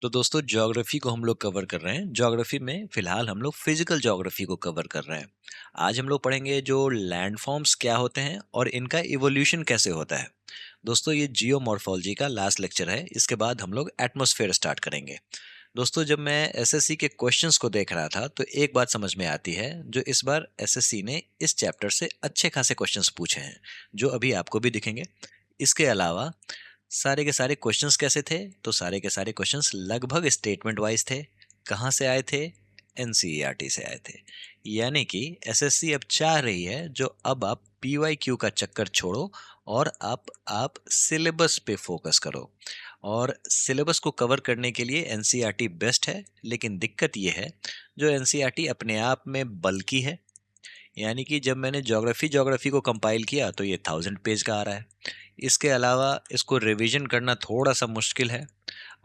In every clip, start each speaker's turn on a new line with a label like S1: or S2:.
S1: तो दोस्तों ज्योग्राफी को हम लोग कवर कर रहे हैं। ज्योग्राफी में फिलहाल हम लोग फिजिकल ज्योग्राफी को कवर कर रहे हैं। आज हम लोग पढ़ेंगे जो लैंडफॉर्म्स क्या होते हैं और इनका इवोल्यूशन कैसे होता है। दोस्तों ये जियोमॉर्फोलॉजी का लास्ट लेक्चर है। इसके बाद हम लोग एटमॉस्फेयर स्टार्ट करेंगे। दोस्तों जब मैं एसएससी के क्वेश्चंस को देख रहा था तो एक बात समझ में आती है, जो इस बार एसएससी ने इस चैप्टर से अच्छे खासे क्वेश्चंस पूछे हैं, जो अभी आपको भी दिखेंगे। इसके अलावा सारे के सारे क्वेश्चंस कैसे थे, तो सारे के सारे क्वेश्चंस लगभग स्टेटमेंट वाइज थे। कहाँ से आए थे? एनसीईआरटी से आए थे। यानी कि एसएससी अब चाह रही है जो अब आप पीवाईक्यू का चक्कर छोड़ो और आप सिलेबस पे फोकस करो। और सिलेबस को कवर करने के लिए एनसीईआरटी बेस्ट है, लेकिन दिक्कत ये है जो एनसीईआरटी अपने आप में बल्कि है। यानी कि जब मैंने ज्योग्राफी ज्योग्राफी को कंपाइल किया तो ये 1000 पेज का आ रहा है। इसके अलावा इसको रिवीजन करना थोड़ा सा मुश्किल है,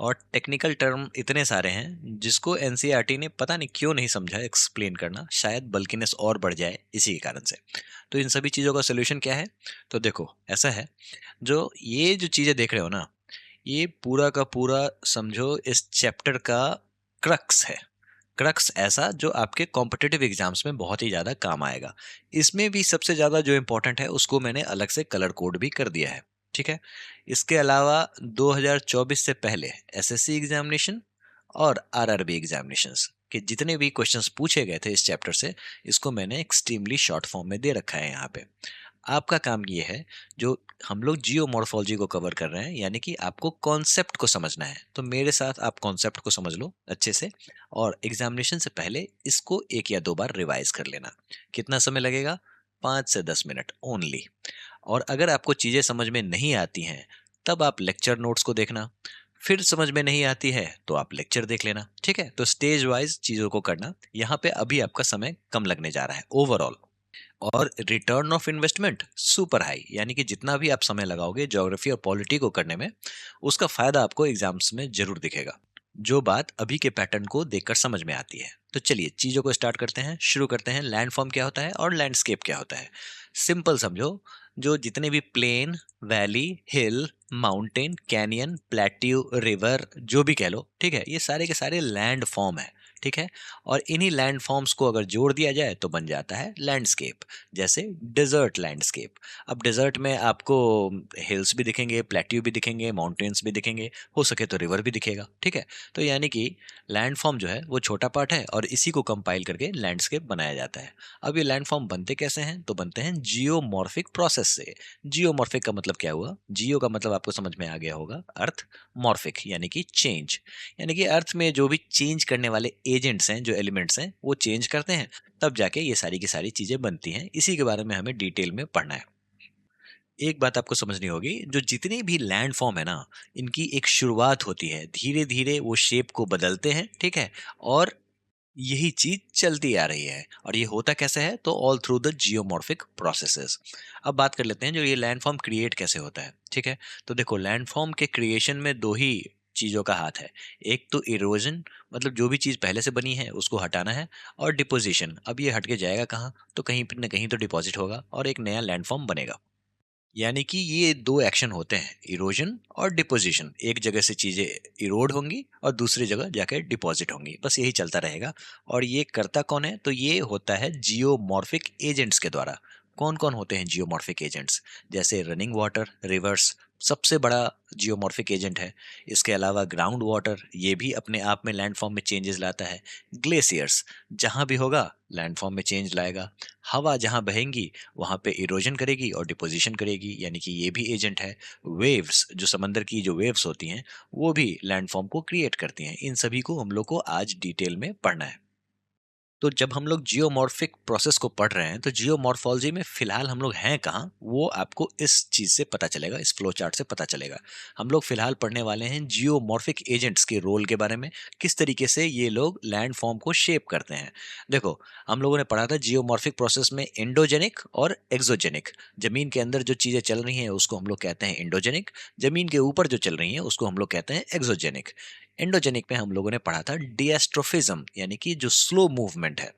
S1: और टेक्निकल टर्म इतने सारे हैं जिसको एनसीईआरटी ने पता नहीं क्यों नहीं समझा एक्सप्लेन करना, शायद बल्किनेस और बढ़ जाए इसी के कारण से। तो इन सभी चीज़ों का सोल्यूशन क्या है? तो देखो ऐसा है, जो ये जो चीज़ें देख रहे हो ना, ये पूरा का पूरा समझो इस चैप्टर का क्रक्स है। क्रक्स ऐसा जो आपके कॉम्पिटिटिव एग्जाम्स में बहुत ही ज़्यादा काम आएगा। इसमें भी सबसे ज़्यादा जो इम्पोर्टेंट है उसको मैंने अलग से कलर कोड भी कर दिया है। ठीक है। इसके अलावा 2024 से पहले एसएससी एग्जामिनेशन और आरआरबी एग्जामिनेशंस के जितने भी क्वेश्चंस पूछे गए थे इस चैप्टर से, इसको मैंने एक्सट्रीमली शॉर्ट फॉर्म में दे रखा है यहाँ पे। आपका काम ये है, जो हम लोग जियोमॉर्फोलॉजी को कवर कर रहे हैं, यानी कि आपको कॉन्सेप्ट को समझना है, तो मेरे साथ आप कॉन्सेप्ट को समझ लो अच्छे से। और एग्जामिनेशन से पहले इसको एक या दो बार रिवाइज कर लेना। कितना समय लगेगा? 5 से 10 मिनट ओनली। और अगर आपको चीज़ें समझ में नहीं आती हैं, तब आप लेक्चर नोट्स को देखना। फिर समझ में नहीं आती है तो आप लेक्चर देख लेना। ठीक है, तो स्टेज वाइज चीज़ों को करना। यहाँ पे अभी आपका समय कम लगने जा रहा है ओवरऑल। और return of investment super high, यानी कि जितना भी आप समय लगाओगे ज्योग्राफी और पॉलिटी को करने में, उसका फायदा आपको एग्जाम्स में जरूर दिखेगा, जो बात अभी के पैटर्न को देखकर समझ में आती है। तो चलिए चीजों को स्टार्ट करते हैं, शुरू करते हैं। लैंडफॉर्म क्या होता है और लैंडस्केप क्या होता है? सिंपल समझो, जो जितने भी प्लेन, वैली, हिल, माउंटेन, कैनियन, प्लेट्यू, रिवर, जो भी कह लो, ठीक है, ये सारे के सारे लैंड फॉर्म है। ठीक है। और इन्हीं लैंड फॉर्म्स को अगर जोड़ दिया जाए तो बन जाता है लैंडस्केप। जैसे डेजर्ट लैंडस्केप। अब डेजर्ट में आपको हिल्स भी दिखेंगे, प्लेट्यू भी दिखेंगे, माउंटेन्स भी दिखेंगे, हो सके तो रिवर भी दिखेगा। ठीक है। तो यानी कि लैंड फॉर्म जो है वो छोटा पार्ट है और इसी को कंपाइल करके लैंडस्केप बनाया जाता है। अब ये लैंड फॉर्म बनते कैसे हैं? तो बनते हैं जियोमॉर्फिक प्रोसेस से। जियोमॉर्फिक का मतलब क्या हुआ? जियो का मतलब आपको समझ में आ गया होगा, अर्थ। मॉर्फिक यानी कि चेंज, यानी कि अर्थ में जो भी चेंज करने वाले एजेंट्स हैं, जो एलिमेंट्स हैं, वो चेंज करते हैं, तब जाके ये सारी की सारी चीजें बनती हैं। इसी के बारे में हमें डिटेल में पढ़ना है। एक बात आपको समझनी होगी, जो जितने भी लैंड फॉर्म है ना, इनकी एक शुरुआत होती है, धीरे धीरे वो शेप को बदलते हैं। ठीक है। और यही चीज चलती आ रही है। और ये होता कैसे है? तो all through the geomorphic processes. अब बात कर लेते हैं जो ये लैंडफॉर्म क्रिएट कैसे होता है। ठीक है। तो देखो लैंडफॉर्म के क्रिएशन में दो ही चीजों का हाथ है। एक तो इरोजन, मतलब जो भी चीज पहले से बनी है उसको हटाना है। और डिपोजिशन, अब ये हट के जाएगा कहाँ? तो कहीं न कहीं तो डिपॉजिट होगा और एक नया लैंडफॉर्म बनेगा। यानी कि ये दो एक्शन होते हैं, इरोजन और डिपोजिशन। एक जगह से चीजें इरोड होंगी और दूसरी जगह जाकर डिपॉजिट होंगी, बस यही चलता रहेगा। और ये करता कौन है? तो ये होता है जियोमॉर्फिक एजेंट्स के द्वारा। कौन कौन होते हैं जियोमॉर्फिक एजेंट्स? जैसे रनिंग वाटर, रिवर्स सबसे बड़ा जियोमॉर्फिक एजेंट है। इसके अलावा ग्राउंड वाटर, ये भी अपने आप में लैंडफॉर्म में चेंजेस लाता है। ग्लेशियर्स, जहां भी होगा लैंडफॉर्म में चेंज लाएगा। हवा जहां बहेंगी वहां पे इरोजन करेगी और डिपोजिशन करेगी, यानी कि ये भी एजेंट है। वेव्स, जो समंदर की जो वेव्स होती हैं, वो भी लैंडफॉर्म को क्रिएट करती हैं। इन सभी को हम लोग को आज डिटेल में पढ़ना है। तो जब हम लोग जियोमॉर्फिक प्रोसेस को पढ़ रहे हैं तो जियोमॉर्फोलॉजी में फिलहाल हम लोग हैं कहाँ, वो आपको इस चीज से पता चलेगा, इस फ्लो चार्ट से पता चलेगा। हम लोग फिलहाल पढ़ने वाले हैं जियोमॉर्फिक एजेंट्स के रोल के बारे में, किस तरीके से ये लोग लैंड फॉर्म को शेप करते हैं। देखो, हम लोगों ने पढ़ा था जियोमॉर्फिक प्रोसेस में एंडोजेनिक और एक्सोजेनिक। जमीन के अंदर जो चीजें चल रही हैं उसको हम लोग कहते हैं एंडोजेनिक। जमीन के ऊपर जो चल रही हैं उसको हम लोग कहते हैं एक्सोजेनिक। एंडोजेनिक में हम लोगों ने पढ़ा था डिएस्ट्रोफिज्म, यानी कि जो स्लो मूवमेंट है।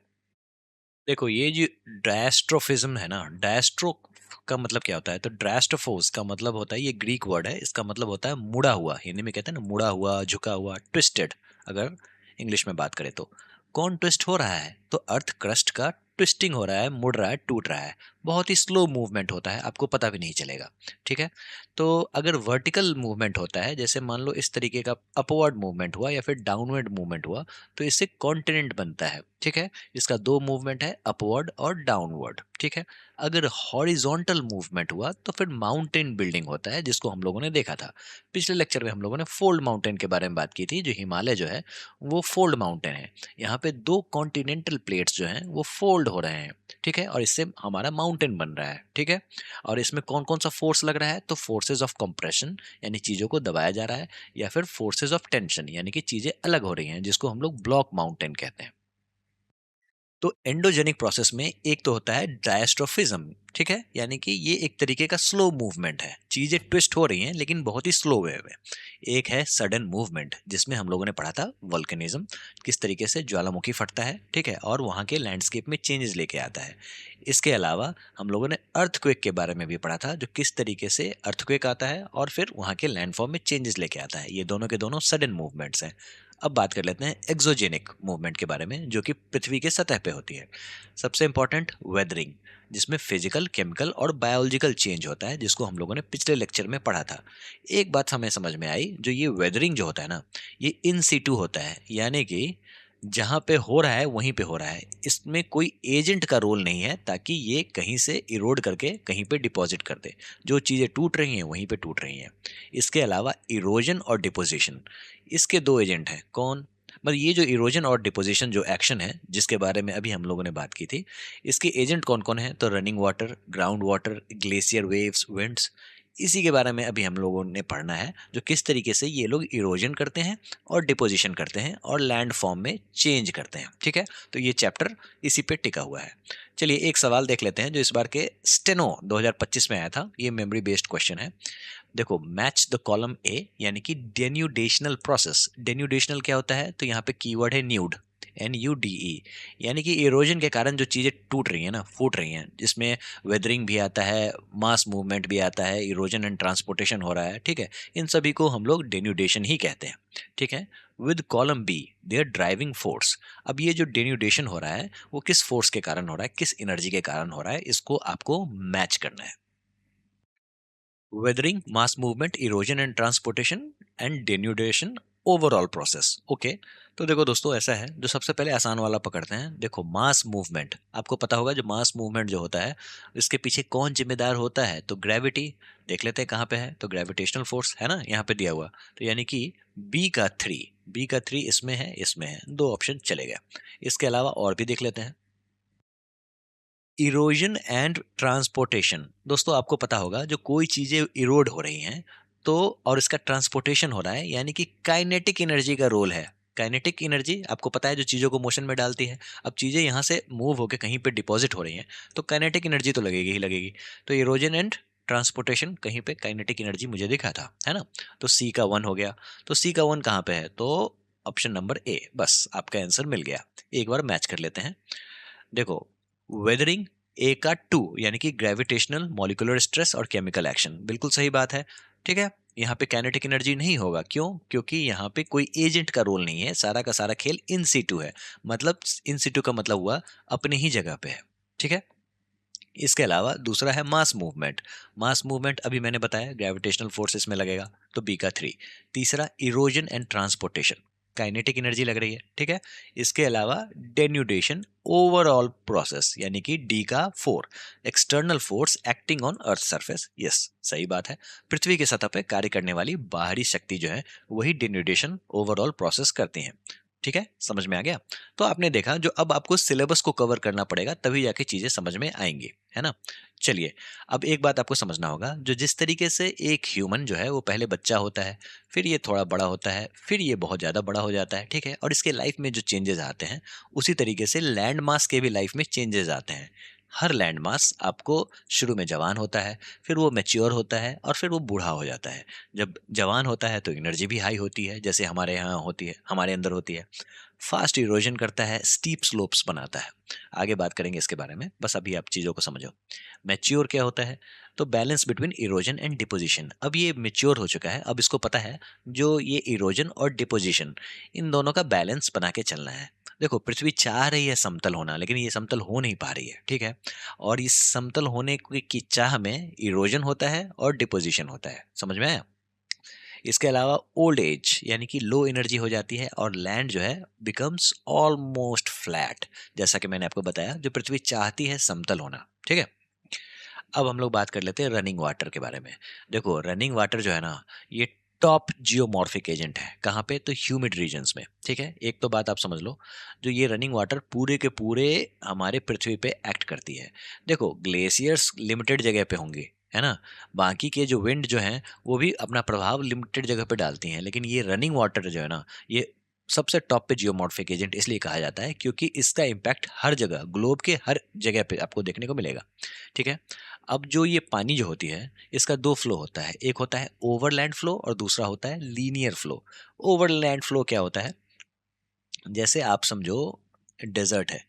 S1: देखो ये जो डायस्ट्रोफिज्म है ना, डायस्ट्रो का मतलब क्या होता है? तो ड्रास्टोफोस का मतलब होता है, ये ग्रीक वर्ड है, इसका मतलब होता है मुड़ा हुआ। हिंदी में कहते हैं ना मुड़ा हुआ, झुका हुआ, ट्विस्टेड, अगर इंग्लिश में बात करें तो। कौन ट्विस्ट हो रहा है? तो अर्थ क्रस्ट का ट्विस्टिंग हो रहा है, मुड़ रहा है, टूट रहा है। बहुत ही स्लो मूवमेंट होता है, आपको पता भी नहीं चलेगा। ठीक है। तो अगर वर्टिकल मूवमेंट होता है, जैसे मान लो इस तरीके का अपवर्ड मूवमेंट हुआ या फिर डाउनवर्ड मूवमेंट हुआ, तो इससे कॉन्टिनेंट बनता है। ठीक है। इसका दो मूवमेंट है, अपवर्ड और डाउनवर्ड। ठीक है। अगर हॉरिजॉन्टल मूवमेंट हुआ तो फिर माउंटेन बिल्डिंग होता है, जिसको हम लोगों ने देखा था पिछले लेक्चर में। हम लोगों ने फोल्ड माउंटेन के बारे में बात की थी। जो हिमालय जो है वो फोल्ड माउंटेन है। यहाँ पे दो कॉन्टिनेंटल प्लेट्स जो हैं वो फोल्ड हो रहे हैं। ठीक है। और इससे हमारा माउंटेन बन रहा है। ठीक है। और इसमें कौन कौन सा फोर्स लग रहा है? तो फोर्सेज ऑफ कंप्रेशन, यानी चीजों को दबाया जा रहा है, या फिर फोर्सेज ऑफ टेंशन, यानी कि चीजें अलग हो रही हैं, जिसको हम लोग ब्लॉक माउंटेन कहते हैं। तो एंडोजेनिक प्रोसेस में एक तो होता है डायस्ट्रोफिज्म। ठीक है। यानी कि ये एक तरीके का स्लो मूवमेंट है, चीजें ट्विस्ट हो रही हैं लेकिन बहुत ही स्लो वे में। एक है सडन मूवमेंट, जिसमें हम लोगों ने पढ़ा था वल्केनिज्म, किस तरीके से ज्वालामुखी फटता है। ठीक है। और वहाँ के लैंडस्केप में चेंजेस लेके आता है। इसके अलावा हम लोगों ने अर्थक्वेक के बारे में भी पढ़ा था, जो किस तरीके से अर्थक्वेक आता है और फिर वहाँ के लैंडफॉर्म में चेंजेस लेके आता है। ये दोनों के दोनों सडन मूवमेंट्स हैं। अब बात कर लेते हैं एक्सोजेनिक मूवमेंट के बारे में, जो कि पृथ्वी के सतह पे होती है। सबसे इंपॉर्टेंट वेदरिंग, जिसमें फिजिकल, केमिकल और बायोलॉजिकल चेंज होता है, जिसको हम लोगों ने पिछले लेक्चर में पढ़ा था। एक बात हमें समझ में आई, जो ये वेदरिंग जो होता है ना, ये इन सीटू होता है, यानी कि जहाँ पे हो रहा है वहीं पे हो रहा है। इसमें कोई एजेंट का रोल नहीं है, ताकि ये कहीं से इरोड करके कहीं पे डिपॉजिट कर दे। जो चीज़ें टूट रही हैं वहीं पे टूट रही हैं। इसके अलावा इरोजन और डिपोजिशन, इसके दो एजेंट हैं। कौन? मतलब ये जो इरोजन और डिपोजिशन जो एक्शन है, जिसके बारे में अभी हम लोगों ने बात की थी, इसके एजेंट कौन कौन है? तो running water, ground water, glacier waves, winds. इसी के बारे में अभी हम लोगों ने पढ़ना है, जो किस तरीके से ये लोग इरोजन करते हैं और डिपोजिशन करते हैं और लैंड फॉर्म में चेंज करते हैं। ठीक है। तो ये चैप्टर इसी पे टिका हुआ है। चलिए एक सवाल देख लेते हैं, जो इस बार के स्टेनो 2025 में आया था। ये मेमोरी बेस्ड क्वेश्चन है। देखो, मैच द कॉलम ए, यानी कि डेन्यूडेशनल प्रोसेस। डेन्यूडेशनल क्या होता है? तो यहाँ पे कीवर्ड है न्यूड, NUDE। यानी कि इरोजन के कारण जो चीज़ें टूट रही हैं ना, फूट रही हैं, जिसमें वेदरिंग भी आता है, मास मूवमेंट भी आता है, इरोजन एंड ट्रांसपोर्टेशन हो रहा है। ठीक है। इन सभी को हम लोग डेन्यूडेशन ही कहते हैं। ठीक है। With column B, there driving force. अब ये जो डेन्यूडेशन हो रहा है वो किस फोर्स के कारण हो रहा है, किस एनर्जी के कारण हो रहा है, इसको आपको मैच करना है। Weathering, mass movement, erosion and transportation and denudation, overall process. Okay. तो देखो दोस्तों, ऐसा है, जो सबसे पहले आसान वाला पकड़ते हैं। देखो, मास मूवमेंट, आपको पता होगा जो मास मूवमेंट जो होता है, इसके पीछे कौन जिम्मेदार होता है? तो ग्रेविटी। देख लेते हैं कहाँ पे है, तो ग्रेविटेशनल फोर्स है ना, यहाँ पे दिया हुआ। तो यानी कि बी का थ्री इसमें है, इसमें है, दो ऑप्शन चले गए। इसके अलावा और भी देख लेते हैं। इरोजन एंड ट्रांसपोर्टेशन, दोस्तों आपको पता होगा, जो कोई चीजें इरोड हो रही हैं तो, और इसका ट्रांसपोर्टेशन हो रहा है, यानी कि काइनेटिक एनर्जी का रोल है। काइनेटिक एनर्जी आपको पता है, जो चीजों को मोशन में डालती है। अब चीजें यहाँ से मूव होकर कहीं पे डिपॉजिट हो रही हैं, तो काइनेटिक एनर्जी तो लगेगी ही लगेगी। तो इरोजन एंड ट्रांसपोर्टेशन, कहीं पे काइनेटिक एनर्जी मुझे दिखा था, है ना। तो सी का वन हो गया। तो सी का वन कहाँ पे है? तो ऑप्शन नंबर ए, बस आपका आंसर मिल गया। एक बार मैच कर लेते हैं। देखो, वेदरिंग, ए का टू, यानी कि ग्रेविटेशनल, मॉलिक्यूलर स्ट्रेस और केमिकल एक्शन, बिल्कुल सही बात है। ठीक है। यहाँ पे काइनेटिक एनर्जी नहीं होगा, क्यों? क्योंकि यहाँ पे कोई एजेंट का रोल नहीं है, सारा का सारा खेल इन सीटू है। मतलब इन सीटू का मतलब हुआ अपनी ही जगह पे है। ठीक है। इसके अलावा दूसरा है मास मूवमेंट। मास मूवमेंट अभी मैंने बताया, ग्रेविटेशनल फोर्स इसमें लगेगा, तो बी का थ्री। तीसरा erosion and transportation, kinetic energy लग रही है। ठीक है। इसके अलावा डेन्यूडेशन, ओवरऑल प्रोसेस, यानी कि डी का four, external force acting on earth surface. Yes, सही बात है। पृथ्वी के सतह पर कार्य करने वाली बाहरी शक्ति जो है, वही डेन्यूडेशन, ओवरऑल प्रोसेस करती हैं। ठीक है, समझ में आ गया। तो आपने देखा, जो अब आपको सिलेबस को कवर करना पड़ेगा, तभी जाके चीजें समझ में आएंगी, है ना। चलिए, अब एक बात आपको समझना होगा, जो जिस तरीके से एक ह्यूमन जो है वो पहले बच्चा होता है, फिर ये थोड़ा बड़ा होता है, फिर ये बहुत ज्यादा बड़ा हो जाता है। ठीक है। और इसके लाइफ में जो चेंजेस आते हैं, उसी तरीके से लैंड मास के भी लाइफ में चेंजेस आते हैं। हर लैंड मास आपको शुरू में जवान होता है, फिर वो मैच्योर होता है और फिर वो बूढ़ा हो जाता है। जब जवान होता है तो एनर्जी भी हाई होती है, जैसे हमारे यहाँ होती है, हमारे अंदर होती है। फास्ट इरोजन करता है, स्टीप स्लोप्स बनाता है। आगे बात करेंगे इसके बारे में, बस अभी आप चीज़ों को समझो। मैच्योर क्या होता है? तो balance between erosion and deposition. अब ये मैच्योर हो चुका है, अब इसको पता है जो ये इरोजन और डिपोजिशन, इन दोनों का बैलेंस बना के चलना है। देखो, पृथ्वी चाह रही है समतल होना, लेकिन ये समतल हो नहीं पा रही है, ठीक है? और इस समतल होने की चाह में इरोजन होता है और डिपोजिशन होता है। समझ में आया? इसके अलावा ओल्ड एज यानी कि लो एनर्जी हो जाती है और लैंड जो है बिकम्स ऑलमोस्ट फ्लैट, जैसा कि मैंने आपको बताया, जो पृथ्वी चाहती है समतल होना, ठीक है? अब हम लोग बात कर लेते हैं रनिंग वाटर के बारे में। देखो, रनिंग वाटर जो है ना, ये टॉप जियोमॉर्फिक एजेंट है। कहाँ पे? तो ह्यूमिड रीजन्स में, ठीक है? एक तो बात आप समझ लो, जो ये रनिंग वाटर पूरे के पूरे हमारे पृथ्वी पे एक्ट करती है। देखो, ग्लेशियर्स लिमिटेड जगह पे होंगे, है ना? बाकी के जो विंड जो हैं, वो भी अपना प्रभाव लिमिटेड जगह पे डालती हैं, लेकिन ये रनिंग वाटर जो है ना, ये सबसे टॉप पे जियोमॉर्फिक एजेंट इसलिए कहा जाता है क्योंकि इसका इम्पैक्ट हर जगह, ग्लोब के हर जगह पे आपको देखने को मिलेगा, ठीक है? अब जो ये पानी जो होती है, इसका 2 फ्लो होता है। एक होता है ओवरलैंड फ्लो और दूसरा होता है लीनियर फ्लो। ओवरलैंड फ्लो क्या होता है? जैसे आप समझो डेज़र्ट है,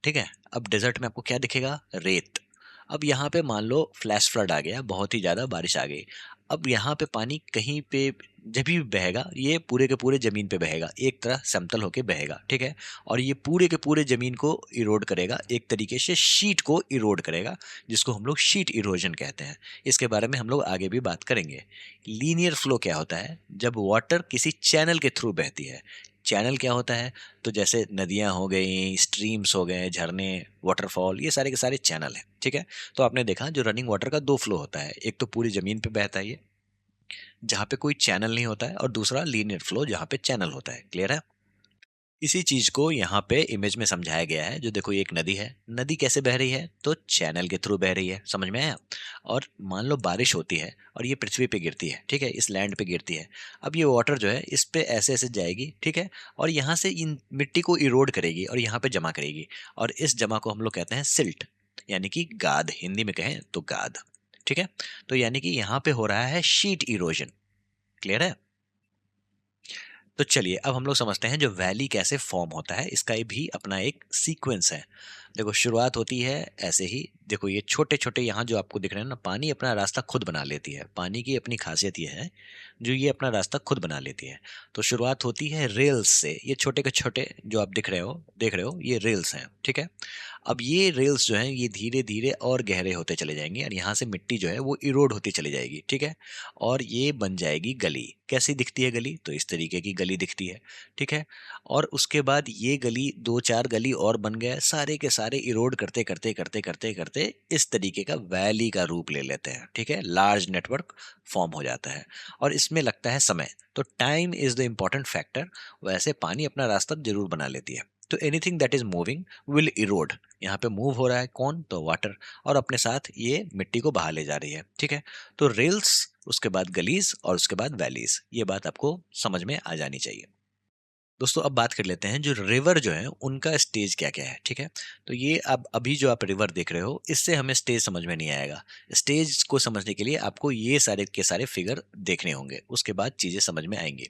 S1: ठीक है? अब डेज़र्ट में आपको क्या दिखेगा? रेत। अब यहाँ पे मान लो फ्लैश फ्लड आ गया, बहुत ही ज़्यादा बारिश आ गई। अब यहाँ पे पानी कहीं पे जब भी बहेगा, ये पूरे के पूरे ज़मीन पे बहेगा, एक तरह समतल होके बहेगा, ठीक है? और ये पूरे के पूरे ज़मीन को इरोड करेगा, एक तरीके से शीट को इरोड करेगा, जिसको हम लोग शीट इरोजन कहते हैं। इसके बारे में हम लोग आगे भी बात करेंगे। लीनियर फ्लो क्या होता है? जब वाटर किसी चैनल के थ्रू बहती है। चैनल क्या होता है? तो जैसे नदियाँ हो गई, स्ट्रीम्स हो गए, झरने, वाटरफॉल, ये सारे के सारे चैनल हैं, ठीक है? तो आपने देखा जो रनिंग वाटर का 2 फ्लो होता है, एक तो पूरी ज़मीन पे बहता है ये, जहाँ पे कोई चैनल नहीं होता है, और दूसरा लीनियर फ्लो जहाँ पे चैनल होता है। क्लियर है? इसी चीज को यहाँ पे इमेज में समझाया गया है। जो देखो, ये एक नदी है, नदी कैसे बह रही है? तो चैनल के थ्रू बह रही है। समझ में आया? और मान लो बारिश होती है और ये पृथ्वी पे गिरती है, ठीक है? इस लैंड पे गिरती है। अब ये वाटर जो है इस पे ऐसे ऐसे जाएगी, ठीक है? और यहाँ से इन मिट्टी को इरोड करेगी और यहाँ पे जमा करेगी, और इस जमा को हम लोग कहते हैं सिल्ट, यानी कि गाद। हिंदी में कहें तो गाद, ठीक है? तो यानी कि यहाँ पे हो रहा है शीट इरोजन। क्लियर है? तो चलिए, अब हम लोग समझते हैं जो वैली कैसे फॉर्म होता है। इसका ये भी अपना एक सीक्वेंस है। देखो, शुरुआत होती है ऐसे ही। देखो, ये छोटे छोटे यहाँ जो आपको दिख रहे हैं ना, पानी अपना रास्ता खुद बना लेती है। पानी की अपनी खासियत ये है, जो ये अपना रास्ता खुद बना लेती है। तो शुरुआत होती है रेल्स से। ये छोटे के छोटे जो आप देख रहे हो, ये रेल्स हैं, ठीक है? अब ये रेल्स जो हैं, ये धीरे धीरे और गहरे होते चले जाएंगे, और यहाँ से मिट्टी जो है वो इरोड होती चली जाएगी, ठीक है? और ये बन जाएगी गली। कैसी दिखती है गली? तो इस तरीके की गली दिखती है, ठीक है? और उसके बाद ये गली, दो चार गली और बन गए, सारे के सारे इरोड करते करते करते करते करते इस तरीके का वैली का रूप ले लेते हैं, ठीक है? लार्ज नेटवर्क फॉर्म हो जाता है, और इसमें लगता है समय। तो time is the important factor. वैसे पानी अपना रास्ता जरूर बना लेती है। तो anything that is moving will Erode. यहाँ पे मूव हो रहा है कौन? तो वाटर, और अपने साथ ये मिट्टी को बहा ले जा रही है, ठीक है? तो रेल्स, उसके बाद गलीज, और उसके बाद वैलीज। ये बात आपको समझ में आ जानी चाहिए। दोस्तों, अब बात कर लेते हैं जो रिवर जो है उनका स्टेज क्या क्या है, ठीक है? तो ये अब अभी जो आप रिवर देख रहे हो, इससे हमें स्टेज समझ में नहीं आएगा। स्टेज को समझने के लिए आपको ये सारे के सारे फिगर देखने होंगे, उसके बाद चीज़ें समझ में आएंगी।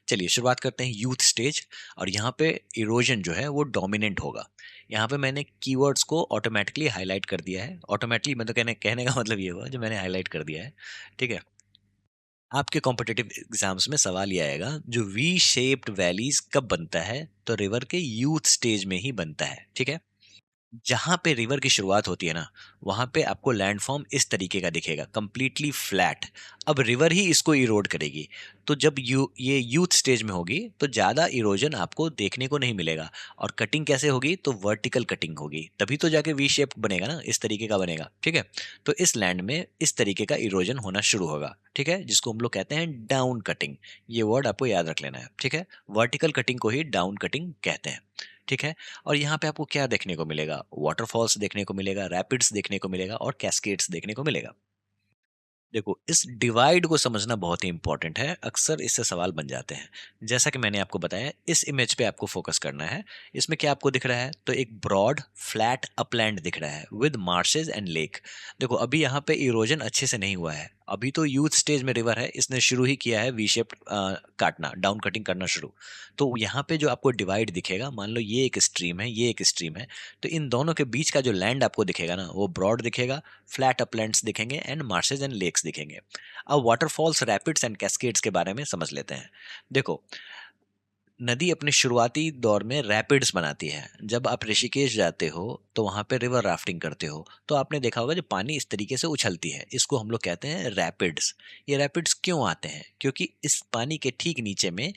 S1: चलिए, शुरुआत करते हैं यूथ स्टेज। और यहाँ पे इरोजन जो है वो डोमिनेंट होगा। यहाँ पे मैंने कीवर्ड्स को ऑटोमेटिकली हाईलाइट कर दिया है। ऑटोमेटिकली मतलब कहने कहने का मतलब ये हुआ जो मैंने हाईलाइट कर दिया है, ठीक है? आपके कॉम्पिटिटिव एग्जाम्स में सवाल ये आएगा, जो वी शेप्ड वैलीज कब बनता है? तो रिवर के यूथ स्टेज में ही बनता है, ठीक है? जहाँ पे रिवर की शुरुआत होती है ना, वहाँ पे आपको लैंडफॉर्म इस तरीके का दिखेगा, कंप्लीटली फ्लैट। अब रिवर ही इसको इरोड करेगी। तो जब ये यूथ स्टेज में होगी, तो ज़्यादा इरोजन आपको देखने को नहीं मिलेगा। और कटिंग कैसे होगी? तो वर्टिकल कटिंग होगी, तभी तो जाके वी शेप बनेगा ना, इस तरीके का बनेगा, ठीक है? तो इस लैंड में इस तरीके का इरोजन होना शुरू होगा, ठीक है? जिसको हम लोग कहते हैं डाउन कटिंग। ये वर्ड आपको याद रख लेना है, ठीक है? वर्टिकल कटिंग को ही डाउन कटिंग कहते हैं, ठीक है? और यहाँ पे आपको क्या देखने को मिलेगा? वाटरफॉल्स देखने को मिलेगा, रैपिड्स देखने को मिलेगा, और कैस्केड्स देखने को मिलेगा। देखो, इस डिवाइड को समझना बहुत ही इंपॉर्टेंट है। अक्सर इससे सवाल बन जाते हैं। जैसा कि मैंने आपको बताया, इस इमेज पे आपको फोकस करना है। इसमें क्या आपको दिख रहा है? तो एक ब्रॉड फ्लैट अपलैंड दिख रहा है विद मार्शेज एंड लेक। देखो, अभी यहाँ पे इरोजन अच्छे से नहीं हुआ है। अभी तो यूथ स्टेज में रिवर है, इसने शुरू ही किया है वी शेप काटना, डाउन कटिंग करना शुरू। तो यहाँ पे जो आपको डिवाइड दिखेगा, मान लो ये एक स्ट्रीम है, ये एक स्ट्रीम है, तो इन दोनों के बीच का जो लैंड आपको दिखेगा ना, वो ब्रॉड दिखेगा, फ्लैट अपलैंड्स दिखेंगे एंड मार्शेज एंड लेक्स दिखेंगे। अब वाटरफॉल्स, रैपिड्स एंड कैस्केड्स के बारे में समझ लेते हैं। देखो, नदी अपने शुरुआती दौर में रैपिड्स बनाती है। जब आप ऋषिकेश जाते हो तो वहाँ पे रिवर राफ्टिंग करते हो, तो आपने देखा होगा जो पानी इस तरीके से उछलती है, इसको हम लोग कहते हैं रैपिड्स। ये रैपिड्स क्यों आते हैं? क्योंकि इस पानी के ठीक नीचे में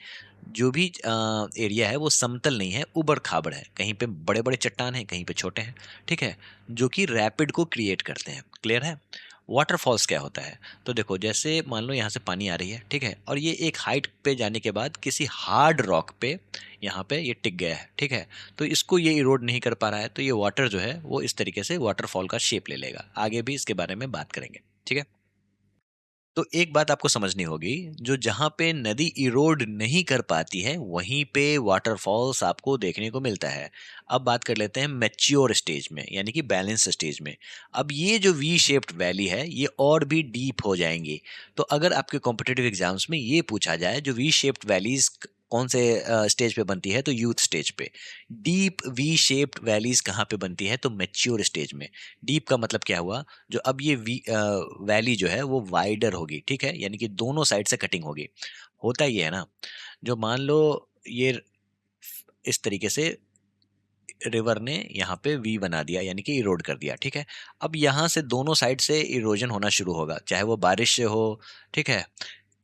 S1: जो भी एरिया है वो समतल नहीं है, उबड़ खाबड़ है। कहीं पे बड़े बड़े चट्टान हैं, कहीं पे छोटे हैं, ठीक है, जो कि रैपिड को क्रिएट करते हैं। क्लियर है? वाटरफॉल्स क्या होता है? तो देखो, जैसे मान लो यहाँ से पानी आ रही है, ठीक है, और ये एक हाइट पे जाने के बाद किसी हार्ड रॉक पे यहाँ पे ये टिक गया है, ठीक है, तो इसको ये इरोड नहीं कर पा रहा है, तो ये वाटर जो है वो इस तरीके से वाटरफॉल का शेप ले लेगा। आगे भी इसके बारे में बात करेंगे, ठीक है। तो एक बात आपको समझनी होगी, जो जहाँ पे नदी इरोड नहीं कर पाती है वहीं पे वाटरफॉल्स आपको देखने को मिलता है। अब बात कर लेते हैं मैच्योर स्टेज में, यानी कि बैलेंस स्टेज में। अब ये जो वी शेप्ड वैली है ये और भी डीप हो जाएंगी। तो अगर आपके कॉम्पिटिटिव एग्जाम्स में ये पूछा जाए जो वी शेप्ड वैलीज कौन से स्टेज पे बनती है, तो यूथ स्टेज पे। डीप वी शेप्ड वैलीज कहाँ पे बनती है, तो मैच्योर स्टेज में। डीप का मतलब क्या हुआ, जो अब ये वैली जो है वो वाइडर होगी, ठीक है, यानी कि दोनों साइड से कटिंग होगी। होता ये है ना, जो मान लो ये इस तरीके से रिवर ने यहाँ पे वी बना दिया, यानी कि इरोड कर दिया, ठीक है। अब यहाँ से दोनों साइड से इरोजन होना शुरू होगा, चाहे वो बारिश से हो, ठीक है,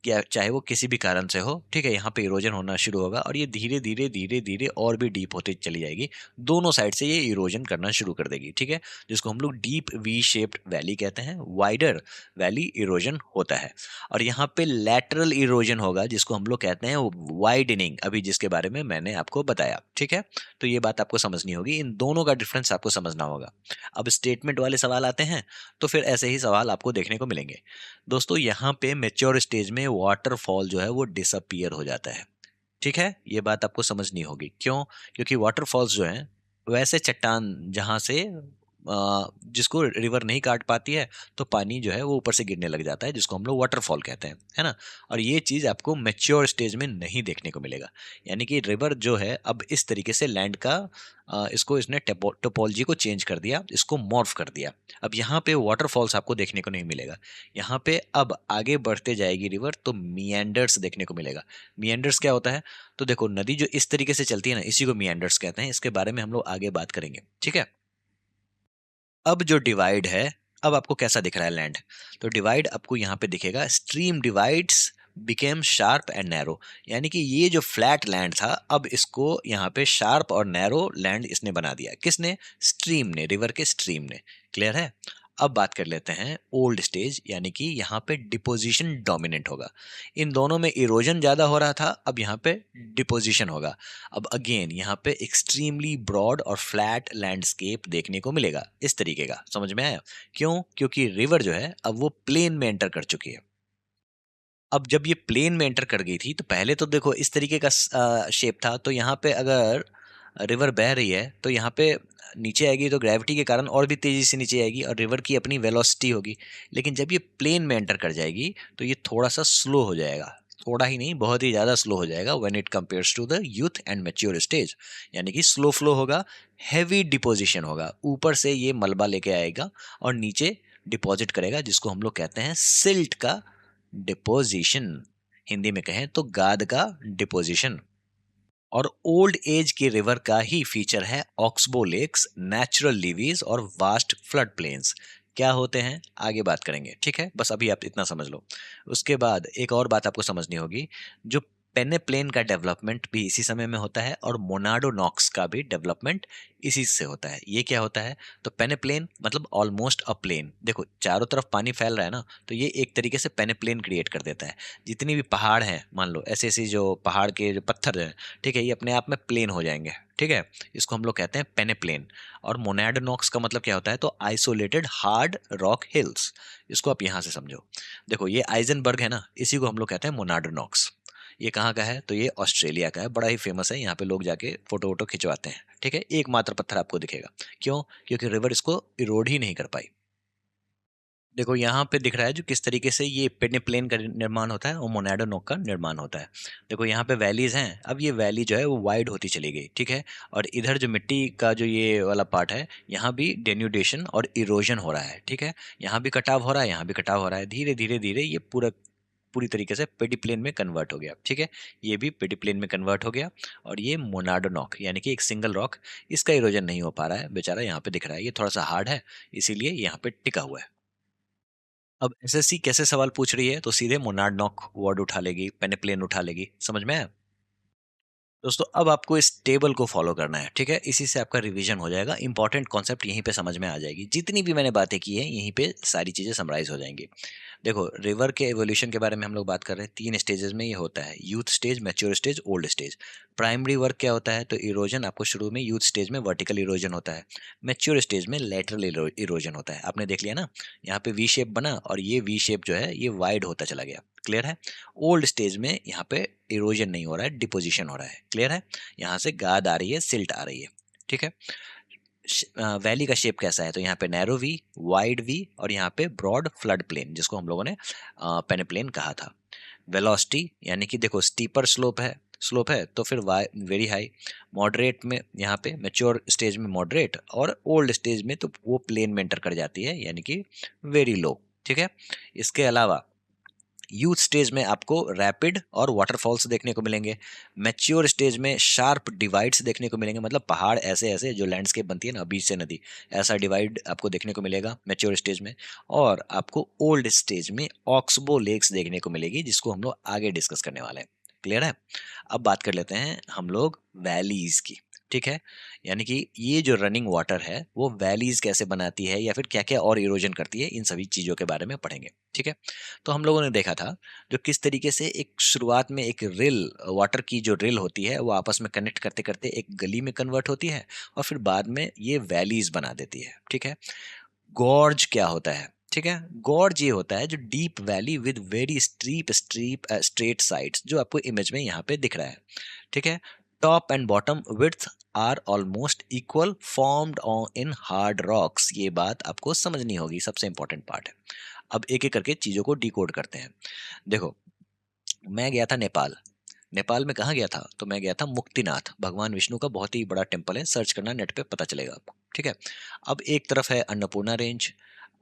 S1: या चाहे वो किसी भी कारण से हो, ठीक है, यहाँ पे इरोजन होना शुरू होगा और ये धीरे धीरे धीरे धीरे और भी डीप होते चली जाएगी। दोनों साइड से ये इरोजन करना शुरू कर देगी, ठीक है, जिसको हम लोग डीप वी शेप्ड वैली कहते हैं। वाइडर वैली इरोजन होता है। और यहाँ पे लैटरल इरोजन होगा, जिसको हम लोग कहते हैं वाइडनिंग, अभी जिसके बारे में मैंने आपको बताया, ठीक है। तो ये बात आपको समझनी होगी, इन दोनों का डिफरेंस आपको समझना होगा। अब स्टेटमेंट वाले सवाल आते हैं, तो फिर ऐसे ही सवाल आपको देखने को मिलेंगे। दोस्तों, यहाँ पे मेच्योर स्टेज में वाटरफॉल जो है वो डिसअपियर हो जाता है, ठीक है। ये बात आपको समझनी होगी, क्यों? क्योंकि वाटरफॉल्स जो हैं वैसे चट्टान जहाँ से जिसको रिवर नहीं काट पाती है, तो पानी जो है वो ऊपर से गिरने लग जाता है, जिसको हम लोग वाटरफॉल कहते हैं, है ना। और ये चीज़ आपको मेच्योर स्टेज में नहीं देखने को मिलेगा। यानी कि रिवर जो है अब इस तरीके से लैंड का इसको इसने टोपोलॉजी को चेंज कर दिया, इसको मॉर्फ कर दिया। अब यहाँ पे वाटरफॉल्स आपको देखने को नहीं मिलेगा। यहाँ पे अब आगे बढ़ते जाएगी रिवर तो मिएंडर्स देखने को मिलेगा। मिएंडर्स क्या होता है? तो देखो, नदी जो इस तरीके से चलती है ना, इसी को मिएंडर्स कहते हैं। इसके बारे में हम लोग आगे बात करेंगे, ठीक है। अब जो डिवाइड है, अब आपको कैसा दिख रहा है लैंड? तो डिवाइड आपको यहाँ पे दिखेगा, stream divides became sharp and narrow. यानी कि ये जो फ्लैट लैंड था, अब इसको यहाँ पे शार्प और नैरो लैंड इसने बना दिया। किसने? स्ट्रीम ने, रिवर के स्ट्रीम ने। क्लियर है? अब बात कर लेते हैं ओल्ड स्टेज, यानी कि यहाँ पे डिपोजिशन डोमिनेंट होगा। इन दोनों में इरोजन ज्यादा हो रहा था, अब यहाँ पे डिपोजिशन होगा। अब अगेन यहाँ पे एक्सट्रीमली ब्रॉड और फ्लैट लैंडस्केप देखने को मिलेगा, इस तरीके का। समझ में आया? क्यों? क्योंकि रिवर जो है अब वो प्लेन में एंटर कर चुकी है। अब जब ये प्लेन में एंटर कर गई थी, तो पहले तो देखो इस तरीके का शेप था, तो यहाँ पे अगर रिवर बह रही है तो यहाँ पे नीचे आएगी तो ग्रेविटी के कारण और भी तेजी से नीचे आएगी और रिवर की अपनी वेलोसिटी होगी। लेकिन जब ये प्लेन में एंटर कर जाएगी तो ये थोड़ा सा स्लो हो जाएगा। थोड़ा ही नहीं, बहुत ही ज़्यादा स्लो हो जाएगा when it compares to the youth and mature stage. यानी कि स्लो फ्लो होगा, हैवी डिपोजिशन होगा। ऊपर से ये मलबा लेके आएगा और नीचे डिपॉजिट करेगा, जिसको हम लोग कहते हैं सिल्ट का डिपोजिशन। हिंदी में कहें तो गाद का डिपोजिशन। और ओल्ड एज के रिवर का ही फीचर है ऑक्सबो लेक्स, नेचुरल लीवीज और वास्ट फ्लड प्लेन्स। क्या होते हैं आगे बात करेंगे, ठीक है, बस अभी आप इतना समझ लो। उसके बाद एक और बात आपको समझनी होगी, जो पेनेप्लेन का डेवलपमेंट भी इसी समय में होता है और मोनाडोनॉक्स का भी डेवलपमेंट इसी से होता है। ये क्या होता है? तो पेनेप्लेन मतलब ऑलमोस्ट अ प्लेन। देखो, चारों तरफ पानी फैल रहा है ना, तो ये एक तरीके से पेनेप्लेन क्रिएट कर देता है। जितनी भी पहाड़ हैं, मान लो ऐसे ऐसे जो पहाड़ के जो पत्थर हैं, ठीक है, ये अपने आप में प्लेन हो जाएंगे, ठीक है। इसको हम लोग कहते हैं पेनेप्लेन। और मोनाडोनॉक्स का मतलब क्या होता है? तो आइसोलेटेड हार्ड रॉक हिल्स। इसको आप यहाँ से समझो। देखो, ये आइजनबर्ग है ना, इसी को हम लोग कहते हैं मोनाडोनॉक्स। ये कहाँ का है? तो ये ऑस्ट्रेलिया का है, बड़ा ही फेमस है। यहाँ पे लोग जाके फोटो वोटो खिंचवाते हैं, ठीक है। एकमात्र पत्थर आपको दिखेगा। क्यों? क्योंकि रिवर इसको इरोड ही नहीं कर पाई। देखो यहाँ पे दिख रहा है जो किस तरीके से ये पेनिप्लेन का निर्माण होता है और मोनाडोनॉक का निर्माण होता है। देखो यहाँ पे वैलीज हैं, अब ये वैली जो है वो वाइड होती चली गई, ठीक है। और इधर जो मिट्टी का जो ये वाला पार्ट है, यहाँ भी डेन्यूडेशन और इरोजन हो रहा है, ठीक है। यहाँ भी कटाव हो रहा है, यहाँ भी कटाव हो रहा है, धीरे धीरे धीरे ये पूरी तरीके से पेडिप्लेन में कन्वर्ट हो गया, ठीक है। ये भी पेडिप्लेन में कन्वर्ट हो गया। और ये मोनाडोनॉक यानी कि एक सिंगल रॉक, इसका इरोजन नहीं हो पा रहा है बेचारा, यहाँ पे दिख रहा है ये थोड़ा सा हार्ड है, इसीलिए यहाँ पे टिका हुआ है। अब एसएससी कैसे सवाल पूछ रही है, तो सीधे मोनाडनॉक वर्ड उठा लेगी, पेनिप्लेन उठा लेगी, समझ में आया? दोस्तों अब आपको इस टेबल को फॉलो करना है, ठीक है। इसी से आपका रिवीजन हो जाएगा, इंपॉर्टेंट कॉन्सेप्ट यहीं पे समझ में आ जाएगी, जितनी भी मैंने बातें की हैं यहीं पे सारी चीजें समराइज हो जाएंगी। देखो रिवर के एवोल्यूशन के बारे में हम लोग बात कर रहे हैं, 3 स्टेजेस में ये होता है, youth stage, mature stage, old stage. Primary work क्या होता है, तो इरोजन आपको शुरू में यूथ स्टेज में वर्टिकल इरोजन होता है, मैच्योर स्टेज में लेटरल इरोजन होता है। आपने देख लिया ना, यहाँ पे वी शेप बना और ये वी शेप जो है ये वाइड होता चला गया, क्लियर है। ओल्ड स्टेज में यहाँ पे इरोजन नहीं हो रहा है, डिपोजिशन हो रहा है, क्लियर है। यहाँ से गाद आ रही है, सिल्ट आ रही है, ठीक है। वैली का शेप कैसा है, तो यहाँ पे नैरो वी, वाइड वी और यहाँ पे ब्रॉड फ्लड प्लेन, जिसको हम लोगों ने पेनिप्लेन कहा था। वेलोसिटी यानी कि देखो स्टीपर स्लोप है तो फिर वेरी हाई, मॉडरेट में यहाँ पे मैच्योर स्टेज में मॉडरेट, और ओल्ड स्टेज में तो वो प्लेन में एंटर कर जाती है यानी कि वेरी लो, ठीक है। इसके अलावा यूथ स्टेज में आपको रैपिड और वाटरफॉल्स देखने को मिलेंगे, मैच्योर स्टेज में शार्प डिवाइड्स देखने को मिलेंगे, मतलब पहाड़ ऐसे ऐसे जो लैंडस्केप बनती है ना बीच से नदी, ऐसा डिवाइड आपको देखने को मिलेगा मैच्योर स्टेज में। और आपको ओल्ड स्टेज में ऑक्सबो लेक्स देखने को मिलेगी, जिसको हम लोग आगे डिस्कस करने वाले हैं, क्लियर है। अब बात कर लेते हैं हम लोग वैलीज की, ठीक है। यानी कि ये जो रनिंग वाटर है वो वैलीज कैसे बनाती है या फिर क्या क्या और इरोजन करती है, इन सभी चीजों के बारे में पढ़ेंगे, ठीक है। तो हम लोगों ने देखा था जो किस तरीके से एक शुरुआत में एक रिल, वाटर की जो रिल होती है वो आपस में कनेक्ट करते करते एक गली में कन्वर्ट होती है और फिर बाद में ये वैलीज बना देती है, ठीक है। गॉर्ज क्या होता है, ठीक है। गॉर्ज ये होता है जो deep valley with very steep steep straight sides, जो आपको इमेज में यहाँ पे दिख रहा है, ठीक है। Top and bottom width are almost equal formed in hard rocks, ये बात आपको समझनी होगी, सबसे इंपॉर्टेंट पार्ट है। अब एक एक करके चीजों को डिकोड करते हैं। देखो मैं गया था नेपाल, नेपाल में कहाँ गया था, तो मैं गया था मुक्तिनाथ, भगवान विष्णु का बहुत ही बड़ा टेम्पल है, सर्च करना नेट पे पता चलेगा आपको, ठीक है। अब एक तरफ है अन्नपूर्णा रेंज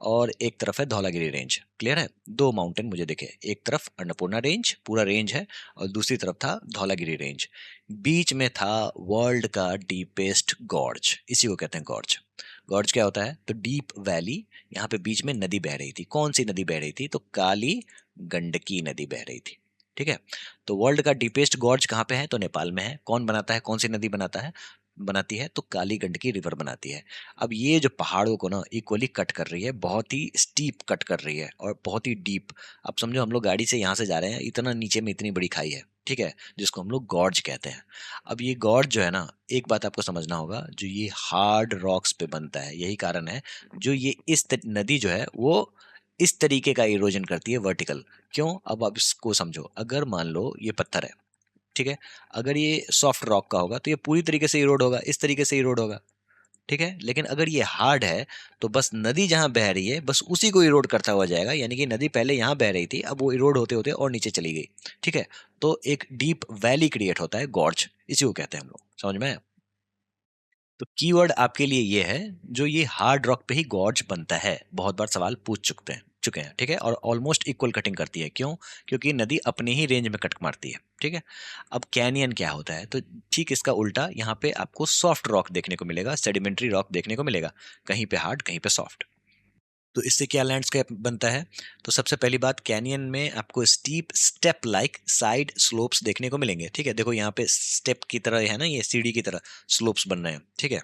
S1: और एक तरफ है धौलागिरी रेंज, क्लियर है। दो माउंटेन मुझे दिखे, एक तरफ अन्नपूर्णा रेंज पूरा रेंज है और दूसरी तरफ था धौलागिरी रेंज। बीच में था वर्ल्ड का डीपेस्ट गॉर्ज, इसी को कहते हैं गॉर्ज। गॉर्ज क्या होता है, तो डीप वैली, यहाँ पे बीच में नदी बह रही थी, कौन सी नदी बह रही थी, तो काली गंडकी नदी बह रही थी, ठीक है। तो वर्ल्ड का डीपेस्ट गॉर्ज कहाँ पे है, तो नेपाल में है। कौन बनाता है, कौन सी नदी बनाती है, तो काली गंडकी रिवर बनाती है। अब ये जो पहाड़ों को ना इक्वली कट कर रही है, बहुत ही स्टीप कट कर रही है और बहुत ही डीप। अब समझो हम लोग गाड़ी से यहाँ से जा रहे हैं, इतना नीचे में इतनी बड़ी खाई है, ठीक है, जिसको हम लोग गॉर्ज कहते हैं। अब ये गॉर्ज जो है ना, एक बात आपको समझना होगा, जो ये हार्ड रॉक्स पे बनता है, यही कारण है जो ये नदी जो है वो इस तरीके का इरोजन करती है, वर्टिकल। क्यों, अब आप इसको समझो, अगर मान लो ये पत्थर है, ठीक है, अगर ये सॉफ्ट रॉक का होगा तो ये पूरी तरीके से इरोड होगा, इस तरीके से इरोड होगा, ठीक है। लेकिन अगर ये हार्ड है तो बस नदी जहां बह रही है बस उसी को इरोड करता हुआ जाएगा, यानी कि नदी पहले यहां बह रही थी, अब वो इरोड होते होते और नीचे चली गई, ठीक है। तो एक डीप वैली क्रिएट होता है, गॉर्ज, इसी को कहते हैं हम लोग, समझ में आया? तो कीवर्ड आपके लिए ये है, जो ये हार्ड रॉक पे ही गॉर्ज बनता है, बहुत बार सवाल पूछ चुके हैं, ठीक है। और ऑलमोस्ट इक्वल कटिंग करती है, क्यों, क्योंकि नदी अपने ही रेंज में कट मारती है, ठीक है। अब कैनियन क्या होता है, तो ठीक इसका उल्टा, यहाँ पे आपको सॉफ्ट रॉक देखने को मिलेगा, सेडिमेंट्री रॉक देखने को मिलेगा, कहीं पे हार्ड कहीं पे सॉफ्ट। तो इससे क्या लैंडस्केप बनता है, तो सबसे पहली बात, कैनियन में आपको steep step like side slopes देखने को मिलेंगे, ठीक है। देखो यहाँ पे स्टेप की तरह है ना, ये सीढ़ी की तरह स्लोप्स बन रहे हैं, ठीक है।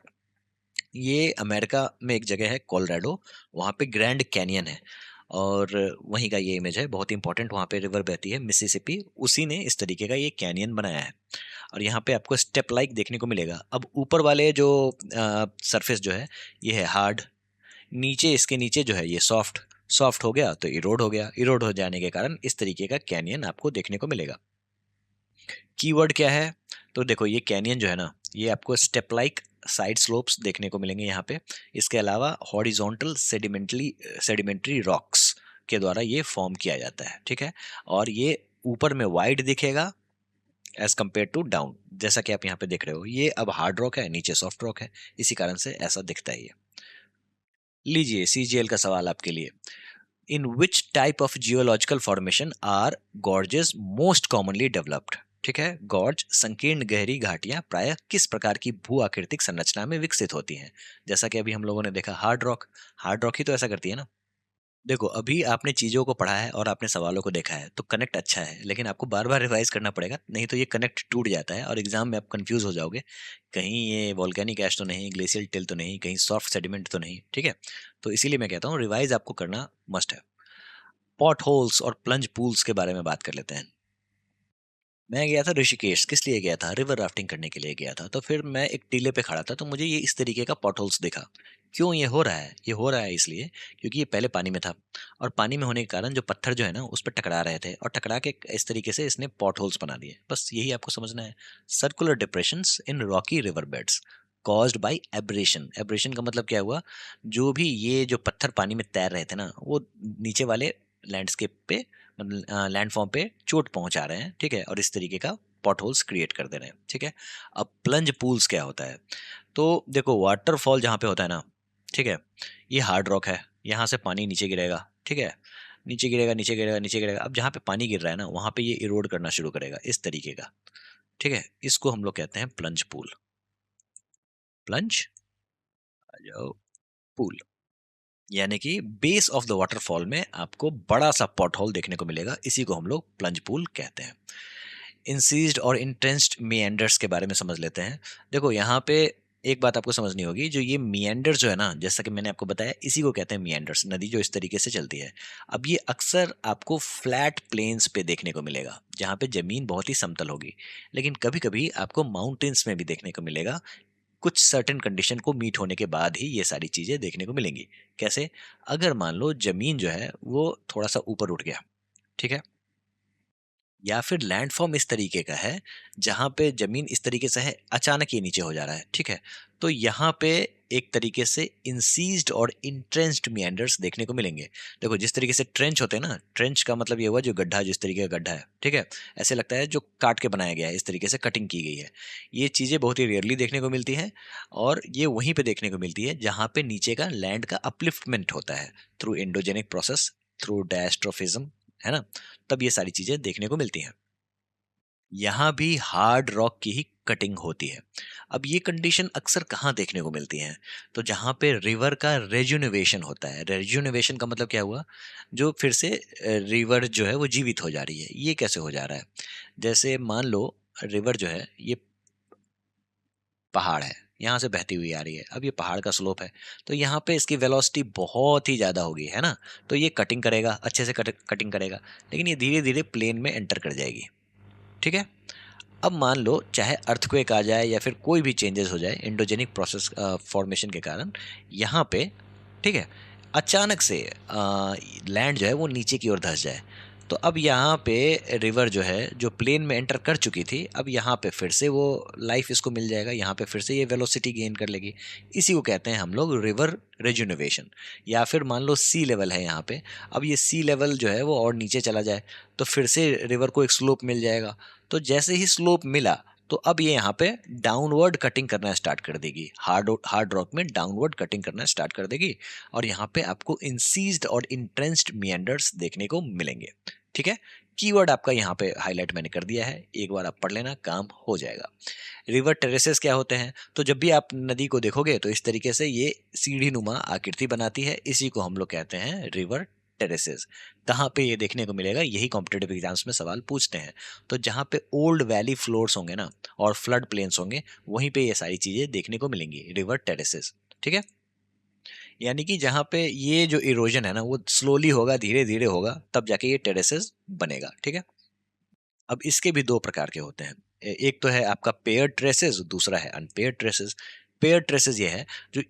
S1: ये अमेरिका में एक जगह है कोलोराडो, वहाँ पे ग्रैंड कैनियन है, और वहीं का ये इमेज है, बहुत ही इंपॉर्टेंट, वहाँ पे रिवर बहती है मिसिसिपी, उसी ने इस तरीके का ये कैनियन बनाया है। और यहाँ पे आपको स्टेप लाइक देखने को मिलेगा। अब ऊपर वाले जो सरफेस जो है ये है हार्ड, नीचे इसके नीचे जो है ये सॉफ्ट, सॉफ्ट हो गया तो इरोड हो गया, इरोड हो जाने के कारण इस तरीके का कैनियन आपको देखने को मिलेगा। कीवर्ड क्या है, तो देखो ये कैनियन जो है ना, ये आपको स्टेप लाइक साइड स्लोप्स देखने को मिलेंगे यहाँ पे। इसके अलावा हॉरिजॉन्टल सेडिमेंट्री रॉक्स के द्वारा ये फॉर्म किया जाता है, ठीक है। और ये ऊपर में वाइड दिखेगा एज कम्पेयर टू डाउन, जैसा कि आप यहाँ पे देख रहे हो। ये अब हार्ड रॉक है, नीचे सॉफ्ट रॉक है, इसी कारण से ऐसा दिखता है ये। लीजिए सीजीएल का सवाल आपके लिए। In which type of geological formation are gorges most commonly developed? ठीक है, गॉर्ज संकीर्ण गहरी घाटियां प्रायः किस प्रकार की भू आकृतिक संरचना में विकसित होती हैं? जैसा कि अभी हम लोगों ने देखा हार्ड रॉक ही तो ऐसा करती है ना। देखो, अभी आपने चीज़ों को पढ़ा है और आपने सवालों को देखा है, तो कनेक्ट अच्छा है, लेकिन आपको बार-बार रिवाइज़ करना पड़ेगा, नहीं तो ये कनेक्ट टूट जाता है और एग्ज़ाम में आप कन्फ्यूज़ हो जाओगे। कहीं ये वोल्केनिक ऐश तो नहीं, ग्लेशियल टिल तो नहीं, कहीं सॉफ्ट सेडिमेंट तो नहीं, ठीक है? तो इसीलिए मैं कहता हूँ रिवाइज़ आपको करना मस्ट है। पॉट होल्स और प्लंज पूल्स के बारे में बात कर लेते हैं। मैं गया था ऋषिकेश, किस लिए गया था? रिवर राफ्टिंग करने के लिए गया था। तो फिर मैं एक टीले पे खड़ा था, तो मुझे ये इस तरीके का पॉटहोल्स दिखा। क्यों ये हो रहा है? ये हो रहा है इसलिए क्योंकि ये पहले पानी में था और पानी में होने के कारण जो पत्थर जो है ना, उस पे टकरा रहे थे और टकरा के इस तरीके से इसने पॉटहोल्स बना दिए। बस यही आपको समझना है। Circular depressions in rocky river beds caused by abrasion. Abrasion का मतलब क्या हुआ? जो भी ये जो पत्थर पानी में तैर रहे थे ना, वो नीचे वाले लैंडस्केप पे मतलब लैंडफॉर्म पे चोट पहुंचा रहे हैं, ठीक है, और इस तरीके का पॉट होल्स क्रिएट कर दे रहे हैं, ठीक है। अब प्लंज पूल्स क्या होता है? तो देखो, वाटरफॉल जहाँ पे होता है ना, ठीक है, ये हार्ड रॉक है, यहाँ से पानी नीचे गिरेगा, ठीक है, नीचे गिरेगा, नीचे गिरेगा, नीचे गिरेगा। अब जहाँ पे पानी गिर रहा है ना, वहाँ पे ये इरोड करना शुरू करेगा इस तरीके का, ठीक है। इसको हम लोग कहते हैं प्लंज पूल। प्लंज पूल यानी कि बेस ऑफ द वाटरफॉल में आपको बड़ा सा पॉट होल देखने को मिलेगा, इसी को हम लोग प्लंज पूल कहते हैं। इंसीज्ड और इंट्रेंस्ड मिएंडर्स के बारे में समझ लेते हैं। देखो, यहाँ पे एक बात आपको समझनी होगी, जो ये मिएंडर जो है ना, जैसा कि मैंने आपको बताया, इसी को कहते हैं मिएंडर्स, नदी जो इस तरीके से चलती है। अब ये अक्सर आपको फ्लैट प्लेन्स पे देखने को मिलेगा, जहाँ पे जमीन बहुत ही समतल होगी, लेकिन कभी कभी आपको माउंटेन्स में भी देखने को मिलेगा। कुछ सर्टेन कंडीशन को मीट होने के बाद ही ये सारी चीजें देखने को मिलेंगी। कैसे? अगर मान लो जमीन जो है वो थोड़ा सा ऊपर उठ गया, ठीक है, या फिर लैंडफॉर्म इस तरीके का है जहाँ पे ज़मीन इस तरीके से है, अचानक ये नीचे हो जा रहा है, ठीक है? तो यहाँ पे एक तरीके से इंसीज्ड और इंट्रेंच्ड मिएंडर्स देखने को मिलेंगे। देखो, जिस तरीके से ट्रेंच होते हैं ना, ट्रेंच का मतलब ये हुआ जो गड्ढा, जिस तरीके का गड्ढा है, ठीक है? ऐसे लगता है जो काट के बनाया गया है, इस तरीके से कटिंग की गई है। ये चीज़ें बहुत ही रेयरली देखने को मिलती हैं और ये वहीं पे देखने को मिलती है जहाँ पे नीचे का लैंड का अपलिफ्टमेंट होता है थ्रू एंडोजेनिक प्रोसेस, थ्रू डायस्ट्रोफिज़्म, है ना? तब ये सारी चीजें देखने को मिलती हैं। यहाँ भी हार्ड रॉक की ही कटिंग होती है। अब ये कंडीशन अक्सर कहाँ देखने को मिलती है? तो जहाँ पे रिवर का रेजुनवेशन होता है। रेजुनवेशन का मतलब क्या हुआ? जो फिर से रिवर जो है वो जीवित हो जा रही है। ये कैसे हो जा रहा है? जैसे मान लो रिवर जो है ये पहाड़ है, यहाँ से बहती हुई आ रही है। अब ये पहाड़ का स्लोप है, तो यहाँ पे इसकी वेलोसिटी बहुत ही ज़्यादा होगी, है ना? तो ये कटिंग करेगा, अच्छे से कटिंग करेगा, लेकिन ये धीरे-धीरे प्लेन में एंटर कर जाएगी, ठीक है? अब मान लो चाहे अर्थक्वेक आ जाए या फिर कोई भी चेंजेस हो जाए एंडोजेनिक प्रोसेस फॉर्मेशन के कारण, यहाँ पे, ठीक है, अचानक से लैंड जो है वो नीचे की ओर धंस जाए। तो अब यहाँ पे रिवर जो है जो प्लेन में एंटर कर चुकी थी, अब यहाँ पे फिर से वो लाइफ इसको मिल जाएगा, यहाँ पे फिर से ये वेलोसिटी गेन कर लेगी। इसी को कहते हैं हम लोग रिवर रेजुनवेशन। या फिर मान लो सी लेवल है यहाँ पे, अब ये सी लेवल जो है वो और नीचे चला जाए, तो फिर से रिवर को एक स्लोप मिल जाएगा। तो जैसे ही स्लोप मिला, तो अब ये यहाँ पे डाउनवर्ड कटिंग करना स्टार्ट कर देगी, हार्ड हार्ड रॉक में डाउनवर्ड कटिंग करना स्टार्ट कर देगी और यहाँ पे आपको इंसीज्ड और इंट्रेंस्ड मिएंडर्स देखने को मिलेंगे, ठीक है। कीवर्ड आपका यहाँ पे हाईलाइट मैंने कर दिया है, एक बार आप पढ़ लेना, काम हो जाएगा। रिवर टेरेसेस क्या होते हैं? तो जब भी आप नदी को देखोगे तो इस तरीके से ये सीढ़ी नुमा आकृति बनाती है, इसी को हम लोग कहते हैं रिवर टेरेसेस। कहाँ पे ये देखने को मिलेगा? यही कॉम्पिटेटिव एग्जाम्स में सवाल पूछते हैं। तो जहाँ पे ओल्ड वैली फ्लोर्स होंगे ना और फ्लड प्लेन्स होंगे, वहीं पे ये सारी चीजें देखने को मिलेंगी, रिवर टेरेसेस, ठीक है। यानी कि जहाँ पे ये जो इरोजन है ना वो स्लोली होगा, धीरे धीरे होगा, तब जाके ये टेरेसेस बनेगा, ठीक है। अब इसके भी दो प्रकार के होते हैं। एक तो है आपका पेयर ट्रेसेस, दूसरा है अनपेयर ट्रेसेस। पेयर ट्रेसेस ये है जो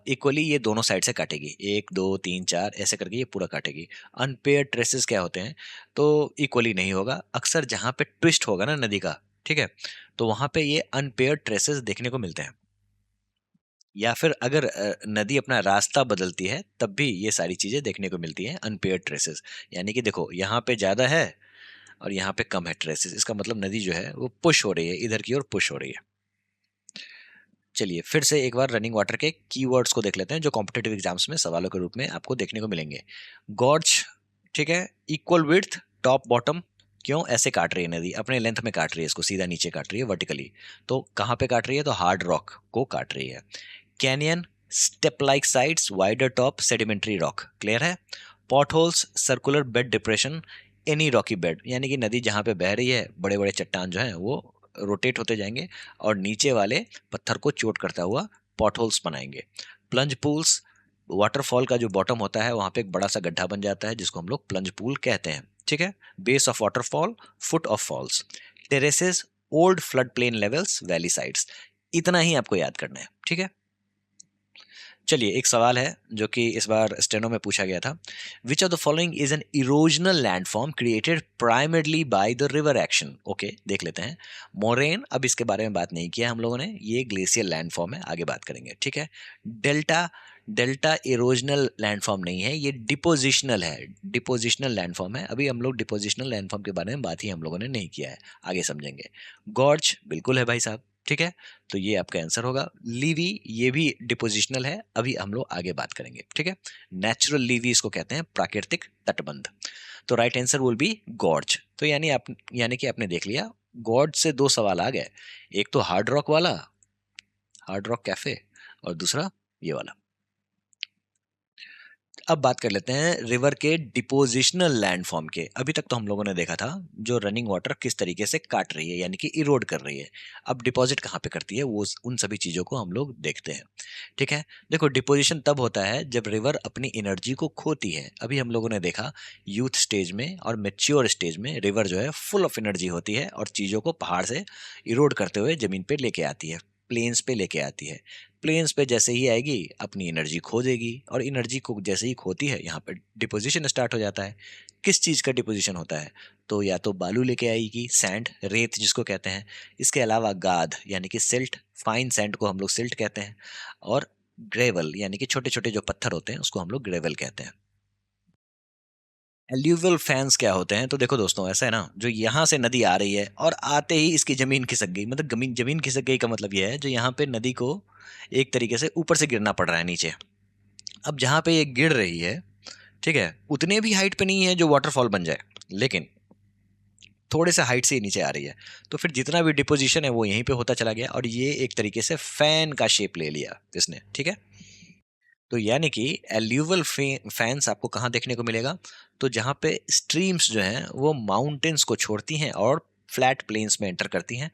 S1: इक्वली ये दोनों साइड से काटेगी, एक दो तीन चार ऐसे करके ये पूरा काटेगी। अनपेयर ट्रेसेस क्या होते हैं? तो इक्वली नहीं होगा, अक्सर जहाँ पे ट्विस्ट होगा ना नदी का, ठीक है, तो वहाँ पे ये अनपेयर ट्रेसेस देखने को मिलते हैं। या फिर अगर नदी अपना रास्ता बदलती है तब भी ये सारी चीजें देखने को मिलती हैं, अनपेयर्ड ट्रेसेस। यानी कि देखो यहाँ पे ज्यादा है और यहाँ पे कम है ट्रेसेस, इसका मतलब नदी जो है वो पुश हो रही है, इधर की ओर पुश हो रही है। चलिए फिर से एक बार रनिंग वाटर के कीवर्ड्स को देख लेते हैं जो कॉम्पिटेटिव एग्जाम्स में सवालों के रूप में आपको देखने को मिलेंगे। गॉर्ज, ठीक है, इक्वल विड्थ, टॉप बॉटम। क्यों ऐसे काट रही है नदी, अपने लेंथ में काट रही है, इसको सीधा नीचे काट रही है वर्टिकली। तो कहाँ पे काट रही है, तो हार्ड रॉक को काट रही है। Canyon, step like sides, wider top, sedimentary rock. Clear है। Pot holes, circular bed depression, any rocky bed. यानी कि नदी जहाँ पे बह रही है बड़े बड़े चट्टान जो हैं वो रोटेट होते जाएंगे और नीचे वाले पत्थर को चोट करता हुआ पॉट होल्स बनाएंगे। प्लंज पूल्स, वाटरफॉल का जो बॉटम होता है वहां पे एक बड़ा सा गड्ढा बन जाता है जिसको हम लोग प्लंज पूल कहते हैं। ठीक है। Base of waterfall, foot of falls. Terraces, old flood plain levels, valley sides. इतना ही आपको याद करना है। ठीक है। चलिए एक सवाल है जो कि इस बार स्टेनो में पूछा गया था। विच of the following is an erosional landform created primarily by the river action. Okay देख लेते हैं। मोरेन, अब इसके बारे में बात नहीं किया हम लोगों ने, ये ग्लेशियर लैंडफॉर्म है, आगे बात करेंगे। ठीक है। डेल्टा, डेल्टा इरोजनल लैंडफॉर्म नहीं है, ये डिपोजिशनल है। डिपोजिशनल लैंडफॉर्म है, अभी हम लोग डिपोजिशनल लैंडफॉर्म के बारे में बात ही हम लोगों ने नहीं किया है, आगे समझेंगे। गॉर्ज बिल्कुल है भाई साहब। ठीक है। तो ये आपका आंसर होगा। लीवी, ये भी डिपोजिशनल है, अभी हम लोग आगे बात करेंगे। ठीक है। नेचुरल लीवी इसको कहते हैं, प्राकृतिक तटबंध। तो right answer will be gorge. तो यानी कि आपने देख लिया, गॉर्ज से दो सवाल आ गए, एक तो हार्ड रॉक वाला, हार्ड रॉक कैफे, और दूसरा ये वाला। अब बात कर लेते हैं रिवर के डिपोजिशनल लैंडफॉर्म के। अभी तक तो हम लोगों ने देखा था जो रनिंग वाटर किस तरीके से काट रही है, यानी कि इरोड कर रही है। अब डिपॉजिट कहाँ पे करती है, वो उन सभी चीजों को हम लोग देखते हैं। ठीक है। देखो डिपोजिशन तब होता है जब रिवर अपनी एनर्जी को खोती है। अभी हम लोगों ने देखा यूथ स्टेज में और मेच्योर स्टेज में रिवर जो है फुल ऑफ एनर्जी होती है और चीजों को पहाड़ से इरोड करते हुए जमीन पे लेके आती है, प्लेन्स पे लेके आती है। प्लेन्स पे जैसे ही आएगी अपनी एनर्जी खो देगी, और एनर्जी को जैसे ही खोती है यहाँ पे डिपोजिशन स्टार्ट हो जाता है। किस चीज़ का डिपोजिशन होता है, तो या तो बालू लेके आएगी, सैंड, रेत जिसको कहते हैं। इसके अलावा गाद यानी कि सिल्ट, फाइन सैंड को हम लोग सिल्ट कहते हैं। और ग्रेवल यानी कि छोटे छोटे जो पत्थर होते हैं उसको हम लोग ग्रेवल कहते हैं। एल्यूवियल फैंस क्या होते हैं, तो देखो दोस्तों ऐसा है ना, जो यहाँ से नदी आ रही है और आते ही इसकी जमीन खिसक गई, मतलब जमीन जमीन खिसक गई का मतलब यह है जो यहाँ पे नदी को एक तरीके से ऊपर से गिरना पड़ रहा है नीचे। अब जहाँ पे ये गिर रही है, ठीक है, उतने भी हाइट पे नहीं है जो वाटरफॉल बन जाए, लेकिन थोड़े से हाइट से ही नीचे आ रही है। तो फिर जितना भी डिपोजिशन है वो यहीं पे होता चला गया और ये एक तरीके से फैन का शेप ले लिया इसने। ठीक है। तो यानी कि एल्यूवल फैंस आपको कहाँ देखने को मिलेगा, तो जहाँ पे स्ट्रीम्स जो हैं वो माउंटेन्स को छोड़ती हैं और फ्लैट प्लेन्स में एंटर करती हैं,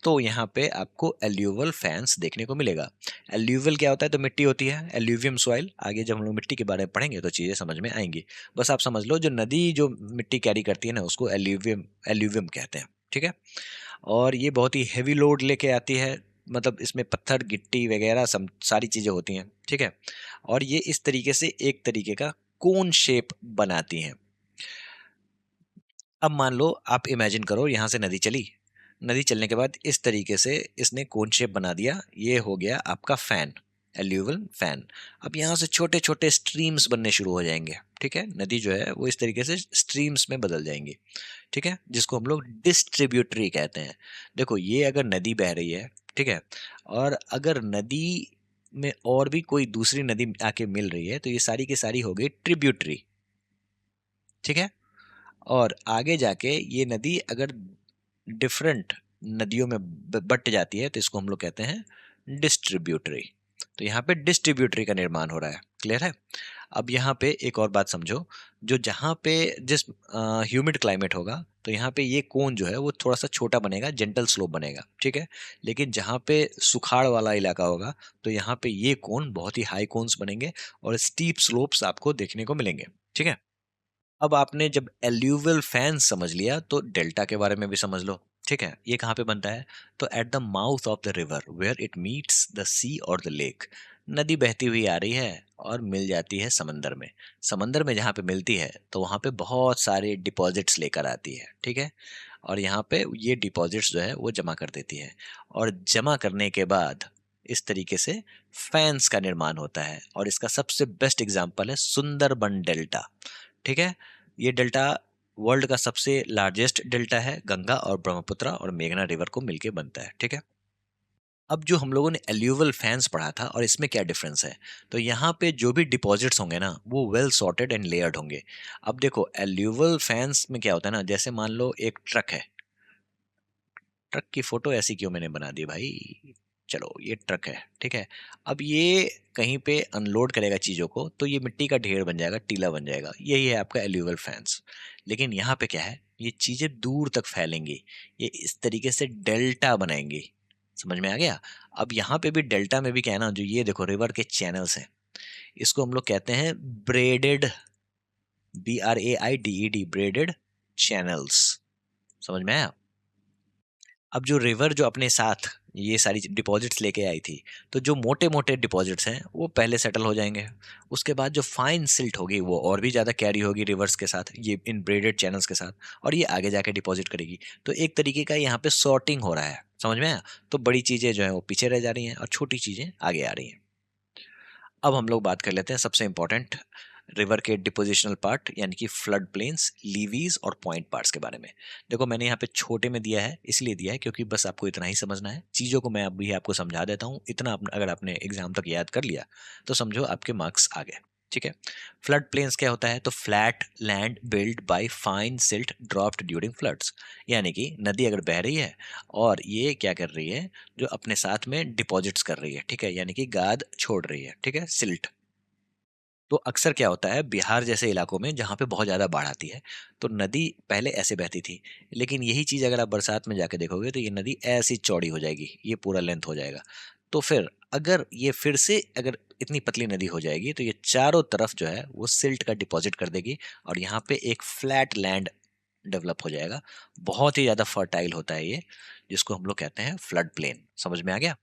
S1: तो यहाँ पे आपको एल्यूवल फैंस देखने को मिलेगा। एल्यूवल क्या होता है, तो मिट्टी होती है, एल्यूवियम सॉइल। आगे जब हम लोग मिट्टी के बारे में पढ़ेंगे तो चीज़ें समझ में आएंगी। बस आप समझ लो जो नदी जो मिट्टी कैरी करती है ना उसको एल्यूवियम एल्यूवियम कहते हैं। ठीक है। और ये बहुत ही हैवी लोड लेके आती है, मतलब इसमें पत्थर गिट्टी वगैरह सब सारी चीज़ें होती हैं। ठीक है। और ये इस तरीके से एक तरीके का कोन शेप बनाती हैं। अब मान लो आप इमेजिन करो यहाँ से नदी चली, नदी चलने के बाद इस तरीके से इसने कोन शेप बना दिया, ये हो गया आपका फैन, एल्यूवल फैन। अब यहाँ से छोटे छोटे स्ट्रीम्स बनने शुरू हो जाएंगे। ठीक है। नदी जो है वो इस तरीके से स्ट्रीम्स में बदल जाएंगी। ठीक है, जिसको हम लोग डिस्ट्रीब्यूटरी कहते हैं। देखो ये अगर नदी बह रही है, ठीक है, और अगर नदी में और भी कोई दूसरी नदी आके मिल रही है तो ये सारी की सारी हो गई ट्रिब्यूटरी। ठीक है। और आगे जाके ये नदी अगर डिफरेंट नदियों में बट जाती है तो इसको हम लोग कहते हैं डिस्ट्रीब्यूटरी। तो यहाँ पे डिस्ट्रीब्यूटरी का निर्माण हो रहा है। क्लियर है। अब यहाँ पे एक और बात समझो, जो जहाँ पे जिस ह्यूमिड क्लाइमेट होगा तो यहाँ पे ये कोन जो है वो थोड़ा सा छोटा बनेगा, जेंटल स्लोप बनेगा। ठीक है। लेकिन जहाँ पे सुखाड़ वाला इलाका होगा तो यहाँ पे ये कोन बहुत ही हाई कोन्स बनेंगे और स्टीप स्लोप्स आपको देखने को मिलेंगे। ठीक है। अब आपने जब एल्यूवियल फैन समझ लिया तो डेल्टा के बारे में भी समझ लो। ठीक है। ये कहाँ पे बनता है, तो at the mouth of the river where it meets the sea और द लेक। नदी बहती हुई आ रही है और मिल जाती है समंदर में। समंदर में जहाँ पे मिलती है तो वहाँ पे बहुत सारे डिपॉजिट्स लेकर आती है। ठीक है। और यहाँ पे ये डिपॉजिट्स जो है वो जमा कर देती है, और जमा करने के बाद इस तरीके से फैंस का निर्माण होता है और इसका सबसे बेस्ट एग्जाम्पल है सुंदरबन डेल्टा। ठीक है, ये डेल्टा वर्ल्ड का सबसे लार्जेस्ट डेल्टा है, गंगा और ब्रह्मपुत्र और मेघना रिवर को मिलके बनता है। ठीक है, अब जो हम लोगों ने एल्यूवल फैंस पढ़ा था और इसमें क्या डिफरेंस है, तो यहाँ पे जो भी डिपॉजिट्स होंगे ना वो वेल सॉर्टेड एंड लेयर्ड होंगे। अब देखो एल्यूवल फैंस में क्या होता है ना, जैसे मान लो एक ट्रक है, ट्रक की फोटो ऐसी क्यों मैंने बना दी भाई, चलो ये ट्रक है, ठीक है। अब ये कहीं पे अनलोड करेगा चीजों को तो ये मिट्टी का ढेर बन जाएगा, टीला बन जाएगा, यही है आपका एल्यूवल फैंस। लेकिन यहाँ पे क्या है, ये चीजें दूर तक फैलेंगी, ये इस तरीके से डेल्टा बनाएंगी। समझ में आ गया? अब यहाँ पे भी डेल्टा में भी क्या है ना, जो ये देखो रिवर के चैनल्स हैं, इसको हम लोग कहते हैं ब्रेडेड, BRAIDED, ब्रेडेड चैनल्स। समझ में आया? अब जो रिवर जो अपने साथ ये सारी डिपॉजिट्स लेके आई थी, तो जो मोटे मोटे डिपॉजिट्स हैं वो पहले सेटल हो जाएंगे। उसके बाद जो फाइन सिल्ट होगी वो और भी ज़्यादा कैरी होगी रिवर्स के साथ, ये इन ब्रेडेड चैनल्स के साथ, और ये आगे जाके डिपॉजिट करेगी। तो एक तरीके का यहाँ पे सॉर्टिंग हो रहा है। समझ में आया? तो बड़ी चीज़ें जो है वो पीछे रह जा रही हैं और छोटी चीज़ें आगे आ रही हैं। अब हम लोग बात कर लेते हैं सबसे इंपॉर्टेंट रिवर के डिपोजिशनल पार्ट, यानी कि फ्लड प्लेन्स, लीवीज और पॉइंट पार्ट्स के बारे में। देखो मैंने यहाँ पे छोटे में दिया है, इसलिए दिया है क्योंकि बस आपको इतना ही समझना है। चीज़ों को मैं अभी आपको समझा देता हूँ, इतना अगर आपने एग्जाम तक याद कर लिया तो समझो आपके मार्क्स आ गए। ठीक है, फ्लड प्लेन्स क्या होता है, तो flat land build by fine silt dropped during floods, यानी कि नदी अगर बह रही है और ये क्या कर रही है, जो अपने साथ में डिपॉजिट्स कर रही है, ठीक है, यानी कि गाद छोड़ रही है, ठीक है, सिल्ट। तो अक्सर क्या होता है बिहार जैसे इलाकों में जहाँ पे बहुत ज़्यादा बाढ़ आती है, तो नदी पहले ऐसे बहती थी, लेकिन यही चीज़ अगर आप बरसात में जाके देखोगे तो ये नदी ऐसी चौड़ी हो जाएगी, ये पूरा लेंथ हो जाएगा। तो फिर अगर ये फिर से अगर इतनी पतली नदी हो जाएगी तो ये चारों तरफ जो है वो सिल्ट का डिपॉजिट कर देगी और यहाँ पे एक फ्लैट लैंड डेवलप हो जाएगा। बहुत ही ज़्यादा फर्टाइल होता है ये, जिसको हम लोग कहते हैं फ्लड प्लेन। समझ में आ गया?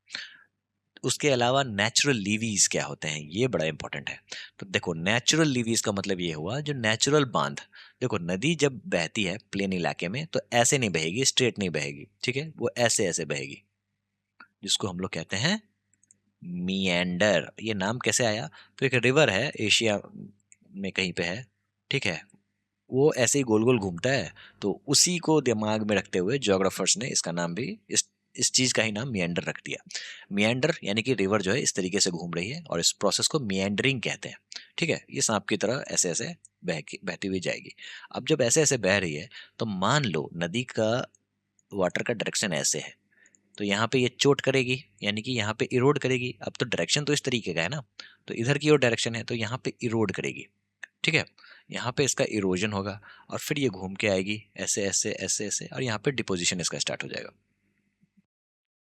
S1: उसके अलावा नेचुरल लीवीज क्या होते हैं, ये बड़ा इंपॉर्टेंट है। तो देखो नेचुरल लीवीज का मतलब ये हुआ जो नेचुरल बांध। देखो नदी जब बहती है प्लेन इलाके में तो ऐसे नहीं बहेगी, स्ट्रेट नहीं बहेगी, ठीक है, वो ऐसे ऐसे बहेगी, जिसको हम लोग कहते हैं मिएंडर। ये नाम कैसे आया, तो एक रिवर है एशिया में कहीं पे है, ठीक है, वो ऐसे ही गोल गोल घूमता है, तो उसी को दिमाग में रखते हुए ज्योग्राफर्स ने इसका नाम भी इस चीज का ही नाम मिएंडर रख दिया। मिएंडर यानी कि रिवर जो है इस तरीके से घूम रही है और इस प्रोसेस को मिएंडरिंग कहते हैं। ठीक है, ये सांप की तरह ऐसे ऐसे बहती हुई जाएगी। अब जब ऐसे ऐसे बह रही है तो मान लो नदी का वाटर का डायरेक्शन ऐसे है, तो यहाँ पे ये चोट करेगी, यानी कि यहाँ पे इरोड करेगी। अब तो डायरेक्शन तो इस तरीके का है ना, तो इधर की ओर डायरेक्शन है तो यहाँ पे इरोड करेगी। ठीक है, यहाँ पे इसका इरोजन होगा और फिर ये घूम के आएगी ऐसे ऐसे ऐसे ऐसे और यहाँ पे डिपोजिशन इसका स्टार्ट हो जाएगा।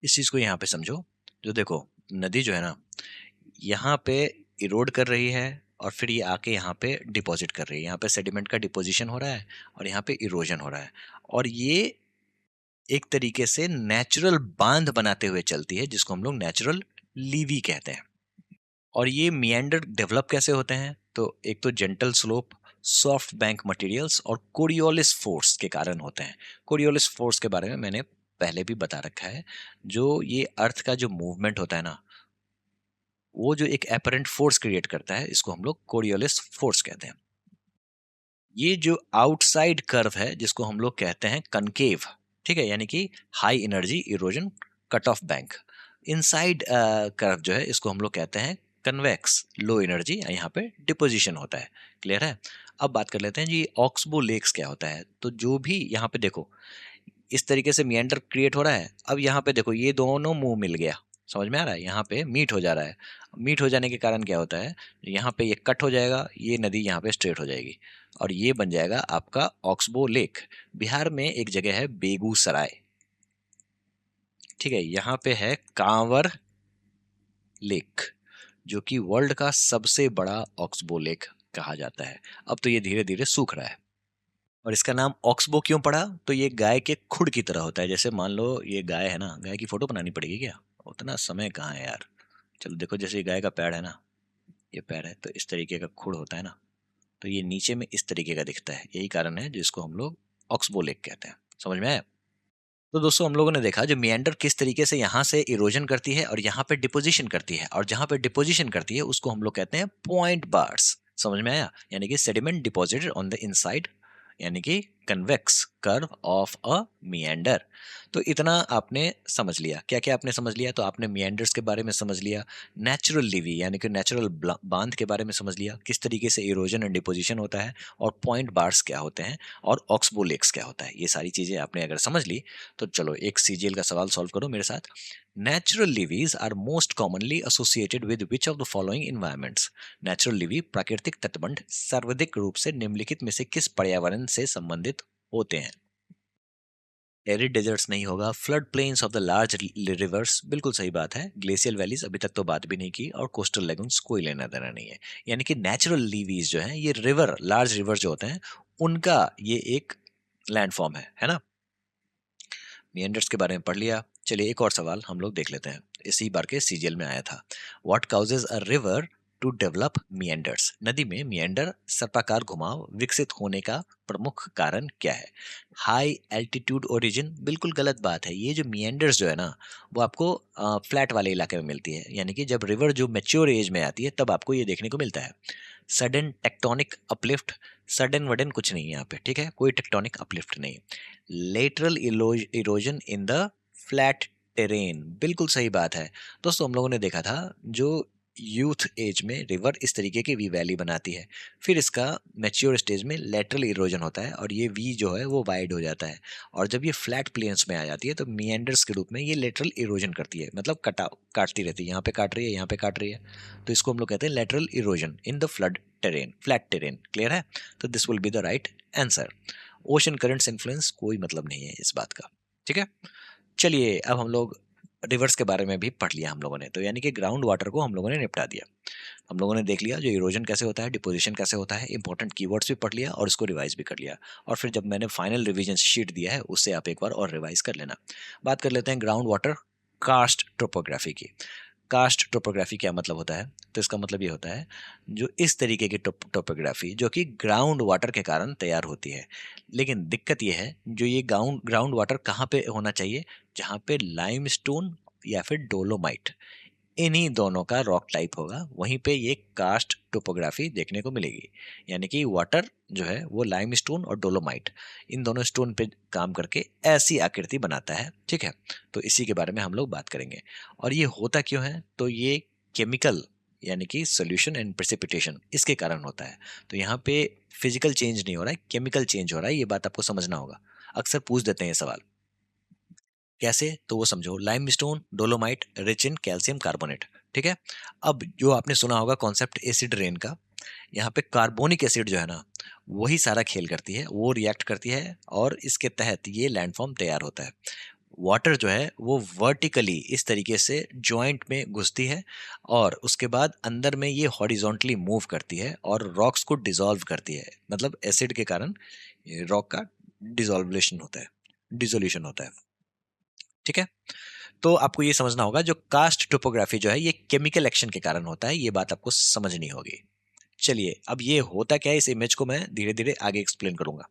S1: इस चीज को यहाँ पे समझो, जो देखो नदी जो है ना यहाँ पे इरोड कर रही है और फिर ये आके यहाँ पे डिपॉजिट कर रही है, यहाँ पे सेडिमेंट का डिपोजिशन हो रहा है और यहाँ पे इरोजन हो रहा है, और ये एक तरीके से नेचुरल बांध बनाते हुए चलती है, जिसको हम लोग नेचुरल लीवी कहते हैं। और ये मिएंडर डेवलप कैसे होते हैं, तो एक तो gentle slope, soft bank materials और कोरियोलिस फोर्स के कारण होते हैं। कोरियोलिस फोर्स के बारे में मैंने पहले भी बता रखा है। जो ये अर्थ का जो मूवमेंट होता है ना, वो जो एक एपरेंट फोर्स क्रिएट करता है, इसको हम लोग कोरियोलिस फोर्स कहते हैं। ये जो आउटसाइड कर्व है जिसको हम लोग कहते हैं कनकेव, ठीक है, यानी कि high energy erosion cut off bank. Inside curve जो है इसको हम लोग कहते हैं कन्वेक्स लो एनर्जी, यहाँ पे डिपोजिशन होता है। क्लियर है? अब बात कर लेते हैं जी ऑक्सबो लेक्स क्या होता है। तो जो भी यहाँ पे देखो इस तरीके से मियंडर क्रिएट हो रहा है, अब यहाँ पे देखो ये दोनों मुंह मिल गया। समझ में आ रहा है? यहाँ पे मीट हो जा रहा है। मीट हो जाने के कारण क्या होता है, यहाँ पे ये कट हो जाएगा, ये नदी यहाँ पे स्ट्रेट हो जाएगी और ये बन जाएगा आपका ऑक्सबो लेक। बिहार में एक जगह है बेगूसराय, ठीक है, यहाँ पे है कांवर लेक, जो कि वर्ल्ड का सबसे बड़ा ऑक्सबो लेक कहा जाता है। अब तो ये धीरे धीरे सूख रहा है। और इसका नाम ऑक्सबो क्यों पड़ा, तो ये गाय के खुर की तरह होता है। जैसे मान लो ये गाय है ना, गाय की फोटो बनानी पड़ेगी क्या, उतना समय कहाँ है यार। चलो देखो जैसे ये गाय का पैर है ना, ये पैर है तो इस तरीके का खुर होता है ना, तो ये नीचे में इस तरीके का दिखता है, यही कारण है जिसको हम लोग ऑक्सबो लेक कहते हैं। समझ में आया? तो दोस्तों हम लोगों ने देखा जो मिएंडर किस तरीके से यहाँ से इरोजन करती है और यहाँ पे डिपोजिशन करती है, और जहाँ पे डिपोजिशन करती है उसको हम लोग कहते हैं पॉइंट बार्स। समझ में आया? यानी कि sediment deposited on the inside, यानी कि कन्वेक्स कर्व ऑफ अ मिएंडर। तो इतना आपने समझ लिया। क्या क्या आपने समझ लिया? तो आपने मिएंडर्स के बारे में समझ लिया, नेचुरल लीवी यानी कि नेचुरल बांध के बारे में समझ लिया, किस तरीके से इरोजन एंड डिपोजिशन होता है, और पॉइंट बार्स क्या होते हैं, और ऑक्सबो लेक्स क्या होता है। ये सारी चीजें आपने अगर समझ ली तो चलो एक सीजीएल का सवाल सॉल्व करो मेरे साथ। Natural levees are most commonly associated with which of the following environments? Natural levee प्राकृतिक तटबंध सर्वाधिक रूप से निम्नलिखित में से किस पर्यावरण से संबंधित होते हैं? एरिड डेजर्ट्स नहीं होगा, flood plains of the large reverse बिल्कुल सही बात है, ग्लेशियल वैलीज अभी तक तो बात भी नहीं की, और कोस्टल लेगून्स कोई लेना देना नहीं है। यानी कि नेचुरल लीवीज जो है ये रिवर, लार्ज रिवर जो होते हैं उनका ये एक लैंडफॉर्म है ना। मिएंडर्स के बारे में पढ़ लिया। चलिए एक और सवाल हम लोग देख लेते हैं, इसी बार के सीजीएल में आया था। What causes a river to develop meanders? नदी में मिएंडर सर्पाकार घुमाव विकसित होने का प्रमुख कारण क्या है? हाई एल्टीट्यूड ओरिजिन बिल्कुल गलत बात है। ये जो मिएंडर्स जो है ना वो आपको फ्लैट वाले इलाके में मिलती है, यानी कि जब रिवर जो मेच्योर एज में आती है तब आपको ये देखने को मिलता है। सडन टेक्टोनिक अपलिफ्ट, सडन वडन कुछ नहीं है यहाँ पे, ठीक है, कोई टेक्टोनिक अपलिफ्ट नहीं। Lateral erosion in the flat terrain बिल्कुल सही बात है। दोस्तों हम लोगों ने देखा था जो यूथ एज में रिवर इस तरीके की वी वैली बनाती है, फिर इसका मैच्योर स्टेज में लेटरल इरोजन होता है और ये वी जो है वो वाइड हो जाता है, और जब ये फ्लैट प्लेन्स में आ जाती है तो मिएंडर्स के रूप में ये लेटरल इरोजन करती है, मतलब काटती रहती है, यहाँ पे काट रही है, यहाँ पे काट रही है। तो इसको हम लोग कहते हैं lateral erosion in the flood terrain, flat terrain. Clear है? तो this will be the right answer. Ocean currents influence कोई मतलब नहीं है इस बात का, ठीक है। चलिए अब हम लोग रिवर्स के बारे में भी पढ़ लिया हम लोगों ने, तो यानी कि ग्राउंड वाटर को हम लोगों ने निपटा दिया। हम लोगों ने देख लिया जो इरोजन कैसे होता है, डिपोजिशन कैसे होता है, इंपॉर्टेंट कीवर्ड्स भी पढ़ लिया और उसको रिवाइज भी कर लिया। और फिर जब मैंने फाइनल रिवीजन शीट दिया है उससे आप एक बार और रिवाइज कर लेना। बात कर लेते हैं ग्राउंड वाटर कास्ट टोपोग्राफी की। कास्ट टोपोग्राफी क्या मतलब होता है? तो इसका मतलब ये होता है जो इस तरीके की टोपोग्राफी जो कि ग्राउंड वाटर के कारण तैयार होती है। लेकिन दिक्कत ये है जो ये ग्राउंड ग्राउंड वाटर कहाँ पे होना चाहिए? जहाँ पे लाइमस्टोन या फिर डोलोमाइट, इन्हीं दोनों का रॉक टाइप होगा, वहीं पे ये कास्ट टोपोग्राफी देखने को मिलेगी। यानी कि वाटर जो है वो लाइमस्टोन और डोलोमाइट, इन दोनों स्टोन पे काम करके ऐसी आकृति बनाता है, ठीक है। तो इसी के बारे में हम लोग बात करेंगे। और ये होता क्यों है? तो ये केमिकल यानी कि सोल्यूशन एंड प्रेसिपिटेशन इसके कारण होता है। तो यहाँ पे फिजिकल चेंज नहीं हो रहा है, केमिकल चेंज हो रहा है, ये बात आपको समझना होगा। अक्सर पूछ देते हैं ये सवाल, कैसे? तो वो समझो, limestone dolomite rich in calcium carbonate, ठीक है। अब जो आपने सुना होगा कॉन्सेप्ट एसिड रेन का, यहाँ पे कार्बोनिक एसिड जो है ना वही सारा खेल करती है, वो रिएक्ट करती है और इसके तहत ये लैंडफॉर्म तैयार होता है। वाटर जो है वो वर्टिकली इस तरीके से जॉइंट में घुसती है और उसके बाद अंदर में ये हॉरिजॉन्टली मूव करती है और रॉक्स को डिसॉल्व करती है, मतलब एसिड के कारण रॉक का डिसॉल्वेशन होता है, डिसोल्यूशन होता है, ठीक है। तो आपको ये समझना होगा जो कास्ट टोपोग्राफी जो है ये केमिकल एक्शन के कारण होता है, ये बात आपको समझनी होगी। चलिए अब ये होता क्या है इस इमेज को मैं धीरे धीरे आगे एक्सप्लेन करूंगा।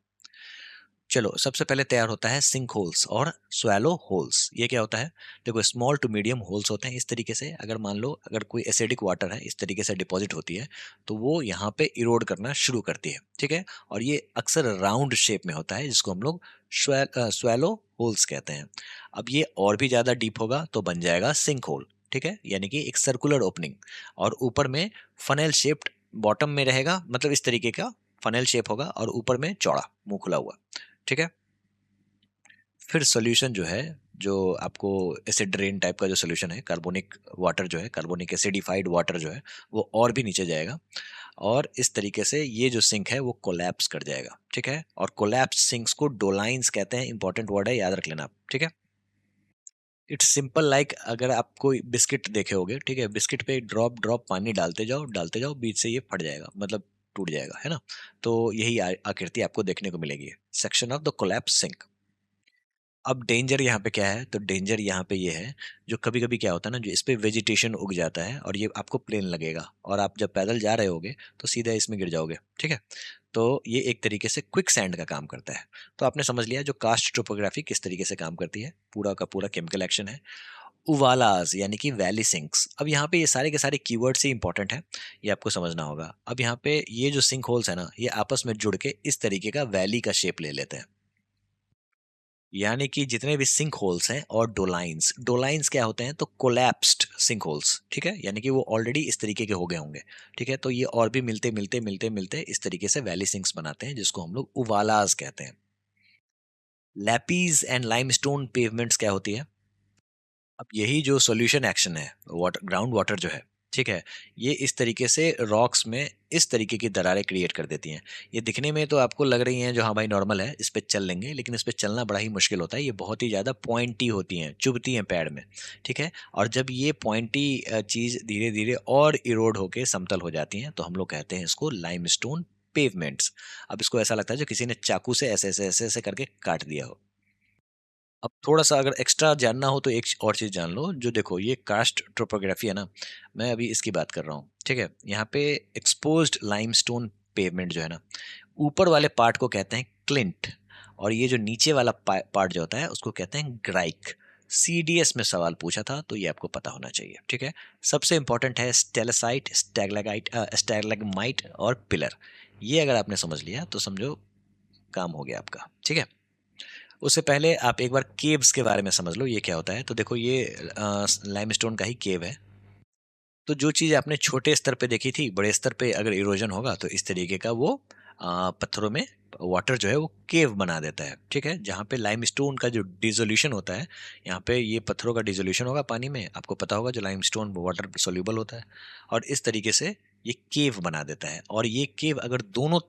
S1: चलो सबसे पहले तैयार होता है सिंक होल्स और स्वैलो होल्स। ये क्या होता है? देखो स्मॉल टू मीडियम होल्स होते हैं इस तरीके से, अगर मान लो अगर कोई एसिडिक वाटर है इस तरीके से डिपॉजिट होती है तो वो यहाँ पे इरोड करना शुरू करती है, ठीक है। और ये अक्सर राउंड शेप में होता है जिसको हम लोग स्वैलो होल्स कहते हैं। अब ये और भी ज़्यादा डीप होगा तो बन जाएगा सिंक होल, ठीक है, यानी कि एक सर्कुलर ओपनिंग, और ऊपर में फनेल शेप्ड बॉटम में रहेगा, मतलब इस तरीके का फनेल शेप होगा और ऊपर में चौड़ा मुंह खुला हुआ, ठीक है। फिर सॉल्यूशन जो है, जो आपको एसिड रेन टाइप का जो सॉल्यूशन है, कार्बोनिक वाटर जो है, कार्बोनिक एसिडिफाइड वाटर जो है वो और भी नीचे जाएगा और इस तरीके से ये जो सिंक है वो कोलैप्स कर जाएगा, ठीक है। और कोलैप्स सिंक्स को डोलाइंस कहते हैं, इंपॉर्टेंट वर्ड है, याद रख लेना आप, ठीक है। इट्स सिंपल लाइक अगर आप कोई बिस्किट देखे होगे, ठीक है, बिस्किट पे ड्रॉप ड्रॉप पानी डालते जाओ, बीच से ये फट जाएगा, मतलब टूट जाएगा, है ना। तो यही आकृति आपको देखने को मिलेगी, section of the collapse sink. अब डेंजर यहाँ पे क्या है? तो डेंजर यहाँ पे ये है जो कभी कभी क्या होता है ना, जो इस पे वेजिटेशन उग जाता है और ये आपको प्लेन लगेगा और आप जब पैदल जा रहे होगे तो सीधा इसमें गिर जाओगे, ठीक है। तो ये एक तरीके से क्विक सैंड का काम करता है। तो आपने समझ लिया जो कास्ट टोपोग्राफी किस तरीके से काम करती है, पूरा का पूरा केमिकल एक्शन है। उवालास यानी कि वैली सिंक्स, अब यहाँ पे ये सारे के सारे कीवर्ड्स ही इंपॉर्टेंट हैं, ये आपको समझना होगा। अब यहाँ पे ये जो सिंक होल्स है ना, ये आपस में जुड़ के इस तरीके का वैली का शेप ले लेते हैं। यानी कि जितने भी सिंक होल्स हैं और डोलाइंस, डोलाइंस क्या होते हैं, तो कोलैप्स्ड सिंक होल्स, ठीक है, यानी कि वो ऑलरेडी इस तरीके के हो गए होंगे। ठीक है, तो ये और भी मिलते मिलते मिलते मिलते इस तरीके से वैली सिंक्स बनाते हैं, जिसको हम लोग उवालास कहते हैं। लैपीज एंड लाइमस्टोन पेवमेंट्स क्या होती है, अब यही जो सॉल्यूशन एक्शन है, वाटर ग्राउंड वाटर जो है, ठीक है, ये इस तरीके से रॉक्स में इस तरीके की दरारें क्रिएट कर देती हैं। ये दिखने में तो आपको लग रही हैं जो हाँ भाई नॉर्मल है, इस पे चल लेंगे, लेकिन इस पे चलना बड़ा ही मुश्किल होता है। ये बहुत ही ज़्यादा पॉइंटी होती हैं, चुभती हैं पैर में। ठीक है, और जब ये पॉइंटी चीज़ धीरे धीरे और इरोड होके समतल हो जाती हैं, तो हम लोग कहते हैं इसको लाइमस्टोन पेवमेंट्स। अब इसको ऐसा लगता है जो किसी ने चाकू से ऐसे ऐसे ऐसे ऐसे करके काट दिया हो। अब थोड़ा-सा अगर एक्स्ट्रा जानना हो तो एक और चीज़ जान लो, जो देखो ये कास्ट टोपोग्राफी है ना, मैं अभी इसकी बात कर रहा हूँ, ठीक है? यहाँ पे एक्सपोज़्ड लाइमस्टोन पेवमेंट जो है ना, ऊपर वाले पार्ट को कहते हैं क्लिंट, और ये जो नीचे वाला पार्ट जो होता है उसको कहते हैं ग्राइक। सीडीएस में सवाल पूछा था तो ये आपको पता होना चाहिए, ठीक है? सबसे इम्पोर्टेंट है स्टेलेसाइट, स्टैलेग्माइट और पिलर। ये अगर आपने समझ लिया तो समझो काम हो गया आपका, ठीक है? उससे पहले आप एक बार केव्स के बारे में समझ लो, ये क्या होता है। तो देखो ये लाइमस्टोन का ही केव है। तो जो चीज़ आपने छोटे स्तर पे देखी थी, बड़े स्तर पे अगर इरोजन होगा तो इस तरीके का वो पत्थरों में वाटर जो है वो केव बना देता है, ठीक है? जहाँ पे लाइमस्टोन का जो डिसोल्यूशन होता है, यहाँ पे ये पत्थरों का डिसोल्यूशन होगा पानी में, आपको पता होगा जो लाइमस्टोन वाटर सोल्यूबल होता है, और इस तरीके से ये केव बना देता है। और ये केव अगर दोनों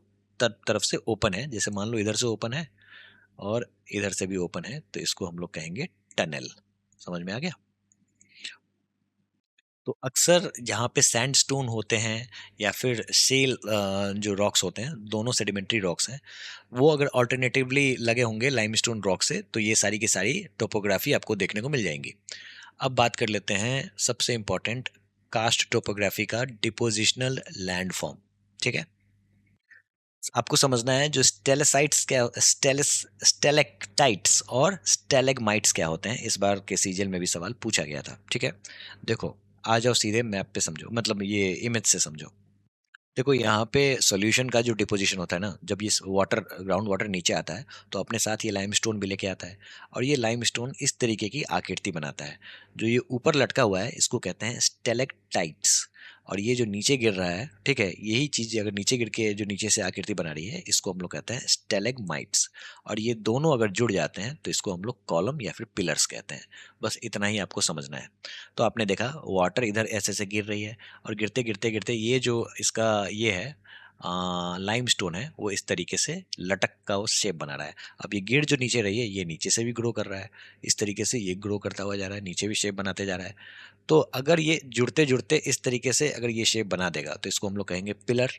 S1: तरफ से ओपन है, जैसे मान लो इधर से ओपन है और इधर से भी ओपन है, तो इसको हम लोग कहेंगे टनल। समझ में आ गया? तो अक्सर जहाँ पे सैंडस्टोन होते हैं या फिर शेल जो रॉक्स होते हैं, दोनों सेडिमेंट्री रॉक्स हैं, वो अगर ऑल्टरनेटिवली लगे होंगे लाइमस्टोन रॉक से, तो ये सारी की सारी टोपोग्राफी आपको देखने को मिल जाएंगी। अब बात कर लेते हैं सबसे इंपॉर्टेंट कास्ट टोपोग्राफी का, डिपोजिशनल लैंडफॉर्म। ठीक है, आपको समझना है जो स्टेलेसाइट्स क्या, स्टेलेक्टाइट्स और स्टेलेगमाइट्स क्या होते हैं। इस बार के सीजन में भी सवाल पूछा गया था, ठीक है? देखो, आ जाओ सीधे मैप पे समझो, मतलब ये इमेज से समझो। देखो यहाँ पे सॉल्यूशन का जो डिपोजिशन होता है ना, जब ये वाटर ग्राउंड वाटर नीचे आता है तो अपने साथ ये लाइमस्टोन भी लेके आता है, और ये लाइमस्टोन इस तरीके की आकृति बनाता है। जो ये ऊपर लटका हुआ है इसको कहते हैं स्टेलेक्टाइट्स, और ये जो नीचे गिर रहा है, ठीक है, यही चीज़ अगर नीचे गिर के जो नीचे से आकृति बना रही है, इसको हम लोग कहते हैं स्टेलेगमाइट्स। और ये दोनों अगर जुड़ जाते हैं तो इसको हम लोग कॉलम या फिर पिलर्स कहते हैं। बस इतना ही आपको समझना है। तो आपने देखा वाटर इधर ऐसे ऐसे गिर रही है, और गिरते गिरते गिरते ये जो इसका ये है लाइमस्टोन है, वो इस तरीके से लटक का वो शेप बना रहा है। अब ये गिर जो नीचे रही है, ये नीचे से भी ग्रो कर रहा है, इस तरीके से ये ग्रो करता हुआ जा रहा है, नीचे भी शेप बनाते जा रहा है। तो अगर ये जुड़ते जुड़ते इस तरीके से अगर ये शेप बना देगा तो इसको हम लोग कहेंगे पिलर।